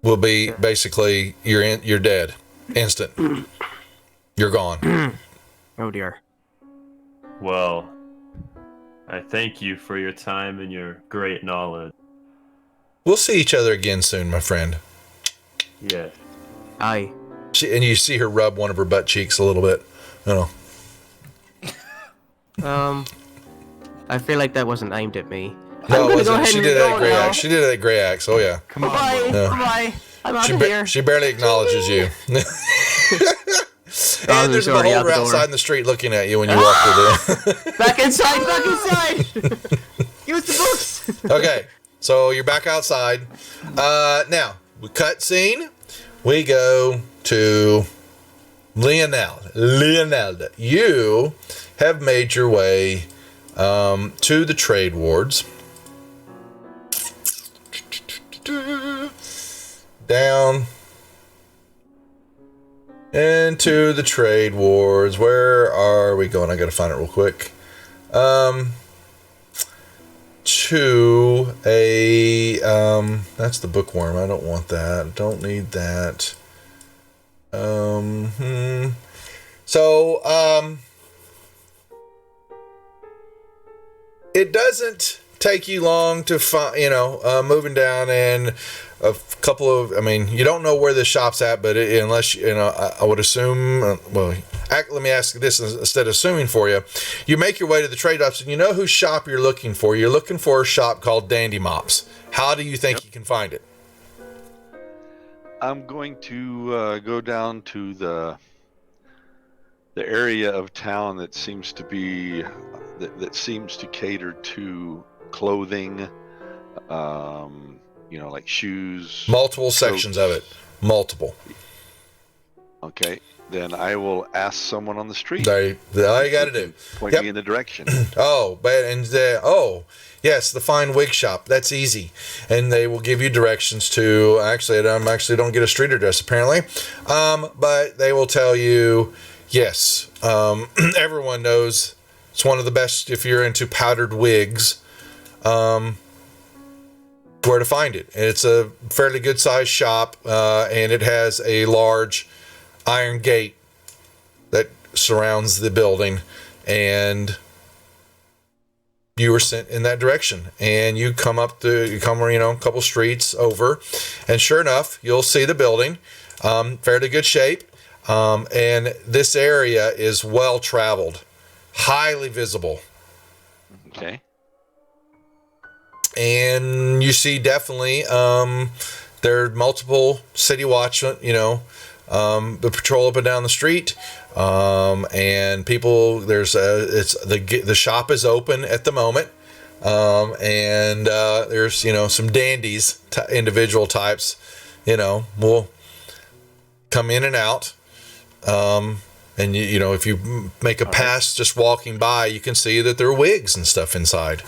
will be basically you're dead, instant. You're gone. Oh dear. Well, I thank you for your time and your great knowledge. We'll see each other again soon, my friend. Yes. Aye. And you see her rub one of her butt cheeks a little bit. You know. I feel like that wasn't aimed at me. No, I'm it gonna go wasn't. ahead She and did it at go Grey now. Axe. She did it at Grey Axe. Oh yeah. Come on. Bye. bro. Yeah. Bye. I'm out of here. She barely acknowledges you. And there's a already out beholder the door. outside in the street looking at you when you walk through there. Back inside. Back inside. Use the books. Okay, so you're back outside. Now, we cut scene. We go to Leonelda. You have made your way to the trade wards. Down into the trade wards. Where are we going? I gotta find it real quick. To a that's the bookworm. I don't want that. Don't need that. So it doesn't take you long to find, moving down, and a couple of, you don't know where the shop's at, but unless, I would assume, let me ask you this instead of assuming for you. You make your way to the trade shops, and you know whose shop you're looking for. You're looking for a shop called Dandy Mops. How do you think you can find it? I'm going to go down to the area of town that seems to be that seems to cater to clothing, like shoes. Multiple sections of it. Multiple. Okay, then I will ask someone on the street. All you got to do. Point me in the direction. Yes, the fine wig shop. That's easy, and they will give you directions to. Actually, don't get a street address apparently, but they will tell you. Yes, everyone knows it's one of the best if you're into powdered wigs. Where to find it? It's a fairly good sized shop, and it has a large iron gate that surrounds the building, and you were sent in that direction, and you come a couple streets over, and sure enough, you'll see the building, fairly good shape, and this area is well traveled, highly visible. Okay. And you see definitely there are multiple city watchmen, the patrol up and down the street, and people. The shop is open at the moment, and there's some dandies, individual types, will come in and out, and if you make a pass just walking by, you can see that there are wigs and stuff inside.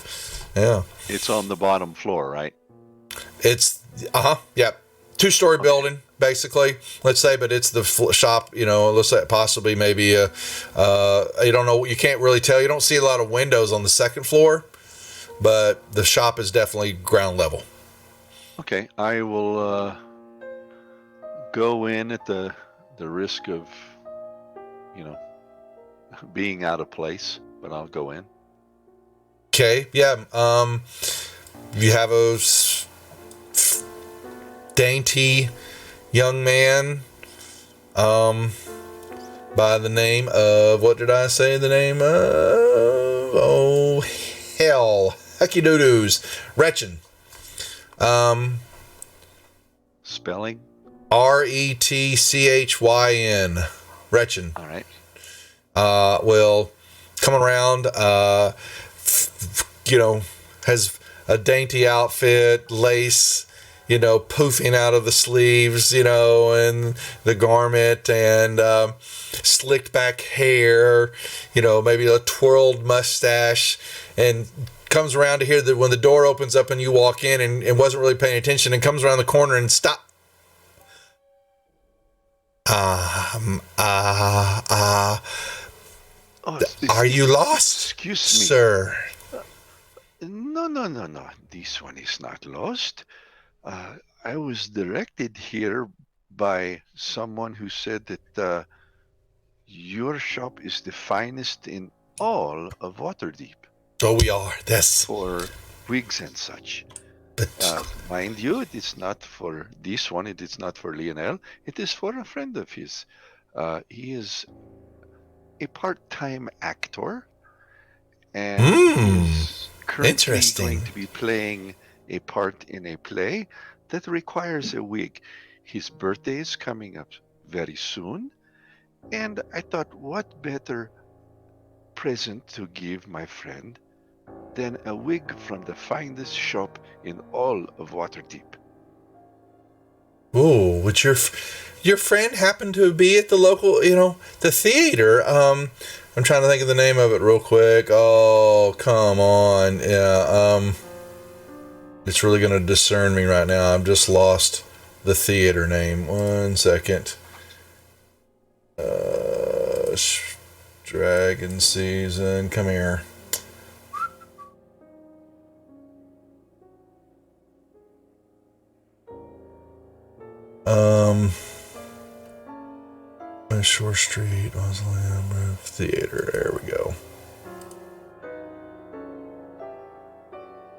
Yeah. It's on the bottom floor, right? It's yeah, 2-story building basically. Let's say, but it's the shop. Let's say possibly maybe you don't know. You can't really tell. You don't see a lot of windows on the second floor, but the shop is definitely ground level. Okay, I will go in at the risk of being out of place, but I'll go in. Okay, yeah. You have a dainty young man by the name of, what did I say the name of? Oh, hell. Hecky doo-doos. Retchin. Spelling? Retchyn. Retchin. All right. Will come around, has a dainty outfit, lace, poofing out of the sleeves, and the garment, and slicked back hair, maybe a twirled mustache, and comes around to hear that when the door opens up and you walk in and wasn't really paying attention, and comes around the corner and stop. Are you lost? Excuse me. Sir? No. This one is not lost. I was directed here by someone who said that your shop is the finest in all of Waterdeep Oh, we are. This. for wigs and such. Mind you, it is not for this one. It is not for Lionel. It is for a friend of his. He is a part-time actor, and he is currently going Interesting. to be playing a part in a play that requires a wig. His birthday is coming up very soon, and I thought, what better present to give my friend than a wig from the finest shop in all of Waterdeep? Ooh, would your friend happen to be at the local, the theater? I'm trying to think of the name of it real quick. Oh, come on. Yeah, it's really going to discern me right now. I've just lost the theater name. 1 second. Dragon season. Come here. Shore Street, Mausoleum Roof Theater. There we go.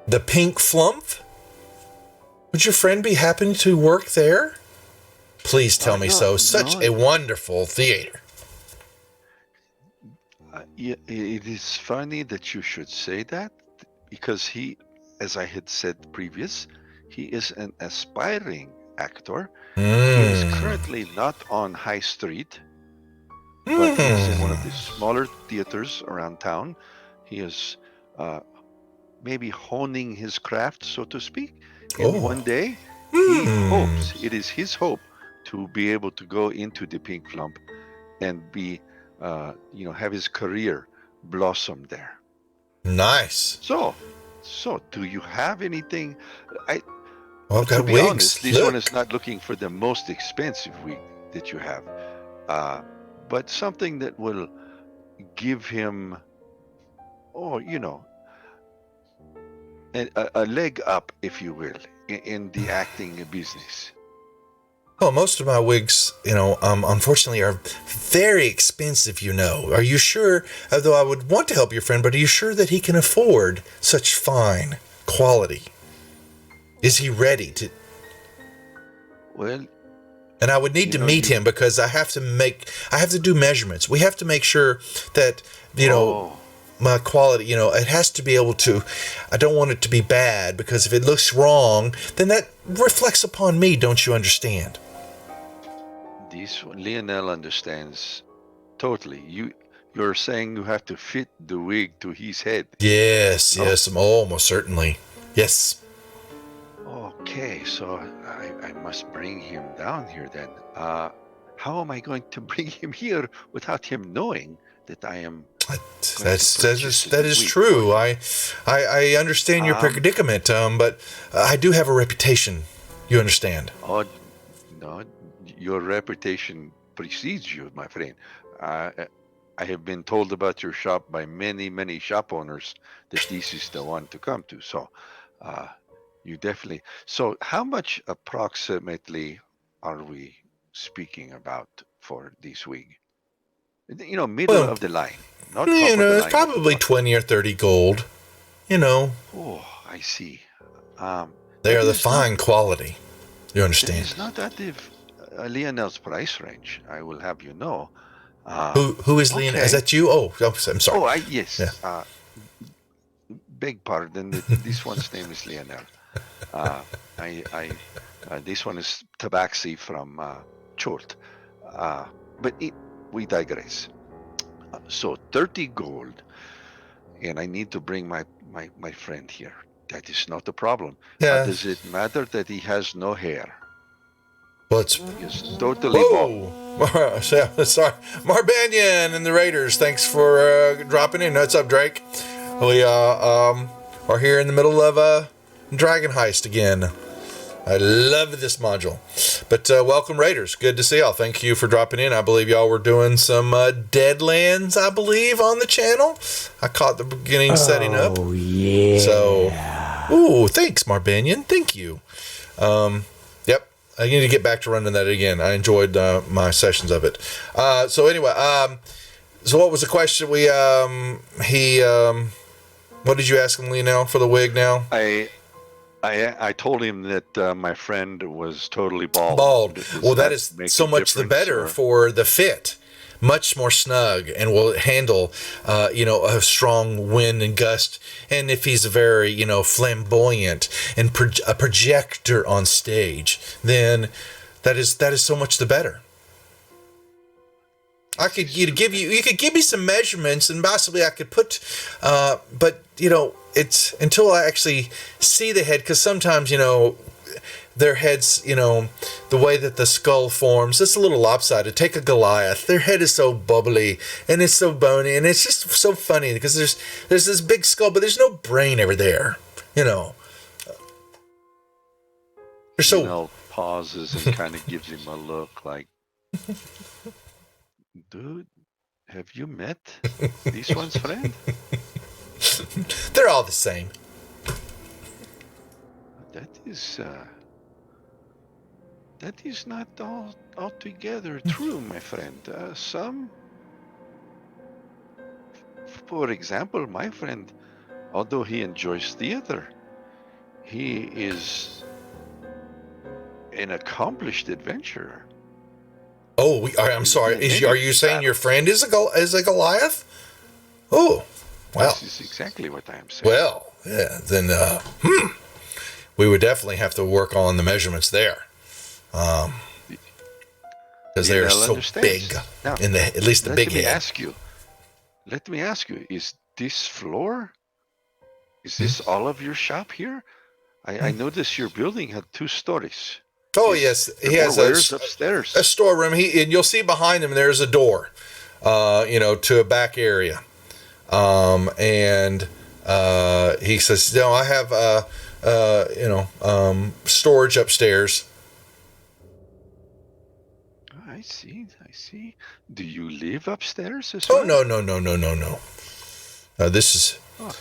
The Pink Flump? Would your friend be happy to work there? Please tell me so. Such a wonderful theater. Yeah, it is funny that you should say that, because he, as I had said previous, he is an aspiring actor. He is currently not on High Street, but he is in one of the smaller theaters around town. He is maybe honing his craft, so to speak. And one day, he hopes, it is his hope, to be able to go into the Pink Flump and be, have his career blossom there. Nice. So do you have anything? I've got to be wigs. honest, this one is not looking for the most expensive wig that you have, but something that will give him, a leg up, if you will, in the acting business. Well, most of my wigs, unfortunately are very expensive, Are you sure, although I would want to help your friend, but are you sure that he can afford such fine quality? Is he ready to? Well, and I would need to meet him, because I have to do measurements. We have to make sure that, my quality, it has to be able to, I don't want it to be bad, because if it looks wrong, then that reflects upon me, don't you understand? This Lionel understands totally. You're saying you have to fit the wig to his head. Yes, most certainly. Yes. Okay, so I must bring him down here then. How am I going to bring him here without him knowing that I am? That is true. I understand your predicament, but I do have a reputation. You understand? Oh no, your reputation precedes you, my friend. I have been told about your shop by many shop owners that this is the one to come to. So, you definitely. So, how much approximately are we speaking about for this wig? Middle of the line, not top of the line. It's probably 20 or 30 gold. Oh, I see. They are the fine quality. You understand? It's not out of Lionel's price range. I will have you know. Who is Lionel? Is that you? Oh, I'm sorry. Oh, yes. Yeah. Beg pardon. This one's name is Lionel. This one is Tabaxi from Chort. But we digress. So 30 gold, and I need to bring my friend here. That is not a problem. Yeah. Does it matter that he has no hair? Well, it's totally bald. Sorry, Marbanian and the Raiders. Thanks for dropping in. What's up, Drake? We are here in the middle of Dragon Heist again. I love this module. But welcome, Raiders. Good to see y'all. Thank you for dropping in. I believe y'all were doing some Deadlands, on the channel. I caught the beginning setting up. Oh, yeah. So, thanks, Marbanian. Thank you. Yep. I need to get back to running that again. I enjoyed my sessions of it. So anyway, so what was the question? What did you ask him, Lionel, for the wig now? I told him that my friend was totally bald. Bald. Does Well, that is make so a much the difference, better or- for the fit. Much more snug and will handle, a strong wind and gust. And if he's very, flamboyant and a projector on stage, then that is so much the better. I could you could give me some measurements and possibly I could put, but it's until I actually see the head, because sometimes their heads, the way that the skull forms, it's a little lopsided. Take a Goliath. Their head is so bubbly and it's so bony and it's just so funny because there's this big skull, but there's no brain over there. They're so. Nell pauses and kind of gives him a look like, dude, have you met this one's friend? They're all the same. That is not altogether true, my friend. For example, my friend, although he enjoys theater, he is an accomplished adventurer. Oh, I'm sorry. Are you saying your friend is a Goliath? Oh, well. This is exactly what I am saying. Well, yeah. Then, we would definitely have to work on the measurements there, because they are so big. Now, at least the big head. Let me ask you: is this floor? Is this all of your shop here? I noticed your building had 2 stories. Oh yes, he has upstairs. A storeroom. And you'll see behind him there's a door, to a back area. And he says, "No, I have storage upstairs." I see. Do you live upstairs as well? Oh no. This is. Oh.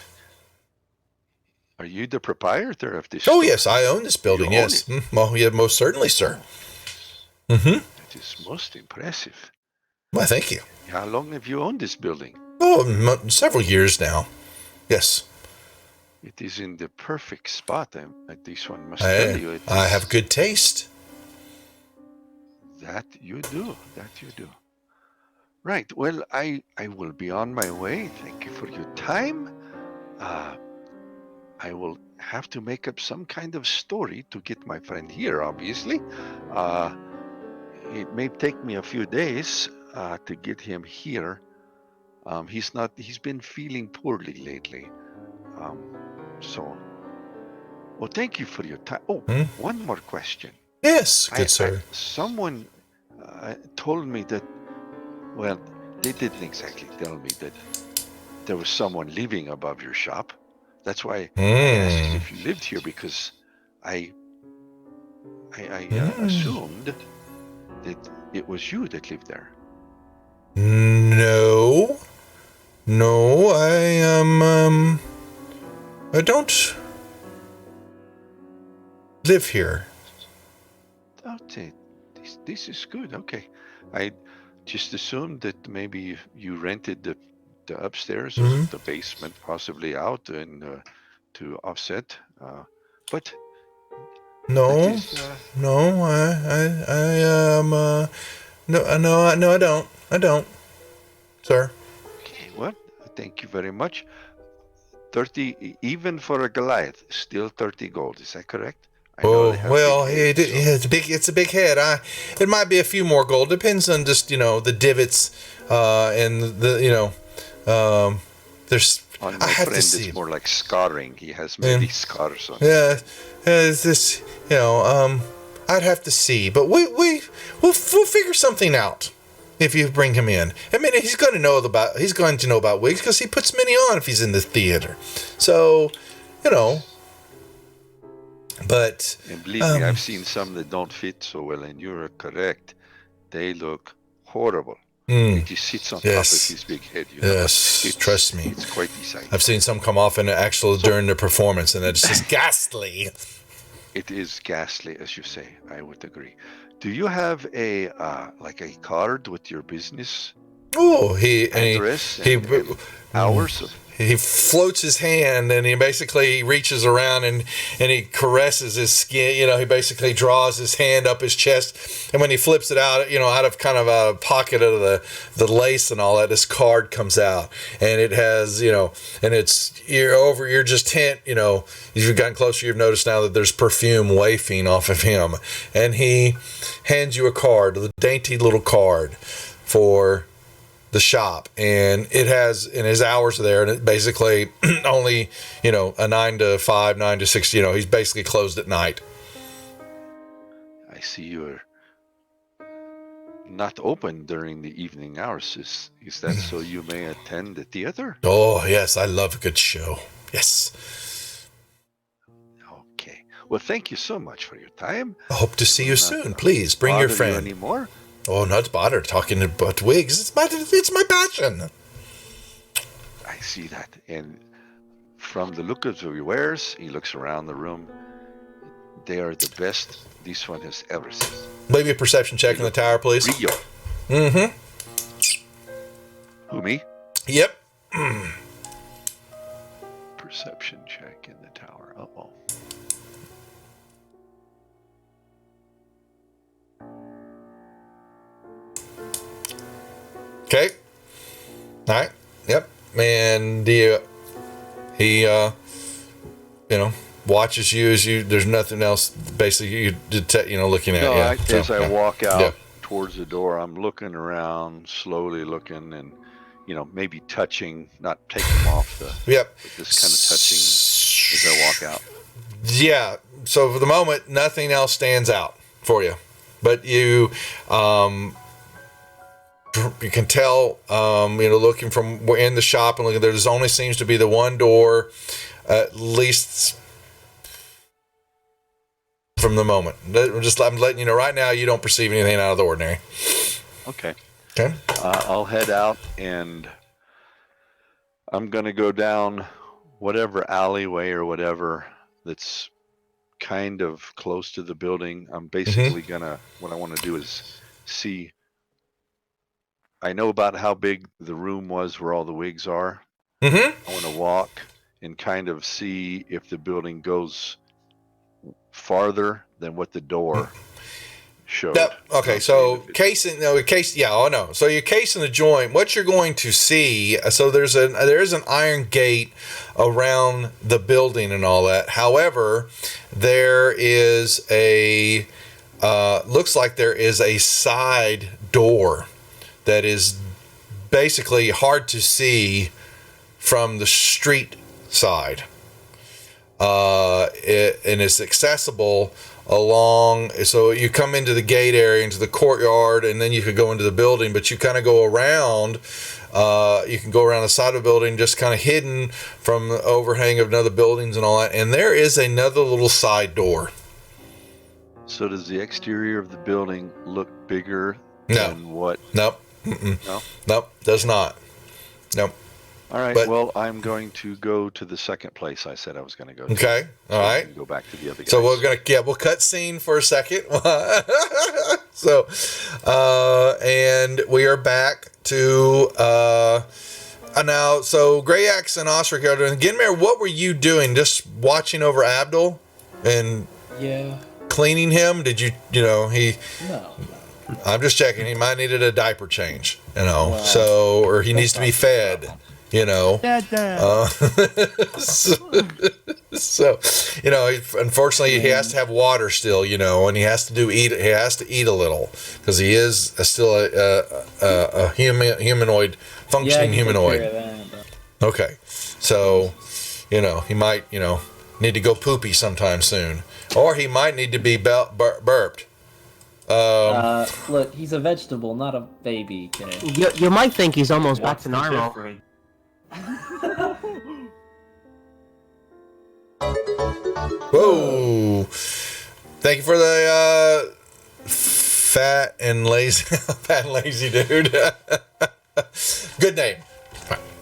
Are you the proprietor of this? Oh yes, I own this building. Yes. Well, yeah, most certainly, sir. Mm-hmm. That is most impressive. Well, thank you. How long have you owned this building? Oh, several years now. Yes. It is in the perfect spot. This one must tell you. I have good taste. That you do. Right. Well, I will be on my way. Thank you for your time. I will have to make up some kind of story to get my friend here, obviously. It may take me a few days to get him here. He's been feeling poorly lately. Well, thank you for your time. Oh, one more question. Yes, good sir. Someone told me that, well, they didn't exactly tell me that there was someone living above your shop. That's why I asked if you lived here, because I assumed that it was you that lived there. No, I don't live here. Okay, this is good. Okay, I just assumed that maybe you rented the upstairs or the basement possibly out and to offset, but no, I don't, sir. Okay, well, thank you very much. 30, even for a Goliath, still 30 gold. Is that correct? It's a big head. It might be a few more gold. Depends on just the divots, and the there's. On my friend, it's more like scarring. He has many scars on. Yeah, it's this. I'd have to see, but we'll figure something out if you bring him in. I mean, he's going to know about wigs because he puts many on if he's in the theater. So, But and believe me, I've seen some that don't fit so well, and you're correct. They look horrible. He just sits on top of his big head. Yes, trust me. It's quite the sight. I've seen some come off during the performance, and it's just ghastly. It is ghastly, as you say. I would agree. Do you have a card with your business Oh, address and hours of. he floats his hand and he basically reaches around and he caresses his skin. He basically draws his hand up his chest, and when he flips it out, out of kind of a pocket of the lace and all that, this card comes out, and it has, and you're just hint, as you've gotten closer, you've noticed now that there's perfume wafting off of him, and he hands you a card, the dainty little card for the shop, and it has in his hours there, and it basically only a 9 to 5, 9 to 6. He's basically closed at night. I see you're not open during the evening hours. Is that so you may attend the theater? Oh yes, I love a good show. Yes. Okay. Well, thank you so much for your time. I hope to see you soon. Please bring your friend. Anymore? Oh, not bother talking about wigs. It's my passion. I see that. And from the look of your wares, he looks around the room. They are the best this one has ever seen. Maybe a perception check in the tower, please. Rio. Mm-hmm. Who, me? Yep. Perception check in the tower. Uh-oh. Okay. All right. Yep. And he watches you as you. There's nothing else. Basically, you detect. Looking at you. As I walk out towards the door, I'm looking around, slowly looking, and maybe touching, not taking them off the. Yep. But just kind of touching as I walk out. Yeah. So for the moment, nothing else stands out for you, but you. You can tell, looking from in the shop and looking, there only seems to be the one door, at least from the moment. I'm letting you know right now, you don't perceive anything out of the ordinary. Okay. Okay. I'll head out, and I'm going to go down whatever alleyway or whatever that's kind of close to the building. I'm basically what I want to do is see. I know about how big the room was where all the wigs are. Mm-hmm. I want to walk and kind of see if the building goes farther than what the door showed. Yep. Okay. So So you're casing the joint. What you're going to see. So there is an iron gate around the building and all that. However, there is looks like there is a side door that is basically hard to see from the street side. And it's accessible along, so you come into the gate area, into the courtyard, and then you could go into the building, but you kind of go around, you can go around the side of the building, just kind of hidden from the overhang of other buildings and all that, and there is another little side door. So does the exterior of the building look bigger than what? Nope. Mm-mm. No? Nope, does not. Nope. All right, well, I'm going to go to the second place I said I was going to go to. Okay, all right. Go back to the other guys. So we'll cut scene for a second. So, and we are back to, now, so Grayax and Osric are doing, Ginmare, what were you doing? Just watching over Abdul and cleaning him? Did you, No. I'm just checking. He might needed a diaper change, or he needs to be fed, Dad. So, unfortunately, he has to have water still, and he has to eat a little because he is still a humanoid, functioning humanoid. Take care of that, but... Okay, so, he might, need to go poopy sometime soon, or he might need to be burped. Look, he's a vegetable, not a baby. You might think he's almost back to normal. Whoa! Thank you for the fat and lazy dude. Good name.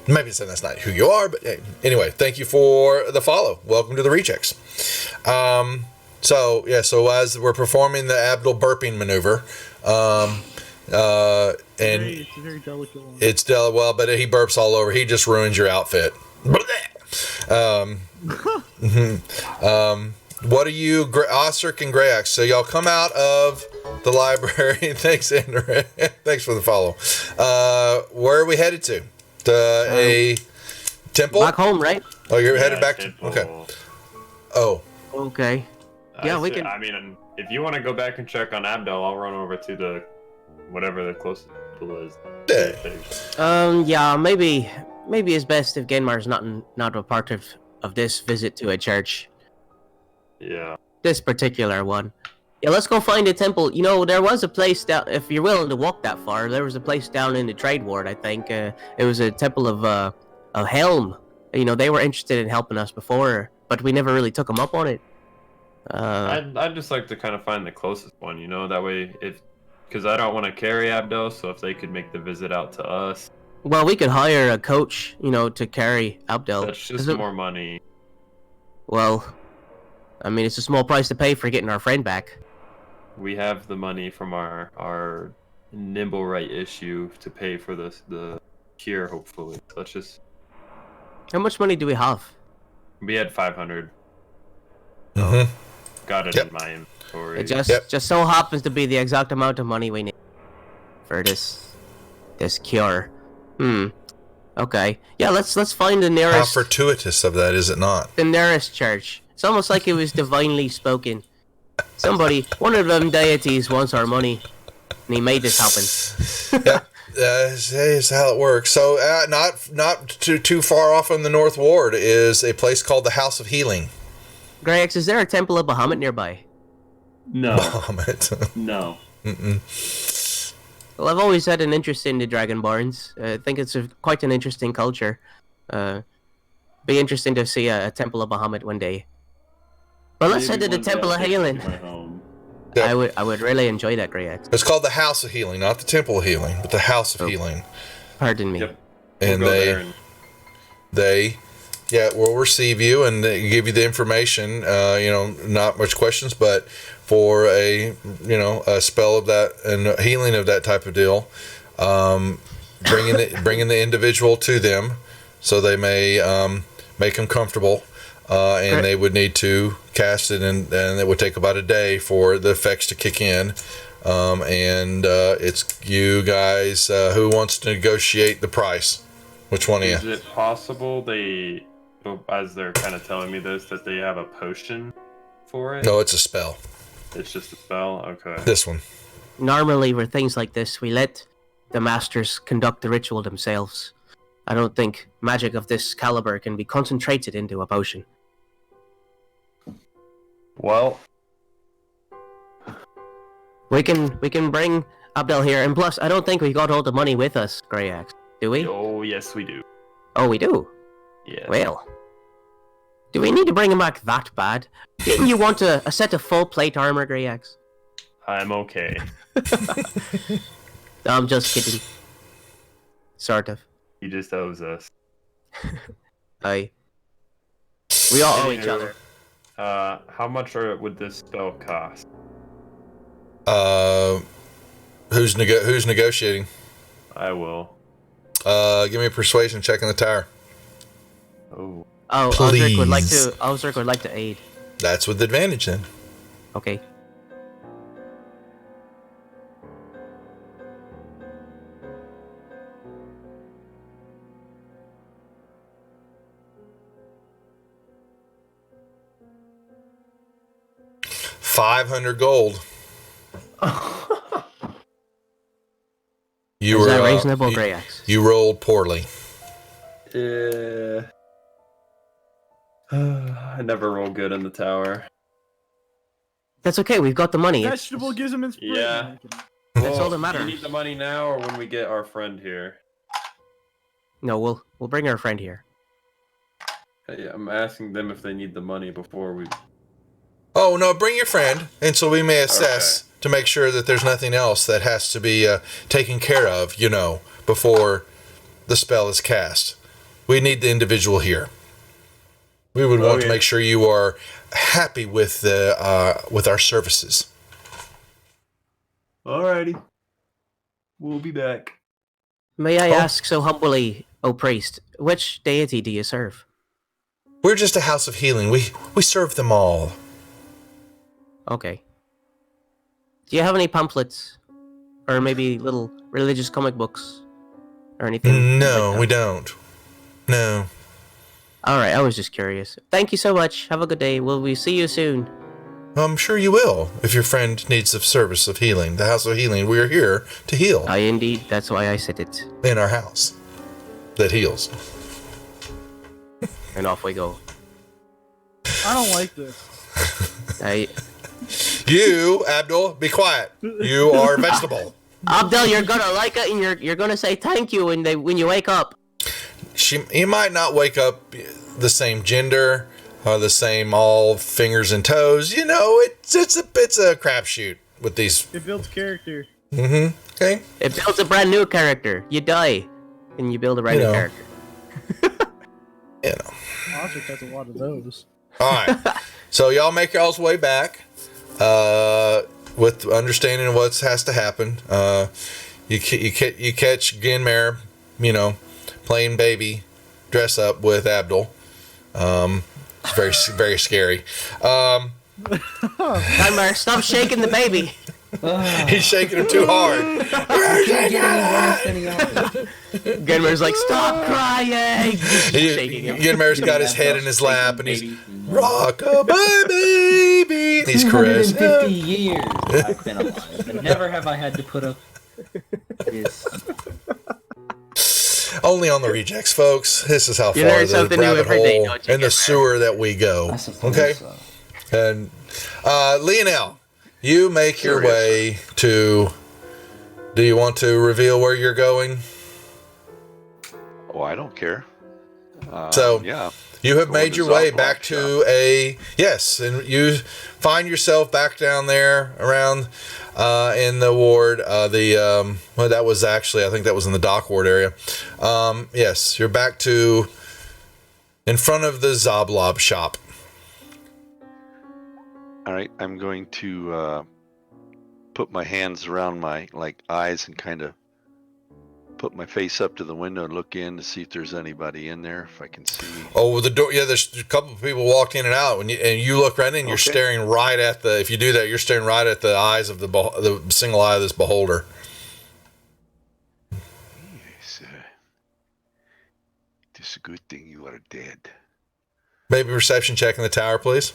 Maybe that's not who you are, but anyway, thank you for the follow. Welcome to the rechecks. So as we're performing the Abdul burping maneuver, And It's a very delicate one. well, but he burps all over. He just ruins your outfit. What are you, Osric and Grayax? So y'all come out of the library. Thanks, Andrew. Thanks for the follow. Where are we headed to? A temple? Back home, right? Oh, you're headed back temple. to... Okay. Oh. Okay. Yeah, we can. I mean, if you want to go back and check on Abdel, I'll run over to the whatever the closest temple is. Yeah, maybe it's best if Genmar's not a part of this visit to a church. Yeah. This particular one. Yeah, let's go find a temple. You know, there was a place down. If you're willing to walk that far, there was a place down in the trade ward. I think it was a temple of Helm. You know, they were interested in helping us before, but we never really took them up on it. I'd just like to kind of find the closest one. You know, that way because I don't want to carry Abdel, so if they could make the visit out to us. Well, we could hire a coach, you know, to carry Abdel. That's just more money. Well, I mean, it's a small price to pay for getting our friend back. We have the money from our nimble right issue to pay for the cure, hopefully. Let's just... How much money do we have? We had 500. Mm-hmm. Got it in my inventory. It just so happens to be the exact amount of money we need for this cure. Okay. Yeah, let's find the nearest... How fortuitous of that, is it not? The nearest church. It's almost like it was divinely spoken. One of them deities wants our money, and he made this happen. Yeah, that's how it works. So, not too far off from the North Ward is a place called the House of Healing. Grayax, is there a temple of Bahamut nearby? No. Bahamut. No. Mm-mm. Well, I've always had an interest in the Dragonborns. I think it's quite an interesting culture. Be interesting to see a temple of Bahamut one day. Well, let's head to the Temple of Healing. Yep. I would really enjoy that, Grayax. It's called the House of Healing, not the Temple of Healing, but the House of Healing. Pardon me. Yep. And We'll they will receive you and they give you the information. Not much questions, but for a spell of that and healing of that type of deal, bringing the individual to them, so they may make them comfortable. And they would need to cast it, and it would take about a day for the effects to kick in. It's you guys who wants to negotiate the price. Which one of you? Is it possible as they're kind of telling me this, that they have a potion for it? No, it's a spell. It's just a spell? Okay. This one. Normally, for things like this, we let the masters conduct the ritual themselves. I don't think magic of this caliber can be concentrated into a potion. Well, we can bring Abdel here, and plus, I don't think we got all the money with us, Grayax. Do we? oh yes, we do. Oh, we do? Yeah. Well, do we need to bring him back that bad? Didn't you want a set of full plate armor, Grayax? I'm okay. I'm just kidding. Sort of. He just owes us. Aye. We all owe each Anywho, other. How much would this spell cost? Who's negotiating? I will. Give me a persuasion check in the tower. Oh. Oh, Please. Osric would like to aid. That's with advantage then. Okay. $500 gold. Is that reasonable, Grayax? You rolled poorly. Yeah. I never roll good in the tower. That's okay. We've got the money. Vegetable gives him inspiration. Yeah. That's all that matters. Do you need the money now, or when we get our friend here? No, we'll bring our friend here. Hey, I'm asking them if they need the money before we. Oh no, bring your friend, and so we may assess to make sure that there's nothing else that has to be taken care of. Before the spell is cast. We need the individual here. We would want to make sure you are happy with our services. Alrighty. We'll be back. May I Oh. ask so humbly, O priest, which deity do you serve? We're just a house of healing. We serve them all. Okay. Do you have any pamphlets? Or maybe little religious comic books? Or anything? No, like that? we don't. No. Alright, I was just curious. Thank you so much. Have a good day. Will we see you soon? I'm sure you will, if your friend needs the service of healing. The house of healing, we are here to heal Aye, indeed. That's why I said it. in our house that heals. And off we go. I don't like this. You, Abdul, be quiet. You are a vegetable. Abdel, you're gonna like it, and you're gonna say thank you when you wake up. You might not wake up the same gender or the same all fingers and toes. You know, it's a crapshoot with these. It builds character. Okay. It builds a brand new character. You die, and you build a brand new character. You know. Osric has a lot of those. All right. So y'all make y'all's way back with understanding of what has to happen. You catch Genmare, playing baby dress up with Abdul. It's very, very scary. Genmare, stop shaking the baby. He's shaking him too hard. Genmare's like, stop crying. Shaking him. Genmare's got his head in his lap and he's rock-a-bye baby. And he's caressing 150 him. years I've been alive, and never have I had to put up this. Only on the rejects, folks. This is how You far learn the something new rabbit every day, hole don't you, and the Genmare? sewer that we go. I suppose Okay? so. And Lionel, you make your Sure, yes, way to. Do you want to reveal where you're going? Oh, I don't care. So, yeah. You have Going made to your way Zoblock back to and you find yourself back down there around in the ward. That was actually, I think that was in the dock ward area. Yes, you're back to in front of the Zoblob shop. All right, I'm going to put my hands around my eyes and kind of put my face up to the window and look in to see if there's anybody in there, if I can see. Oh, the door. Yeah, there's a couple of people walked in and out, and you look right in. You're Okay. staring right at the. If you do that, you're staring right at the eyes of the single eye of this beholder. Yes, it is a good thing you are dead. Maybe perception check in the tower, please.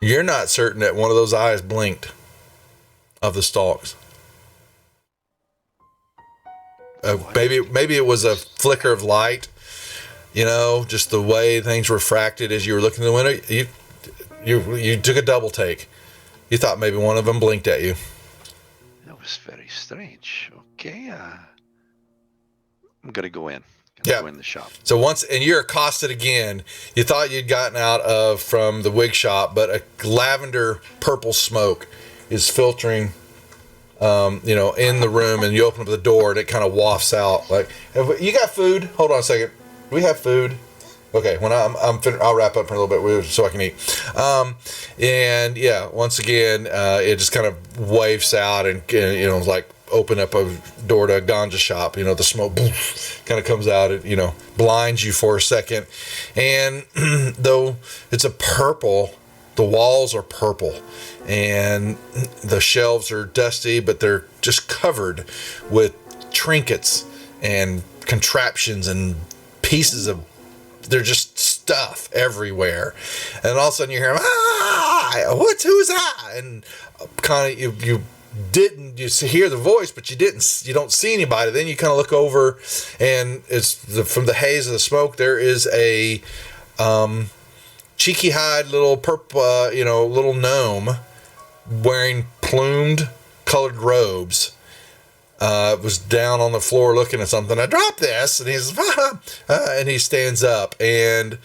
You're not certain that one of those eyes blinked of the stalks. Maybe it was a flicker of light, just the way things refracted as you were looking in the window. You took a double take. You thought maybe one of them blinked at you. That was very strange. Okay, I'm gonna go in. Yeah. Go in the shop. So and you're accosted again. You thought you'd gotten out from the wig shop, but a lavender purple smoke is filtering, in the room, and you open up the door and it kind of wafts out. Like, you got food? Hold on a second. Do we have food? Okay, when I'll wrap up for a little bit so I can eat. And yeah, once again, it just kind of waves out and like open up a door to a ganja shop. The smoke kind of comes out. It blinds you for a second, and though it's a purple, the walls are purple, and the shelves are dusty, but they're just covered with trinkets and contraptions and pieces of. They're just stuff everywhere, and all of a sudden you hear, who's that? And kind of you hear the voice, but you don't see anybody. Then you kind of look over, and from the haze of the smoke, there is a cheeky-eyed little purple, little gnome wearing plumed colored robes. Was down on the floor looking at something. I dropped this, and he's and he stands up, and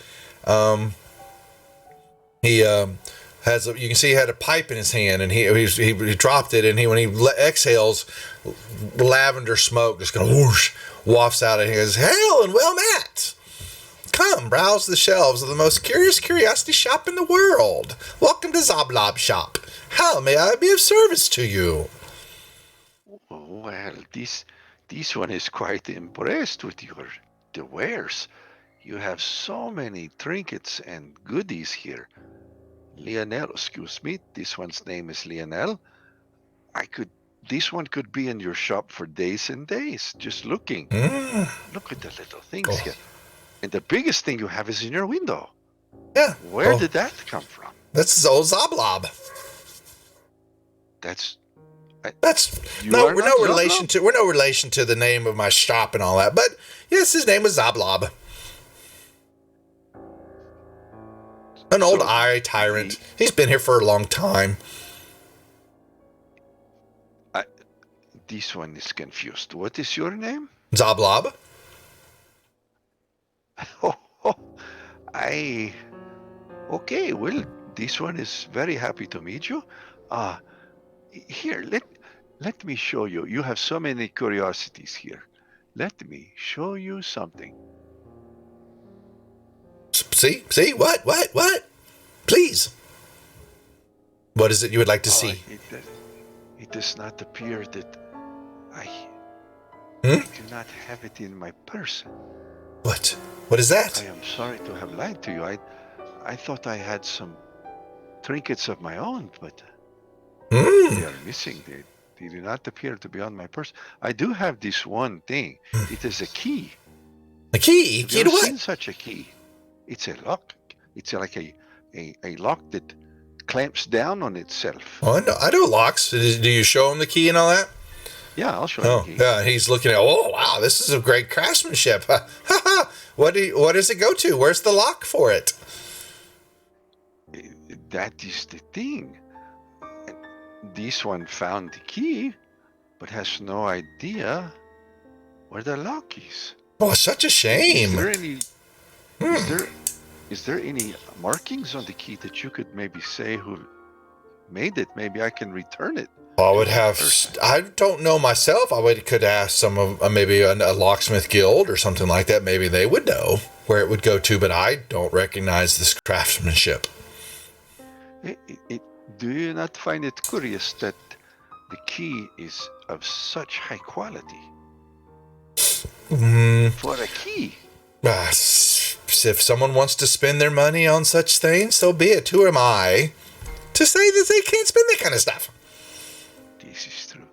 he has you can see he had a pipe in his hand, and he dropped it, and when he exhales, lavender smoke just kind of whoosh wafts out, and he goes, "Hail and well met, Come, browse the shelves of the most curious curiosity shop in the world. Welcome to Zoblob Shop. How may I be of service to you? Well, this one is quite impressed with the wares. You have so many trinkets and goodies here. Lionel, excuse me. This one's name is Lionel. This one could be in your shop for days and days, just looking. Look at the little things Oh. here. And the biggest thing you have is in your window. Yeah. Where Oh, did that come from? that's old Zoblob. That's You No, are we're not no relation Zoblob? to we're no relation to the name of my shop and all that. But yes, his name was Zoblob. An old So, eye tyrant. He's been here for a long time. this one is confused. What is your name? Zoblob. Oh, I. Okay, well, this one is very happy to meet you. Here, let me show you. You have so many curiosities here. Let me show you something. See? What? Please. What is it you would like to see? It does not appear that I Hmm? do not have it in my purse. What? What is I that? am sorry to have lied to you. I thought I had some trinkets of my own, but they are missing. They do not appear to be on my purse. I do have this one thing. It is a key. A key? Have Key you to ever what? seen such a key? It's a lock. It's like a lock that clamps down on itself. Oh, I know locks. Do you show him the key and all that? Yeah, I'll show you Oh, the key. yeah. He's looking at. Oh, wow! This is a great craftsmanship. What does it go to? Where's the lock for it? That is the thing. This one found the key, but has no idea where the lock is. Oh, such a shame. Is there any markings on the key that you could maybe say who made it? Maybe I can return it. I would have. I don't know myself. Could ask some of maybe a locksmith guild or something like that. Maybe they would know where it would go to. But I don't recognize this craftsmanship. Do you not find it curious that the key is of such high quality? For a key. If someone wants to spend their money on such things, so be it. Who am I to say that they can't spend that kind of stuff? This is true.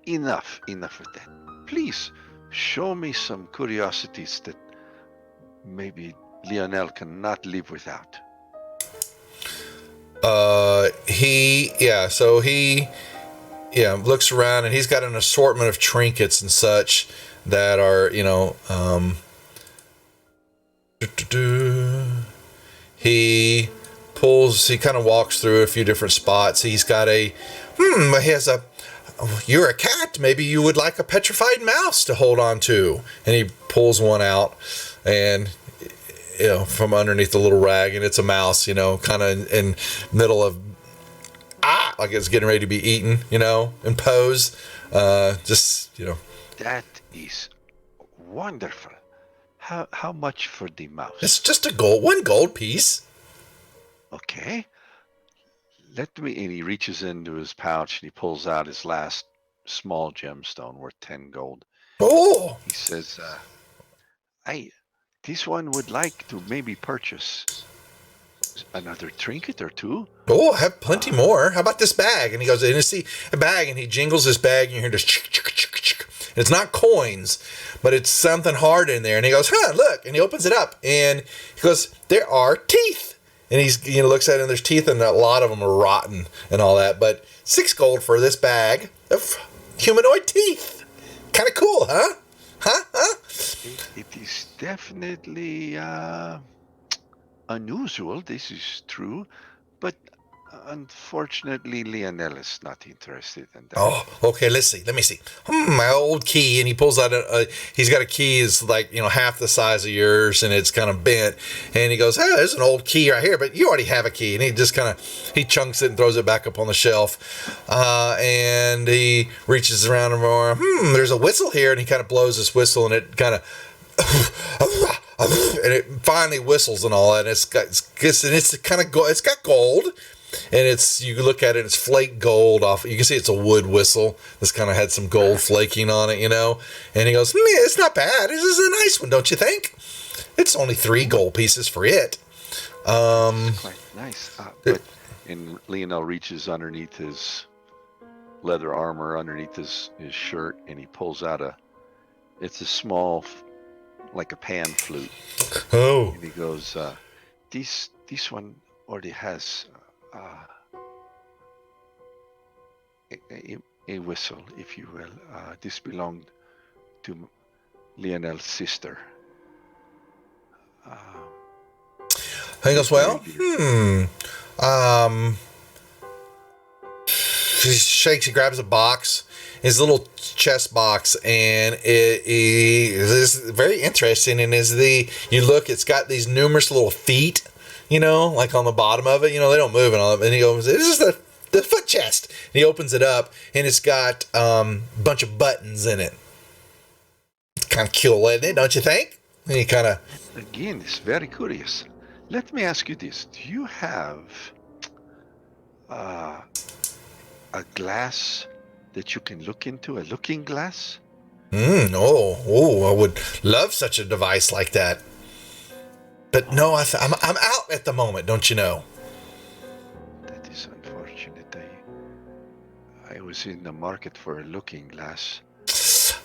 Enough of that. Please show me some curiosities that maybe Lionel cannot live without. He looks around and he's got an assortment of trinkets and such that are, he kind of walks through a few different spots. He's got you're a cat. Maybe you would like a petrified mouse to hold on to. And he pulls one out and, from underneath the little rag, and it's a mouse, kind of in middle of, like it's getting ready to be eaten, and pose. That is wonderful. How much for the mouse? It's just one gold piece. Okay. And he reaches into his pouch and he pulls out his last small gemstone worth 10 gold. Oh! He says, this one would like to maybe purchase another trinket or two. Oh, I have plenty more. How about this bag? And he goes in and see a bag and he jingles his bag and you hear this and it's not coins, but it's something hard in there. And he goes, look. And he opens it up and he goes, there are teeth. And he looks at it and there's teeth and a lot of them are rotten and all that. But 6 gold for this bag of humanoid teeth. Kind of cool, huh? It is definitely unusual. This is true. But unfortunately, Lionel is not interested in that. Oh, okay. Let me see. My old key, and he pulls out he's got a key is like half the size of yours, and it's kind of bent. And he goes, there's an old key right here, but you already have a key. And he just he chunks it and throws it back up on the shelf. And he reaches around and more. There's a whistle here, and he kind of blows this whistle, and it kind of and it finally whistles and all that. And it's kind of it's got gold, and you look at it, it's flake gold off. You can see it's a wood whistle. This kind of had some gold flaking on it, And he goes, it's not bad. This is a nice one, don't you think? It's only 3 gold pieces for it. Quite nice. And Lionel reaches underneath his leather armor, underneath his shirt, and he pulls out it's a small, like a pan flute. Oh. And he goes, this one already has a whistle, if you will. This belonged to Lionel's sister. He goes, well, he grabs a box, his little chest box, and it is very interesting. And you look, it's got these numerous little feet, like on the bottom of it, they don't move and all that. And he goes, this is the foot chest. And he opens it up, and it's got a bunch of buttons in it. It's kind of cool, isn't it? Don't you think? And he kind of... Again, it's very curious. Let me ask you this. Do you have a glass that you can look into, a looking glass? I would love such a device like that. But no, I'm out at the moment, don't you know? That is unfortunate. I was in the market for a looking glass.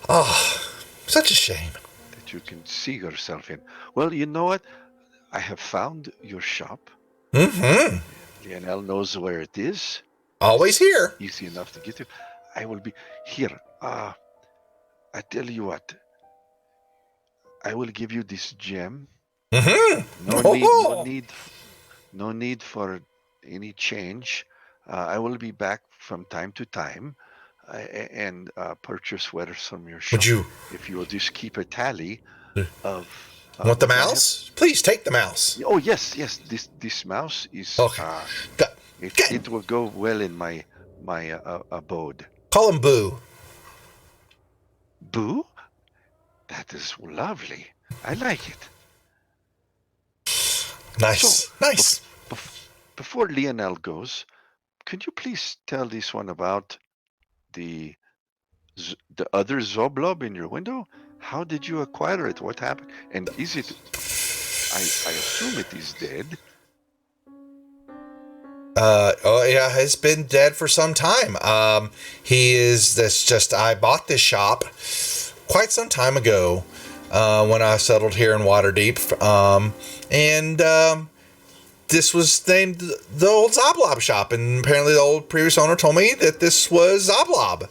Oh, such a shame. That you can see yourself in. Well, you know what? I have found your shop. Mm-hmm. Lionel knows where it is. Always here. Easy enough to get to. I will be here. I tell you what. I will give you this gem. Mm-hmm. No need for any change. I will be back from time to time and purchase wares from your shop. Would you? If you will just keep a tally of. Want the mouse? Please take the mouse. Oh yes. This mouse is. Okay. It will go well in my abode. Call him Boo. Boo? That is lovely. I like it. Nice. Nice. Before Lionel goes, could you please tell this one about the other Zoblob in your window? How did you acquire it? What happened? And is it... I assume it is dead. It's been dead for some time. I bought this shop quite some time ago when I settled here in Waterdeep. This was named the old Zoblob shop, and apparently the old previous owner told me that this was Zoblob.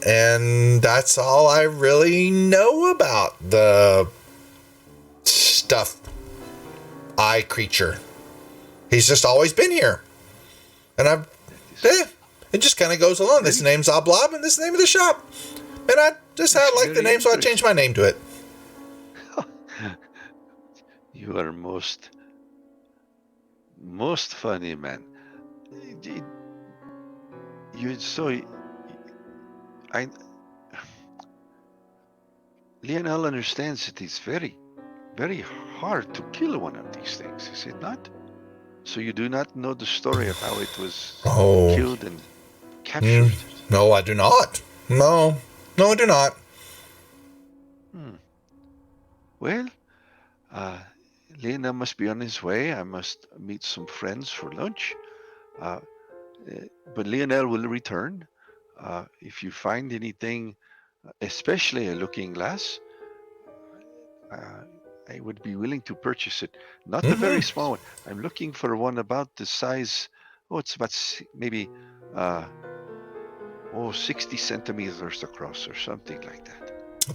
And that's all I really know about the stuff eye creature. He's just always been here. And it just kind of goes along. This name's Zoblob, and this is the name of the shop. And I like the name, so I changed my name to it. You are most funny, man. Lionel understands it is very, very hard to kill one of these things, is it not? So you do not know the story of how it was killed and captured? No, I do not. No, I do not. Well, Lionel must be on his way. I must meet some friends for lunch. But Lionel will return. If you find anything, especially a looking glass, I would be willing to purchase it. Not a very small one. I'm looking for one about the size. It's about maybe 60 centimeters across or something like that.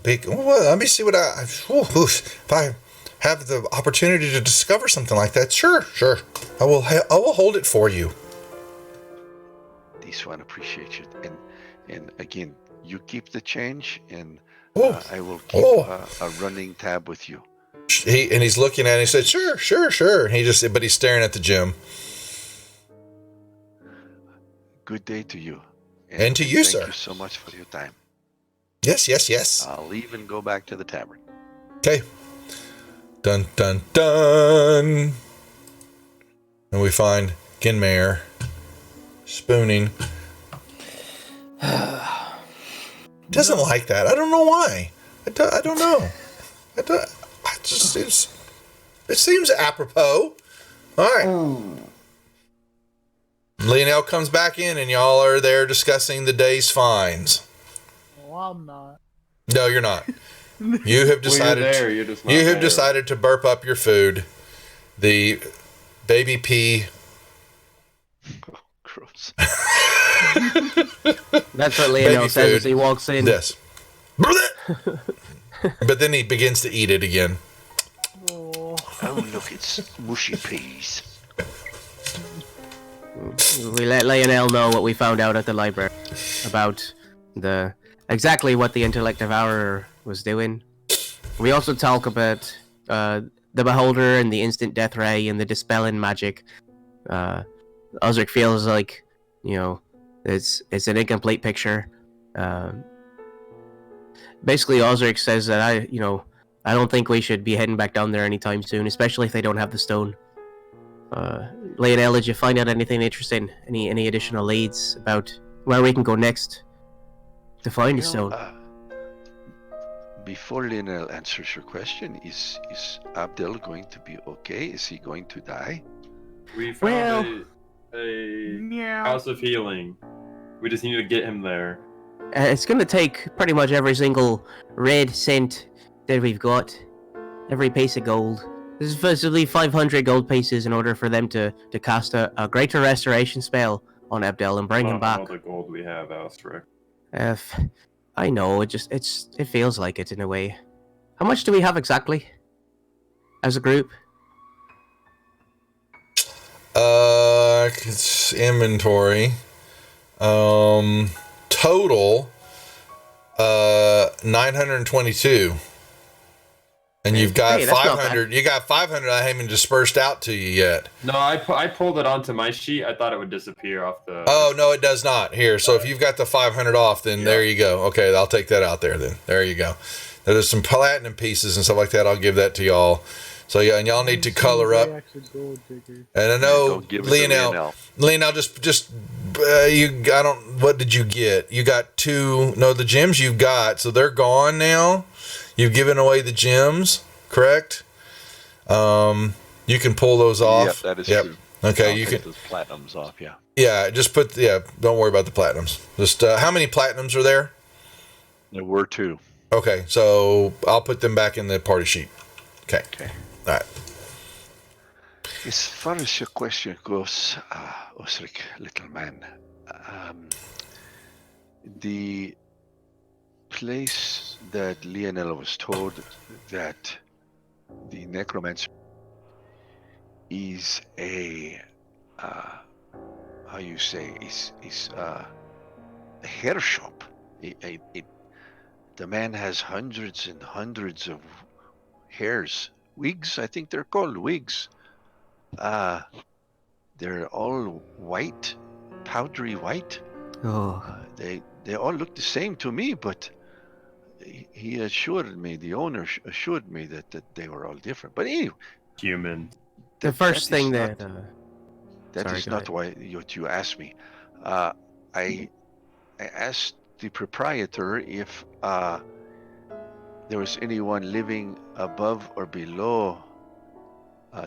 Big. Well, let me see what if I have the opportunity to discover something like that. Sure. I will hold it for you. This one appreciates it, and again, you keep the change, and I will keep a running tab with you. He's looking at it and he said, sure. But he's staring at the gem. Good day to you. And to you, sir. Thank you so much for your time. Yes. I'll leave and go back to the tavern. Okay. Dun dun dun. And we find Genmare spooning. Doesn't like that. I don't know why. I don't know. It seems apropos. All right. Lionel comes back in, and y'all are there discussing the day's finds. Well, I'm not. No, you're not. You have decided. Well, you're there. You're just not you have there. decided to burp up your food. The baby pea. Oh, gross. That's what Lionel Baby says food. as he walks in. Yes. But then he begins to eat it again. Oh, Oh, look, it's mushy peas. We let Lionel know what we found out at the library about exactly what the Intellect Devourer was doing. We also talk about the Beholder and the Instant Death Ray and the Dispelling Magic. Osric feels like, it's an incomplete picture. Basically, Osric says that I don't think we should be heading back down there anytime soon, especially if they don't have the stone. Lionel, did you find out anything interesting? Any additional leads about where we can go next to find the stone? Before Lionel answers your question, is Abdel going to be okay? Is he going to die? We found a meow. house of healing. We just need to get him there. It's going to take pretty much every single red cent that we've got, every piece of gold. This is basically 500 gold pieces in order for them to cast a greater restoration spell on Abdel and bring him back. All the gold we have, Alstric. I know, it feels like it in a way. How much do we have exactly as a group? It's inventory. Total 922. And you've got Hey, that's not 500. You got 500 I haven't dispersed out to you yet. No, I pulled it onto my sheet. I thought it would disappear off the... Oh, no, it does not. Here, so if you've got the 500 off, then there you go. Okay, I'll take that out there then. There you go. There's some platinum pieces and stuff like that. I'll give that to y'all. So, yeah, and y'all need to color up. And I know, Lionel, what did you get? You got the gems you've got, so they're gone now. You've given away the gems, correct? You can pull those off. Yep, that is true. Okay, you can those platinums off, yeah. Yeah, don't worry about the platinums. Just how many platinums are there? There were 2. Okay, so I'll put them back in the party sheet. Okay. All right. As far as your question goes, Osric, little man, the place that Lionel was told that the necromancer is a hair shop. The man has hundreds and hundreds of hairs, wigs. I think they're called wigs. They're all white, powdery white. They all look the same to me, but he assured me, the owner assured me that they were all different. But anyway, human. The first thing that is not what you asked me. I asked the proprietor if there was anyone living above or below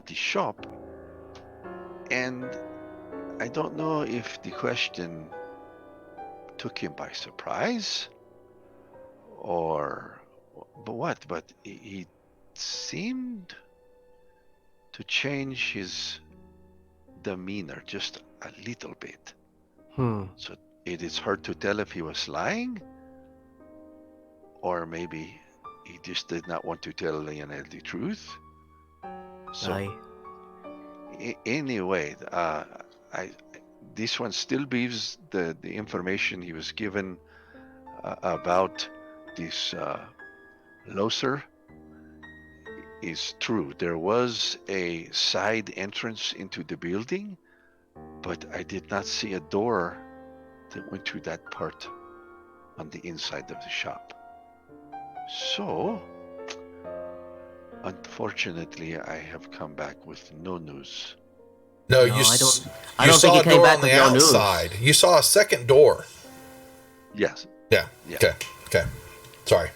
the shop, and I don't know if the question took him by surprise but he seemed to change his demeanor just a little bit. So it is hard to tell if he was lying, or maybe he just did not want to tell Lionel the truth. So anyway, this one still believes the information he was given about this Loser is true. There was a side entrance into the building, but I did not see a door that went to that part on the inside of the shop. So Unfortunately, I have come back with no news. No, No, you I don't think saw he a came door back on with the no news. outside. You saw a second door. Yes. Yeah. Yeah. Okay. Sorry.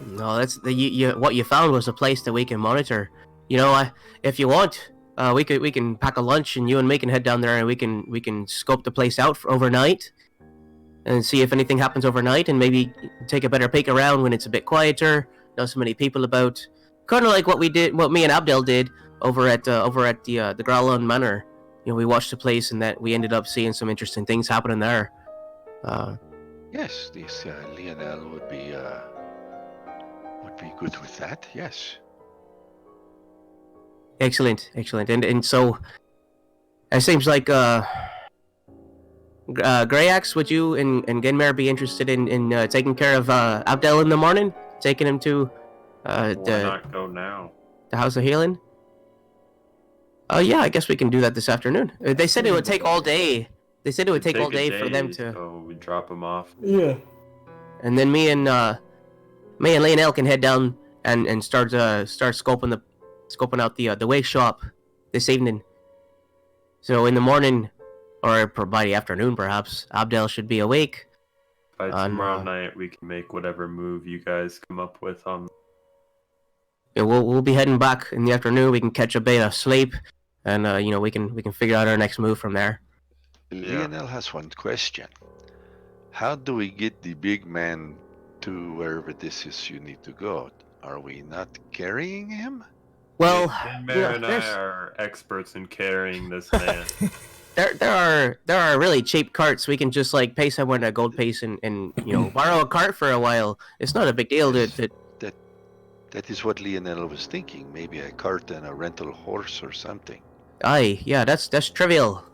No, that's what you found was a place that we can monitor. You know, if you want, we can pack a lunch and you and me can head down there and we can scope the place out for overnight and see if anything happens overnight and maybe take a better peek around when it's a bit quieter, not so many people about. Kind of like what me and Abdel did over at the Growlund Manor. You know, we watched the place and that we ended up seeing some interesting things happening there. Yes, this Lionel would be good with that. Yes. Excellent. And so it seems like Grayax, would you and Genmer be interested in taking care of Abdel in the morning, taking him to Why the not go now? House of Healing? Oh yeah, I guess we can do that this afternoon. They said it would take all day. They said it would take all day for them to. So we drop him off. Yeah. And then me and Lionel can head down and start scoping out the wake shop this evening. So in the morning, or by the afternoon perhaps, Abdel should be awake. By tomorrow night, we can make whatever move you guys come up with on. Yeah, we'll be heading back in the afternoon. We can catch a bit of sleep, and we can figure out our next move from there. Lionel has one question. How do we get the big man to wherever this is you need to go? Are we not carrying him? Well, Mare and I are experts in carrying this man. there are really cheap carts. We can just like pay someone a gold piece and borrow a cart for a while. It's not a big deal to That is what Lionel was thinking. Maybe a cart and a rental horse or something. Aye, yeah, that's trivial.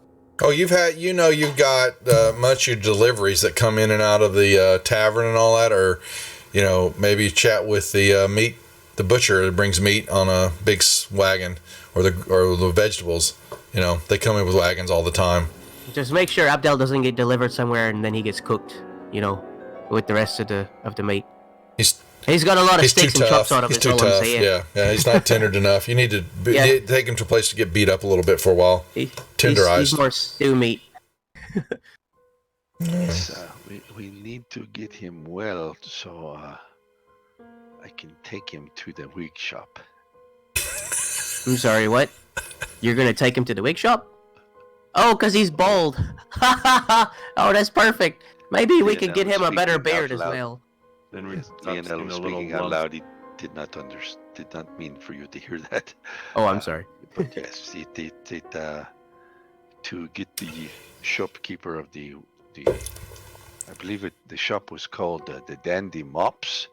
Oh, you've got much of your deliveries that come in and out of the tavern and all that, or maybe chat with the butcher that brings meat on a big wagon, or the vegetables. They come in with wagons all the time. Just make sure Abdel doesn't get delivered somewhere and then he gets cooked, with the rest of the meat. He's got a lot of sticks and chops on him. He's too tough. Yeah, he's not tendered enough. You need to take him to a place to get beat up a little bit for a while. Tenderized. He's more stew meat. Yes, we need to get him well, so I can take him to the wig shop. I'm sorry, what? You're gonna take him to the wig shop? Oh, 'cause he's bald. Oh, that's perfect. Maybe we could get him a better beard as well. Then we Lionel was speaking out loud. He did not mean for you to hear that. Oh, I'm sorry. But yes, to get the shopkeeper of the I believe the shop was called the Dandy Mops.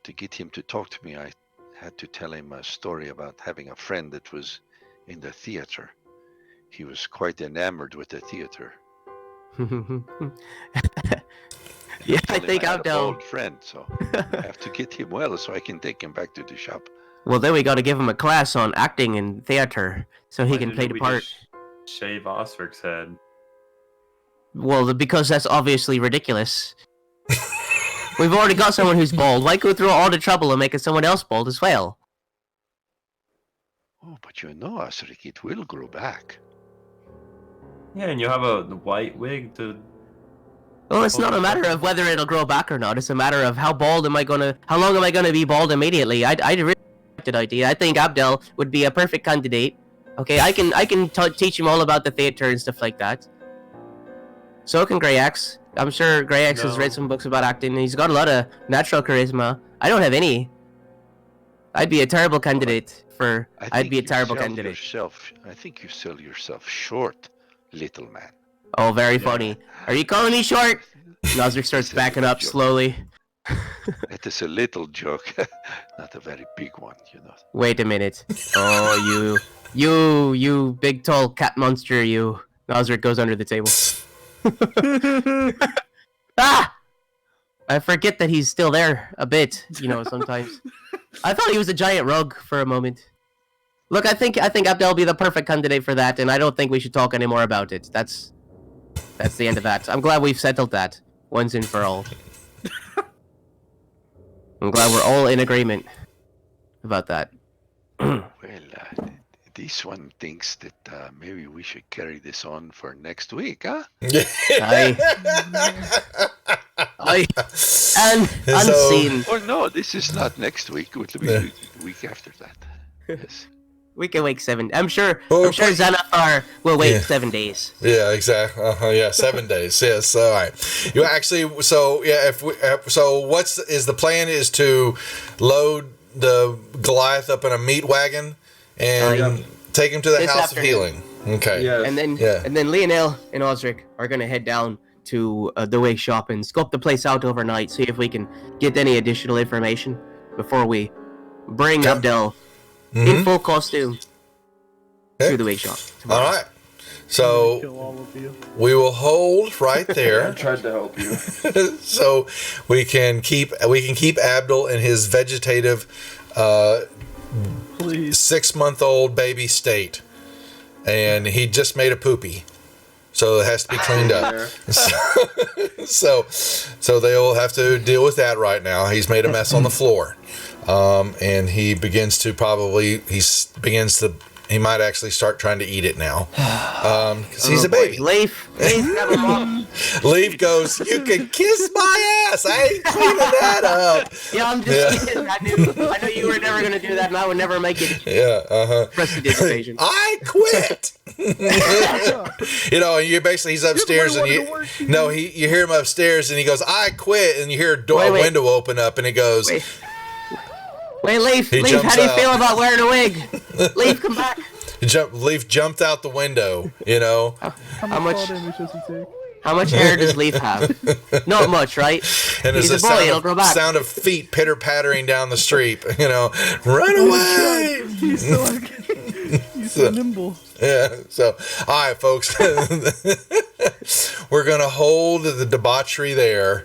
To get him to talk to me, I had to tell him a story about having a friend that was in the theater. He was quite enamored with the theater. Yeah, I think I'm Abdel. old friend, so I have to get him well so I can take him back to the shop. Well, then we got to give him a class on acting in theater so he Why can play didn't the we part. just shave Osric's head. Well, because that's obviously ridiculous. We've already got someone who's bald. Why go through all the trouble of making someone else bald as well? Oh, but Osric, it will grow back. Yeah, and you have the white wig to. Well, it's not a matter of whether it'll grow back or not. It's a matter of how long am I gonna be bald immediately? I really like that idea. I think Abdel would be a perfect candidate. Okay, I can teach him all about the theater and stuff like that. So can Grayax. I'm sure Grayax has read some books about acting. He's got a lot of natural charisma. I don't have any. I'd be a terrible candidate for. I'd be a terrible candidate. I think you sell yourself short, little man. Oh, very funny. Are you calling me short? Osric starts backing up slowly. It is a little joke, not a very big one, Wait a minute. Oh, you big tall cat monster, you. Osric goes under the table. Ah! I forget that he's still there a bit, sometimes. I thought he was a giant rug for a moment. Look, I think Abdel will be the perfect candidate for that, and I don't think we should talk anymore about it. That's the end of that. I'm glad we've settled that once and for all. I'm glad we're all in agreement about that. Well, this one thinks that maybe we should carry this on for next week, huh? I and So- unseen. Or no, this is not next week. It will be the week after that. Yes. We can wait 7. I'm sure. Well, I'm sure quick- Xanathar will wait Yeah. 7 days. Yeah, exactly. Yeah, 7 days. Yes. All right. You actually. So yeah. So is the plan is to load the Goliath up in a meat wagon and Yeah. take him to the This House of afternoon. Healing. Okay. Yes. And then Lionel and Osric are gonna head down to the wig shop and scope the place out overnight, see if we can get any additional information before we bring Okay. Abdel Mhm. in full costume Okay. to the wig shop. All tomorrow. right. So Kill all of you. we will hold right I there, tried to help you. so we can keep Abdul in his vegetative, Please. 6-month-old baby state, and he just made a poopy, so it has to be cleaned up. So they'll have to deal with that right now. He's made a mess on the floor, and he might actually start trying to eat it now, because he's a baby. Leif, grab him off. Leaf goes, "You can kiss my ass. I ain't cleaning that up." Yeah, I'm just kidding. I knew you were never gonna do that, and I would never make it. Yeah, Rest of the occasion. I quit. And you basically he's upstairs and you hear him upstairs and he goes, "I quit," and you hear a Wait. window open up and he goes, Wait, Leif, He how jumps do you out. feel about wearing a wig? Leif, come back. Leaf jumped out the window. How much- fall damage does he take? How much hair does Leif have? Not much, right? And He's there's a boy, it'll grow back. sound of feet pitter pattering down the street. Run away. He's so nimble. Yeah. So, all right, folks. We're gonna hold the debauchery there,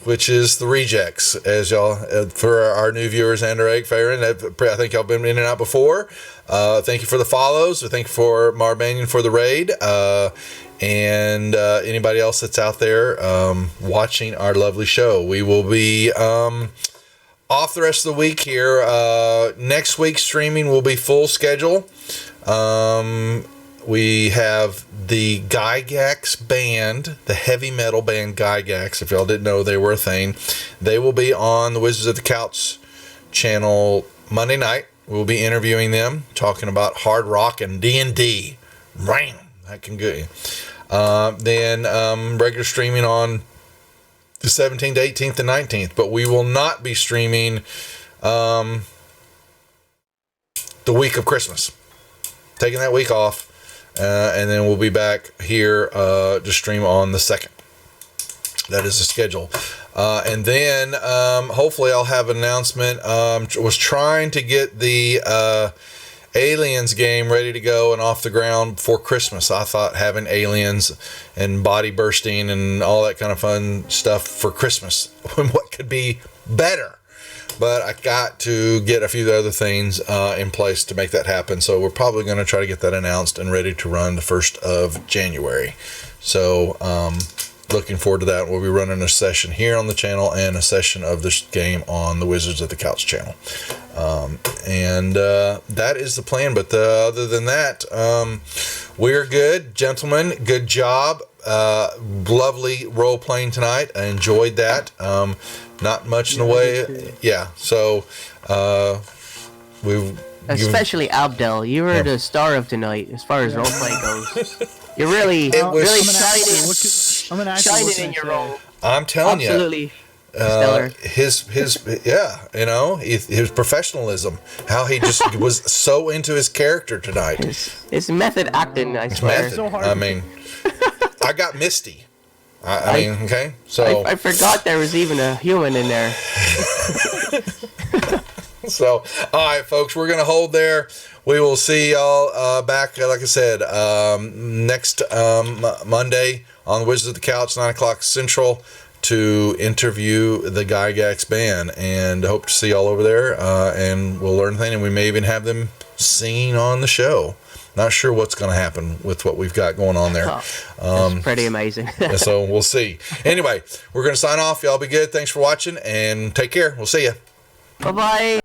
which is the rejects, as y'all for our new viewers and our egg Farron. I think y'all been in and out before. Thank you for the follows. Thank you for Marbanian for the raid. And anybody else that's out there watching our lovely show. We will be off the rest of the week here. Next week's streaming will be full schedule. We have the Gygax band, the heavy metal band Gygax. If y'all didn't know they were a thing, they will be on the Wizards of the Couch channel Monday night. We'll be interviewing them, talking about hard rock and D&D. Ram, that can get you. Then regular streaming on the 17th, 18th, and 19th. But we will not be streaming the week of Christmas. Taking that week off. And then we'll be back here to stream on the 2nd. That is the schedule. And then hopefully I'll have an announcement. Was trying to get the Aliens game ready to go and off the ground before Christmas. I thought having aliens and body bursting and all that kind of fun stuff for Christmas, what could be better? But I got to get a few other things in place to make that happen. So we're probably going to try to get that announced and ready to run the 1st of January. So looking forward to that. We'll be running a session here on the channel and a session of this game on the Wizards of the Couch channel. And that is the plan. But other than that, we're good. Gentlemen, good job. Lovely role playing tonight. I enjoyed that. Not much in the way. Yeah. So we've. Especially Abdel, you were the star of tonight as far as roleplay goes. You're really, It was- really I'm an actor. shining What can in I your say? role. I'm telling you. Absolutely stellar. His his professionalism, how he just was so into his character tonight. It's method acting, I swear. Method. so hard. I mean, I got misty. I mean, okay, so I forgot there was even a human in there. so all right, folks, we're gonna hold there. We will see y'all back, like I said, next Monday on the Wizards of the Couch, 9:00 Central, to interview the Gygax band, and hope to see y'all over there. And we'll learn things, and we may even have them singing on the show. Not sure what's going to happen with what we've got going on there. It's pretty amazing. So we'll see. Anyway, we're going to sign off. Y'all be good. Thanks for watching, and take care. We'll see you. Bye-bye.